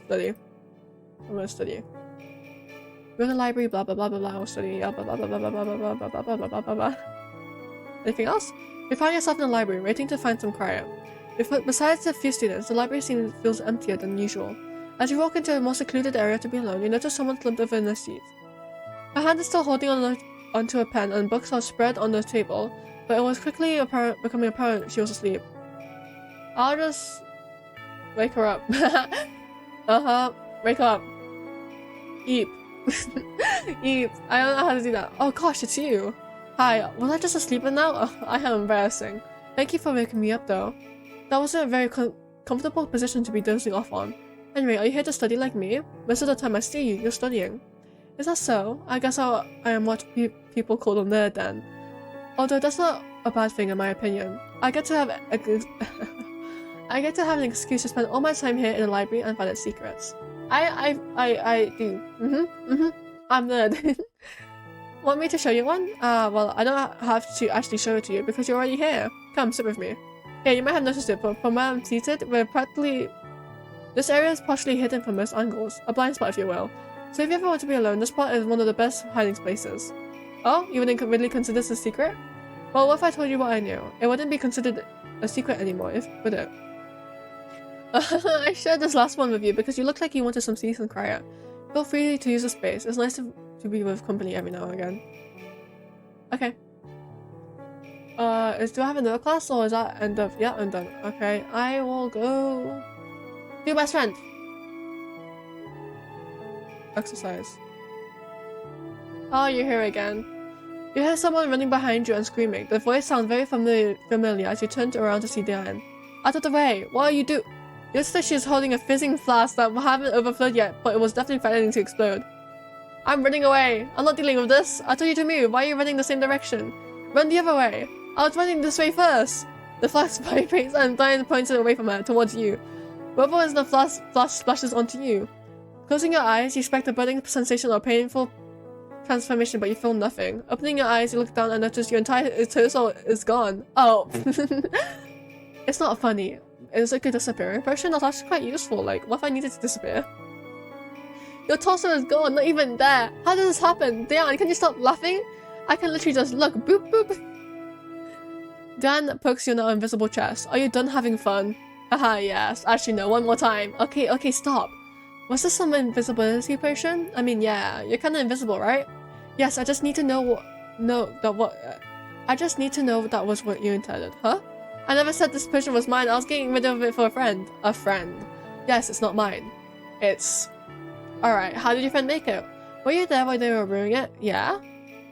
Study. I'm gonna study. Go to the library, blah blah blah blah blah, study, blah blah blah blah blah blah blah blah blah blah blah blah blah blah. Anything else? You find yourself in the library, waiting to find some quiet. Besides a few students, the library feels emptier than usual. As you walk into a more secluded area to be alone, you notice someone slumped over in their seat. Her hand is still holding onto a pen and books are spread on the table, but it was quickly becoming apparent she was asleep. I'll just wake her up. Wake up. Eep. Eep. I don't know how to do that. Oh gosh, it's you. Hi, was I just asleep now? Oh, I am embarrassing. Thank you for waking me up though. That wasn't a very comfortable position to be dozing off on. Anyway, are you here to study like me? Most of the time I see you, you're studying. Is that so? I guess I am what people call a nerd then. Although that's not a bad thing in my opinion. I get to have an excuse to spend all my time here in the library and find its secrets. I do. I'm nerd. Want me to show you one? Well, I don't have to actually show it to you because you're already here. Come, sit with me. Yeah, you might have noticed it, but from where I'm seated, this area is partially hidden from most angles. A blind spot, if you will. So if you ever want to be alone, this spot is one of the best hiding places. Oh, you wouldn't really consider this a secret? Well, what if I told you what I knew? It wouldn't be considered a secret anymore, would it? I shared this last one with you because you looked like you wanted some peace and quiet. Feel free to use the space. It's nice to be with company every now and again. Okay. Do I have another class or is that end of? Yeah, I'm done. Okay, I will go. Do best friend. Exercise. Oh, you're here again. You hear someone running behind you and screaming. The voice sounds very familiar as you turn around to see Diane. Out of the way! What are you do? You notice that she's holding a fizzing flask that haven't overflowed yet, but it was definitely threatening to explode. I'm running away. I'm not dealing with this. I told you to move. Why are you running the same direction? Run the other way. I was running this way first. The flask vibrates and Diane points it away from her, towards you. Whatever as the flask splashes onto you. Closing your eyes, you expect a burning sensation or painful transformation, but you feel nothing. Opening your eyes, you look down and notice your entire torso is gone. Oh. It's not funny. It's like a disappearing potion. That's actually quite useful. Like, what if I needed to disappear? Your torso is gone, not even there. How does this happen? Diane, can you stop laughing? I can literally just look. Boop, boop. Dan pokes you in the invisible chest. Are you done having fun? Haha, yes. Actually, no. One more time. Okay, stop. Was this some invisibility potion? I mean, yeah. You're kind of invisible, right? Yes, I just need to know I just need to know that was what you intended. Huh? I never said this potion was mine. I was getting rid of it for a friend. A friend. Yes, it's not mine. It's... Alright, how did your friend make it? Were you there while they were brewing it? Yeah?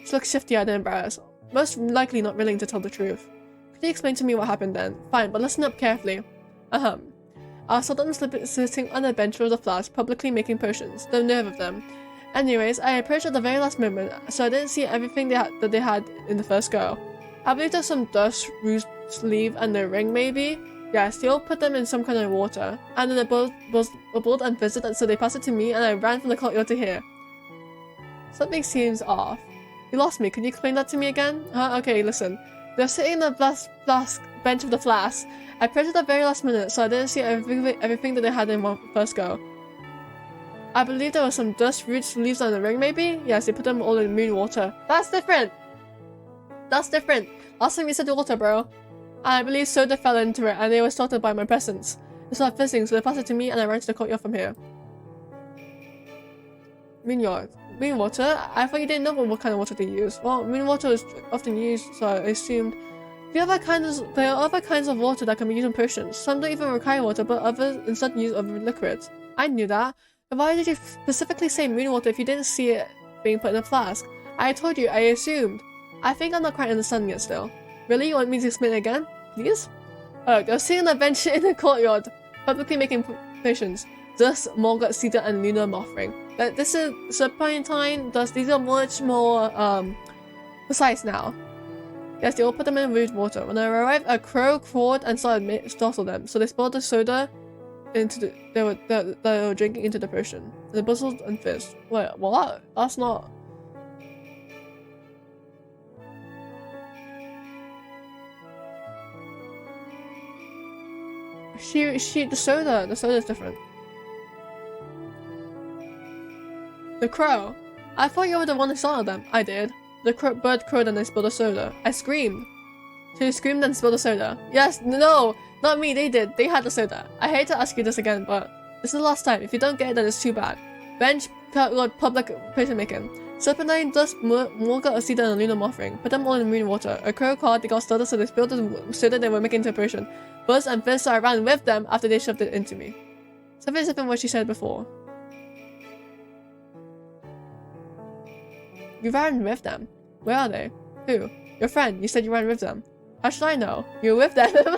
She looks shifty-eyed and embarrassed. Most likely not willing to tell the truth. Could you explain to me what happened then? Fine, but listen up carefully. I saw them sitting on a bench with a flask, publicly making potions. The nerve of them. Anyways, I approached at the very last moment, so I didn't see everything that they had in the first go. I believe there's some dust, Rue's sleeve, and the ring maybe? Yes, they all put them in some kind of water. And then it bubbled and fizzed, and so they passed it to me, and I ran from the courtyard to here. Something seems off. You lost me. Can you explain that to me again? Okay, listen. They're sitting in the bench of the flask. I pressed at the very last minute, so I didn't see everything that they had in one first go. I believe there was some dust, roots, leaves, and the ring, maybe? Yes, they put them all in moon water. That's different! That's different! Last time you said water, bro. I believe soda fell into it, and they were startled by my presence. It started fizzing, so they passed it to me, and I ran to the courtyard from here. Moon water? I thought you didn't know what kind of water they use. Well, moon water is often used, so I assumed. There are other kinds of water that can be used in potions. Some don't even require water, but others instead use other liquids. I knew that. But why did you specifically say moon water if you didn't see it being put in a flask? I told you, I assumed. I think I'm not quite understanding it still. Really? You want me to explain it again? Please? Oh, they're sitting on a bench in the courtyard, publicly making potions. Dust, Morgot, Cedar, and Lunar Mothring. This is Serpentine, Dust. These are much more precise now. Yes, they all put them in rude water. When I arrived, a crow crawled and startled them, so they spilled the soda into they were drinking into the potion. They buzzed and fizzed. Wait, what? That's not... the soda is different. The crow. I thought you were the one who startled them. I did. The bird crowed and they spilled the soda. I screamed. So you screamed and spilled the soda. Yes, no, not me, they did. They had the soda. I hate to ask you this again, but this is the last time. If you don't get it, then it's too bad. Bench, public potion making. Serpentine, Dust, Morgot, Cedar, and Lunar Mothring. Put them all in moon water. A crow called, they got started, so they spilled the soda they were making into a potion. Buzz and Fizz, so I ran with them after they shoved it into me. Something different what she said before. You ran with them? Where are they? Who? Your friend. You said you ran with them. How should I know? You were with them?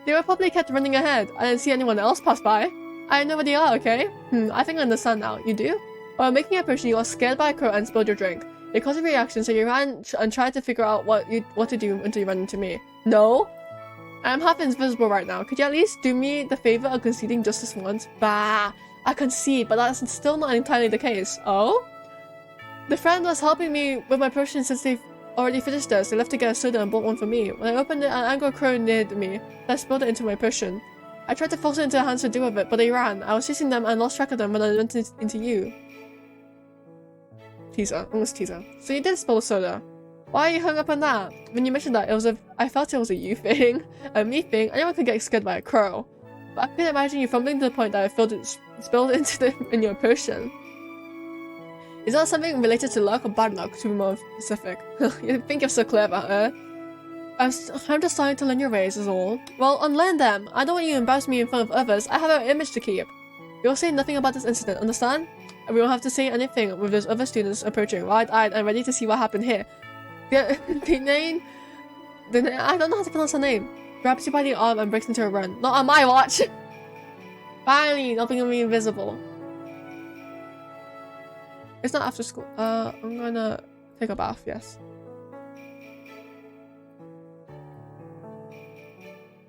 They were probably kept running ahead. I didn't see anyone else pass by. I know where they are, okay? I think I understand now. You do? While making a potion, you got scared by a crow and spilled your drink. It caused a reaction, so you ran and tried to figure out what to do until you ran into me. No? I'm half invisible right now. Could you at least do me the favor of conceding just this once? Bah! I concede, but that's still not entirely the case. Oh? The friend was helping me with my potion since they've already finished theirs. They left to get a soda and bought one for me. When I opened it, an angry crow neared me. I spilled it into my potion. I tried to force it into their hands to deal with it, but they ran. I was chasing them and lost track of them when I went into you. Teaser. Almost teaser. So you did spill the soda. Why are you hung up on that? When you mentioned that, I felt it was a you thing. A me thing. Anyone could get scared by a crow. But I couldn't imagine you fumbling to the point that I spilled into in your potion. Is that something related to luck or bad luck, to be more specific? You think you're so clever, huh? I'm just starting to learn your ways is all. Well, unlearn them. I don't want you to embarrass me in front of others. I have an image to keep. You'll say nothing about this incident, understand? And we won't have to say anything with those other students approaching, wide-eyed and ready to see what happened here. The name... I don't know how to pronounce her name. Grabs you by the arm and breaks into a run. Not on my watch! Finally, not being invisible. It's not after school. I'm gonna take a bath, yes.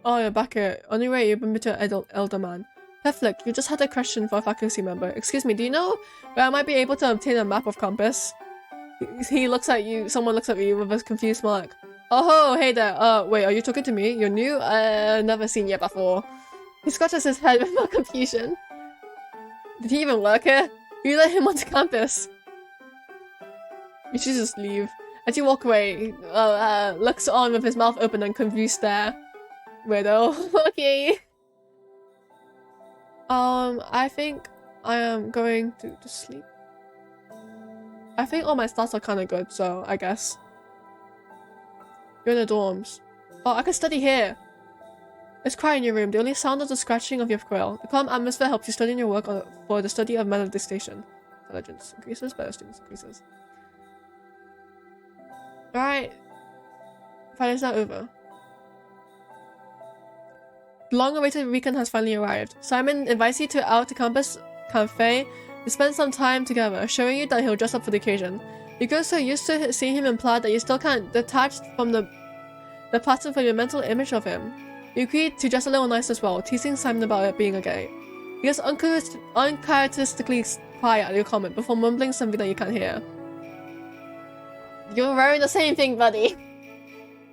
Oh, you're back here. Only way you've been to an elder man. Heflick, you just had a question for a faculty member. Excuse me, do you know where I might be able to obtain a map of compass? He looks at you. Someone looks at you with a confused smirk. Oh, hey there. Wait, are you talking to me? You're new? Never seen you before. He scratches his head with more confusion. Did he even work here? You let him onto campus. You should just leave. As you walk away, looks on with his mouth open and confused stare. Widow. Okay. I think I am going to sleep. I think all my stats are kind of good, so I guess. You're in the dorms. Oh, I can study here. It's quiet in your room. The only sound is the scratching of your quill. The calm atmosphere helps you study in your work for the study of manifestation. Intelligence increases, better students increases. Alright. Friday's not over. The long-awaited weekend has finally arrived. Simon invites you out to campus cafe to spend some time together, showing you that he'll dress up for the occasion. You grow so used to seeing him in plaid that you still can't detach from the pattern for your mental image of him. You agree to dress a little nice as well, teasing Simon about it being a gay. He gets uncharacteristically quiet at your comment before mumbling something that you can't hear. You're wearing the same thing, buddy.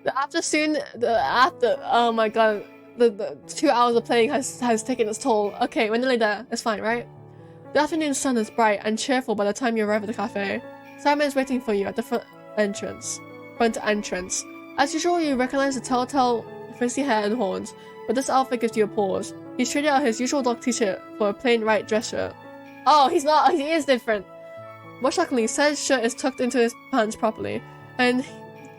Oh my god. The 2 hours of playing has taken its toll. Okay, we're nearly there. It's fine, right? The afternoon sun is bright and cheerful by the time you arrive at the cafe. Simon is waiting for you at the front entrance. As usual, you recognize the telltale frizzy hair and horns, but this outfit gives you a pause. He's traded out his usual dog t-shirt for a plain white dress shirt. Oh, he's not. He is different. More shockingly, said shirt is tucked into his pants properly, and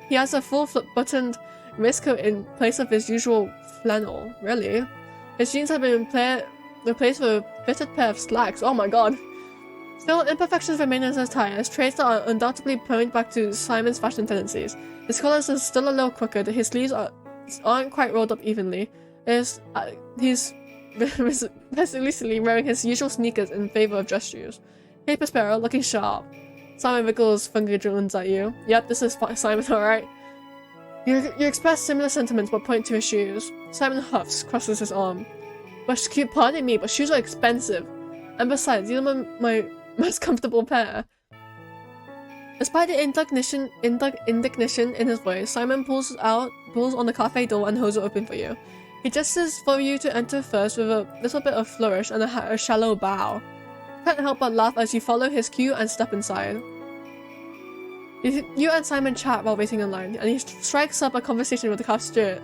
he has a full buttoned waistcoat in place of his usual flannel. Really? His jeans have been replaced with a fitted pair of slacks. Oh my god. Still, imperfections remain in his attire, as traits that are undoubtedly point back to Simon's fashion tendencies. His collars are still a little crooked, his sleeves aren't quite rolled up evenly. He's recently wearing his usual sneakers in favor of dress shoes. Paper Sparrow, looking sharp. Simon wiggles fingerjoins at you. Yep, this is Simon, alright. You express similar sentiments but point to his shoes. Simon huffs, crosses his arm. Pardon me, but shoes are expensive. And besides, these are my most comfortable pair. Despite the indignation in his voice, Simon pulls on the cafe door and holds it open for you. He gestures for you to enter first with a little bit of flourish and a shallow bow. You can't help but laugh as you follow his cue and step inside. You and Simon chat while waiting in line, and he strikes up a conversation with the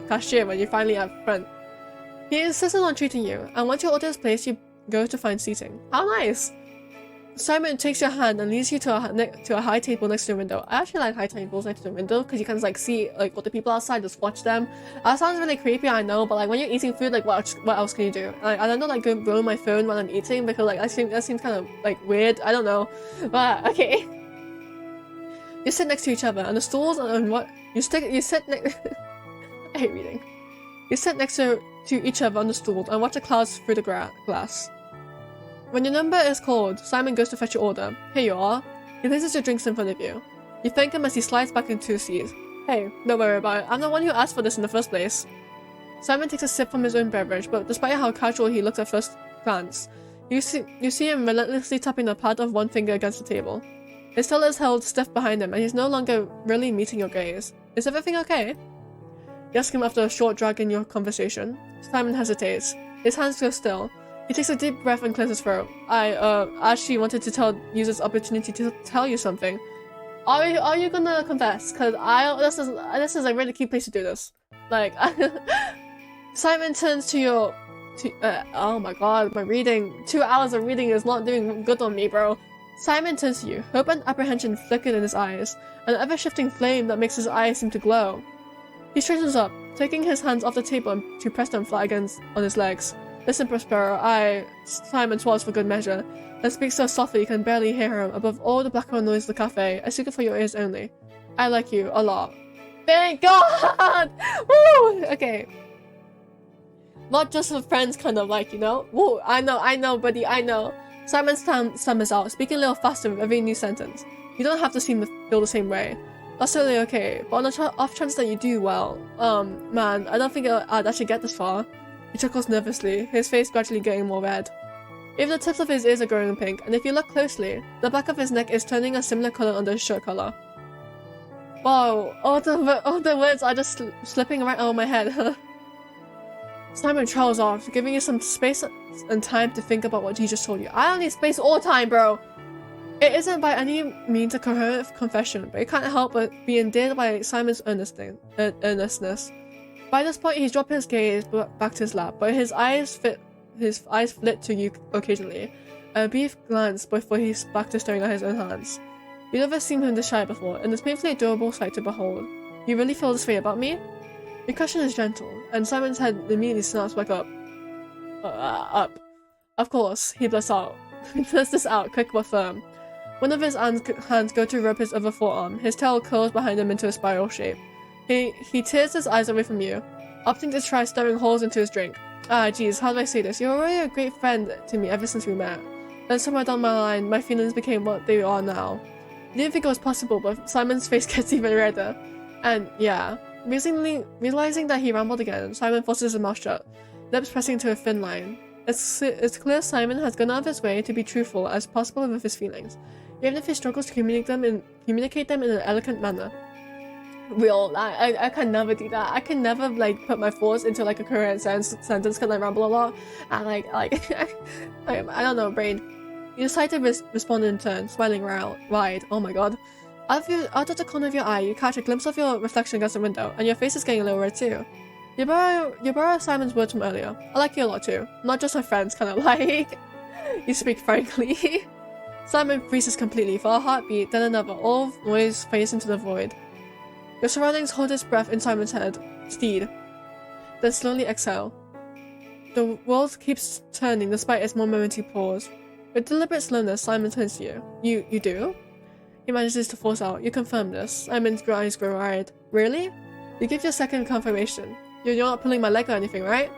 cashier when you finally up front. He insists on treating you, and once your order is placed, you go to find seating. How nice! Simon takes your hand and leads you to a high table next to the window. I actually like high tables next to the window because you can like see like what the people outside, just watch them. That sounds really creepy, I know, but like when you're eating food, like what else can you do? Like, I don't know, like go roll my phone while I'm eating because like that seems kind of like weird. I don't know, but okay. You sit next to each other, and the stools and what you sit next. I hate reading. You sit next to each other on the stool and watch the clouds through the glass. When your number is called, Simon goes to fetch your order. Here you are. He places your drinks in front of you. You thank him as he slides back into his seat. Hey, don't worry about it. I'm the one who asked for this in the first place. Simon takes a sip from his own beverage, but despite how casual he looks at first glance, you see him relentlessly tapping the pad of one finger against the table. His tail is held stiff behind him, and he's no longer really meeting your gaze. Is everything okay? You ask him after a short drag in your conversation. Simon hesitates. His hands go still. He takes a deep breath and clears his throat. I actually wanted to use this opportunity to tell you something. Are you gonna confess? Cause this is a really key place to do this. Like, Simon turns to oh my god, my reading. 2 hours of reading is not doing good on me, bro. Simon turns to you. Hope and apprehension flickered in his eyes, an ever-shifting flame that makes his eyes seem to glow. He straightens up, taking his hands off the table to press them flat against on his legs. Listen, Prospero, Simon swallows for good measure, and speaks so softly you can barely hear him above all the background noise of the cafe. I speak it for your ears only. I like you a lot. Thank God! Woo! Okay. Not just for friends, kind of like, you know? Woo! I know, buddy, I know. Simon stammers out, speaking a little faster with every new sentence. You don't have to feel the same way. That's totally okay, but on the off chance that you do, well, man, I don't think I'd actually get this far. He chuckles nervously, his face gradually getting more red. Even the tips of his ears are growing pink, and if you look closely, the back of his neck is turning a similar color under his shirt collar. Wow, all the words are just slipping right out of my head. Simon trails off, giving you some space and time to think about what he just told you. I don't need space or time, bro! It isn't by any means a coherent confession, but it can't help but be endeared by Simon's earnestness. By this point, he's dropped his gaze back to his lap, but his eyes flit to you occasionally, a brief glance before he's back to staring at his own hands. You've never seen him this shy before, and it's painfully adorable sight to behold. You really feel this way about me? The question is gentle, and Simon's head immediately snaps back up. Up. Of course, he blasts this out, quick but firm. One of his hands go to rub his other forearm. His tail curls behind him into a spiral shape. He tears his eyes away from you, opting to try staring holes into his drink. Ah, geez, how do I say this? You're already a great friend to me ever since we met. Then somewhere down my line, my feelings became what they are now. I didn't think it was possible, but Simon's face gets even redder. And yeah, realizing that he rambled again, Simon forces his mouth shut, lips pressing to a thin line. It's clear Simon has gone out of his way to be truthful as possible with his feelings, even if he struggles to communicate them in an elegant manner. I can never do that. I can never like put my thoughts into like a coherent sentence because I ramble a lot, and I don't know, brain. You decide to respond in turn, smiling wide. Oh my god. Out of the corner of your eye, you catch a glimpse of your reflection against the window, and your face is getting a little red too. You borrow Simon's words from earlier. I like you a lot too. Not just my friends, kind of like. You speak frankly. Simon freezes completely for a heartbeat, then another. All noise fades into the void. Your surroundings hold its breath in Simon's head. Steed. Then slowly exhale. The world keeps turning despite its momentary pause. With deliberate slowness, Simon turns to you. You do? He manages to force out. You confirm this. Simon's eyes grow wide. Really? You give your second confirmation. You're not pulling my leg or anything, right?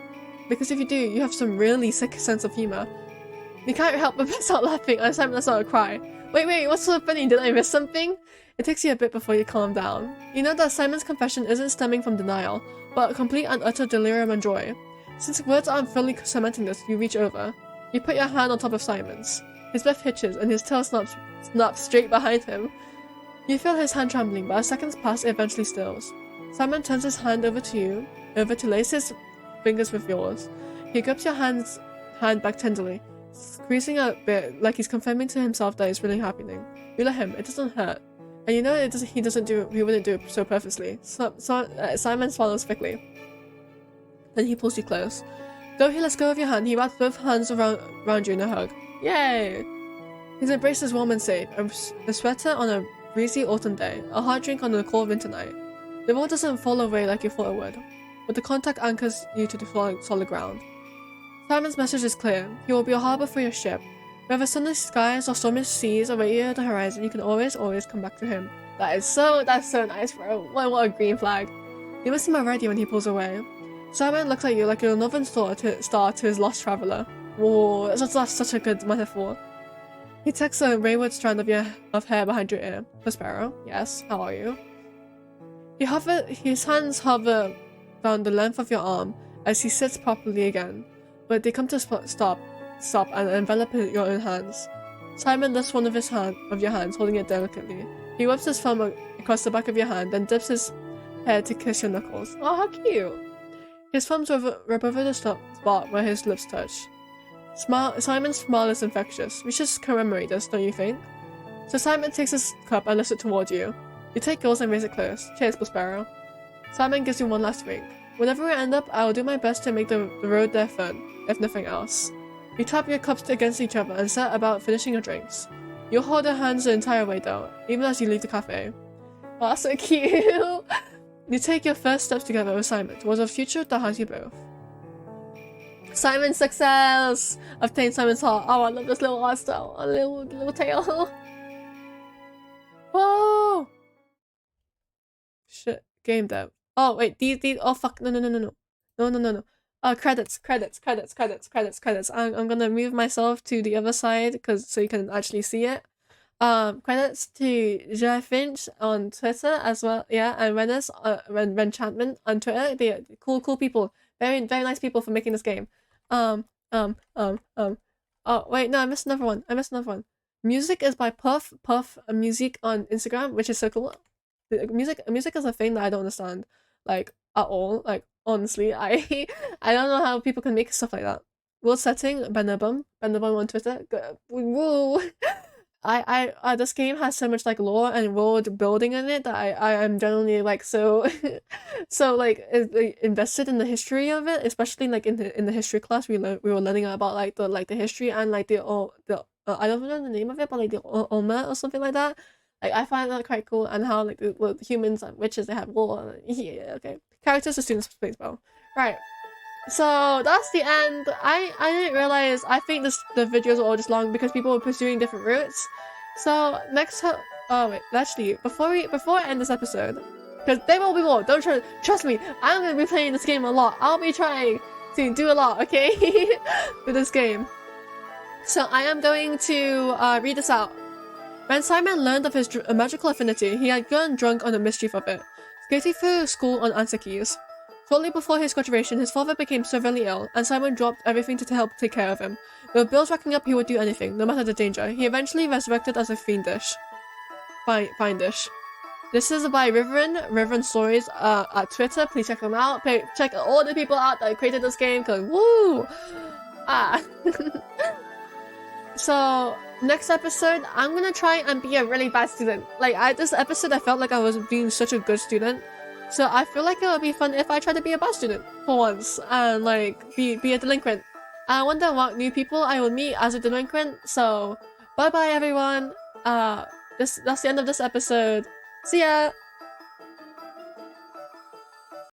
Because if you do, you have some really sick sense of humor. You can't help but burst out laughing, and Simon lets out a cry. Wait, what's so funny? Did I miss something? It takes you a bit before you calm down. You know that Simon's confession isn't stemming from denial, but a complete and utter delirium and joy. Since words aren't fully cementing this, you reach over. You put your hand on top of Simon's. His breath hitches, and his tail snaps straight behind him. You feel his hand trembling, but as seconds pass, it eventually stills. Simon turns his hand over to lace his fingers with yours. He grips your hand back tenderly, squeezing a bit, like he's confirming to himself that it's really happening. You let him, it doesn't hurt. And you know he wouldn't do it so purposely. Simon swallows quickly. Then he pulls you close. Though he lets go of your hand, he wraps both hands around you in a hug. Yay! His embrace is warm and safe, a sweater on a breezy autumn day, a hot drink on a cold winter night. The world doesn't fall away like you thought it would, but the contact anchors you to the solid ground. Simon's message is clear. He will be a harbour for your ship. Whether sunless skies or stormy seas await you at the horizon, you can always come back to him. That's so nice, bro. What a green flag. You miss him already when he pulls away. Simon looks at you like you're a northern star to his lost traveller. Whoa, that's such a good metaphor. He tucks a wayward strand of hair behind your ear. Prospero, yes, how are you? His hands hover down the length of your arm as he sits properly again, but they come to stop and envelop your own hands. Simon lifts one of your hands, holding it delicately. He wipes his thumb across the back of your hand, then dips his head to kiss your knuckles. Oh, how cute! His thumbs rub over the spot where his lips touch. Simon's smile is infectious. We should commemorate this, don't you think? So Simon takes his cup and lifts it toward you. You take yours and raise it close. Cheers, Prospero. Simon gives you one last drink. Whenever we end up, I will do my best to make the road there fun, if nothing else. You tap your cups against each other and set about finishing your drinks. You'll hold their hands the entire way though, even as you leave the cafe. Oh, that's so cute! You take your first steps together with Simon towards a future that has you both. Simon's success! Obtain Simon's heart. Oh, I love this little art style. A little tail. Whoa! Shit. Game dev. Oh, wait. These. Oh, fuck. No. Credits. I'm gonna move myself to the other side so you can actually see it. Credits to Jeff Finch on Twitter as well. Yeah, and Ren Chapman on Twitter. They're cool people. Very nice people for making this game. Oh wait, no, I missed another one. Music is by Puff Music on Instagram, which is so cool. Music is a thing that I don't understand, like, at all. Like, honestly, I don't know how people can make stuff like that. World setting, HIMMMM on Twitter. Woo! This game has so much like lore and world building in it that I am generally like so like invested in the history of it, especially like in the history class we were learning about like the history and like the I don't know the name of it, but like the Oma or something like that. Like I find that quite cool, and how like the humans and witches, they have war. Yeah, okay. Characters to students space bell. Right. So that's the end. I didn't realize. I think the videos were all just long because people were pursuing different routes. So next oh wait, actually before I end this episode, because there will be more. Don't trust me. I'm gonna be playing this game a lot. I'll be trying to do a lot, okay, with this game. So I am going to read this out. When Simon learned of his magical affinity, he had gone drunk on the mischief of it, skating through school on answer keys. Shortly before his graduation, his father became severely ill, and Simon dropped everything to help take care of him. With bills racking up, he would do anything, no matter the danger. He eventually resurrected as a fiendish. Findish. This is by Riverin Stories at Twitter. Please check them out. Check all the people out that created this game, because woo! So, next episode, I'm gonna try and be a really bad student. Like, this episode, I felt like I was being such a good student. So I feel like it would be fun if I try to be a bad student for once and like be a delinquent. I wonder what new people I will meet as a delinquent. So bye bye everyone. That's the end of this episode. See ya.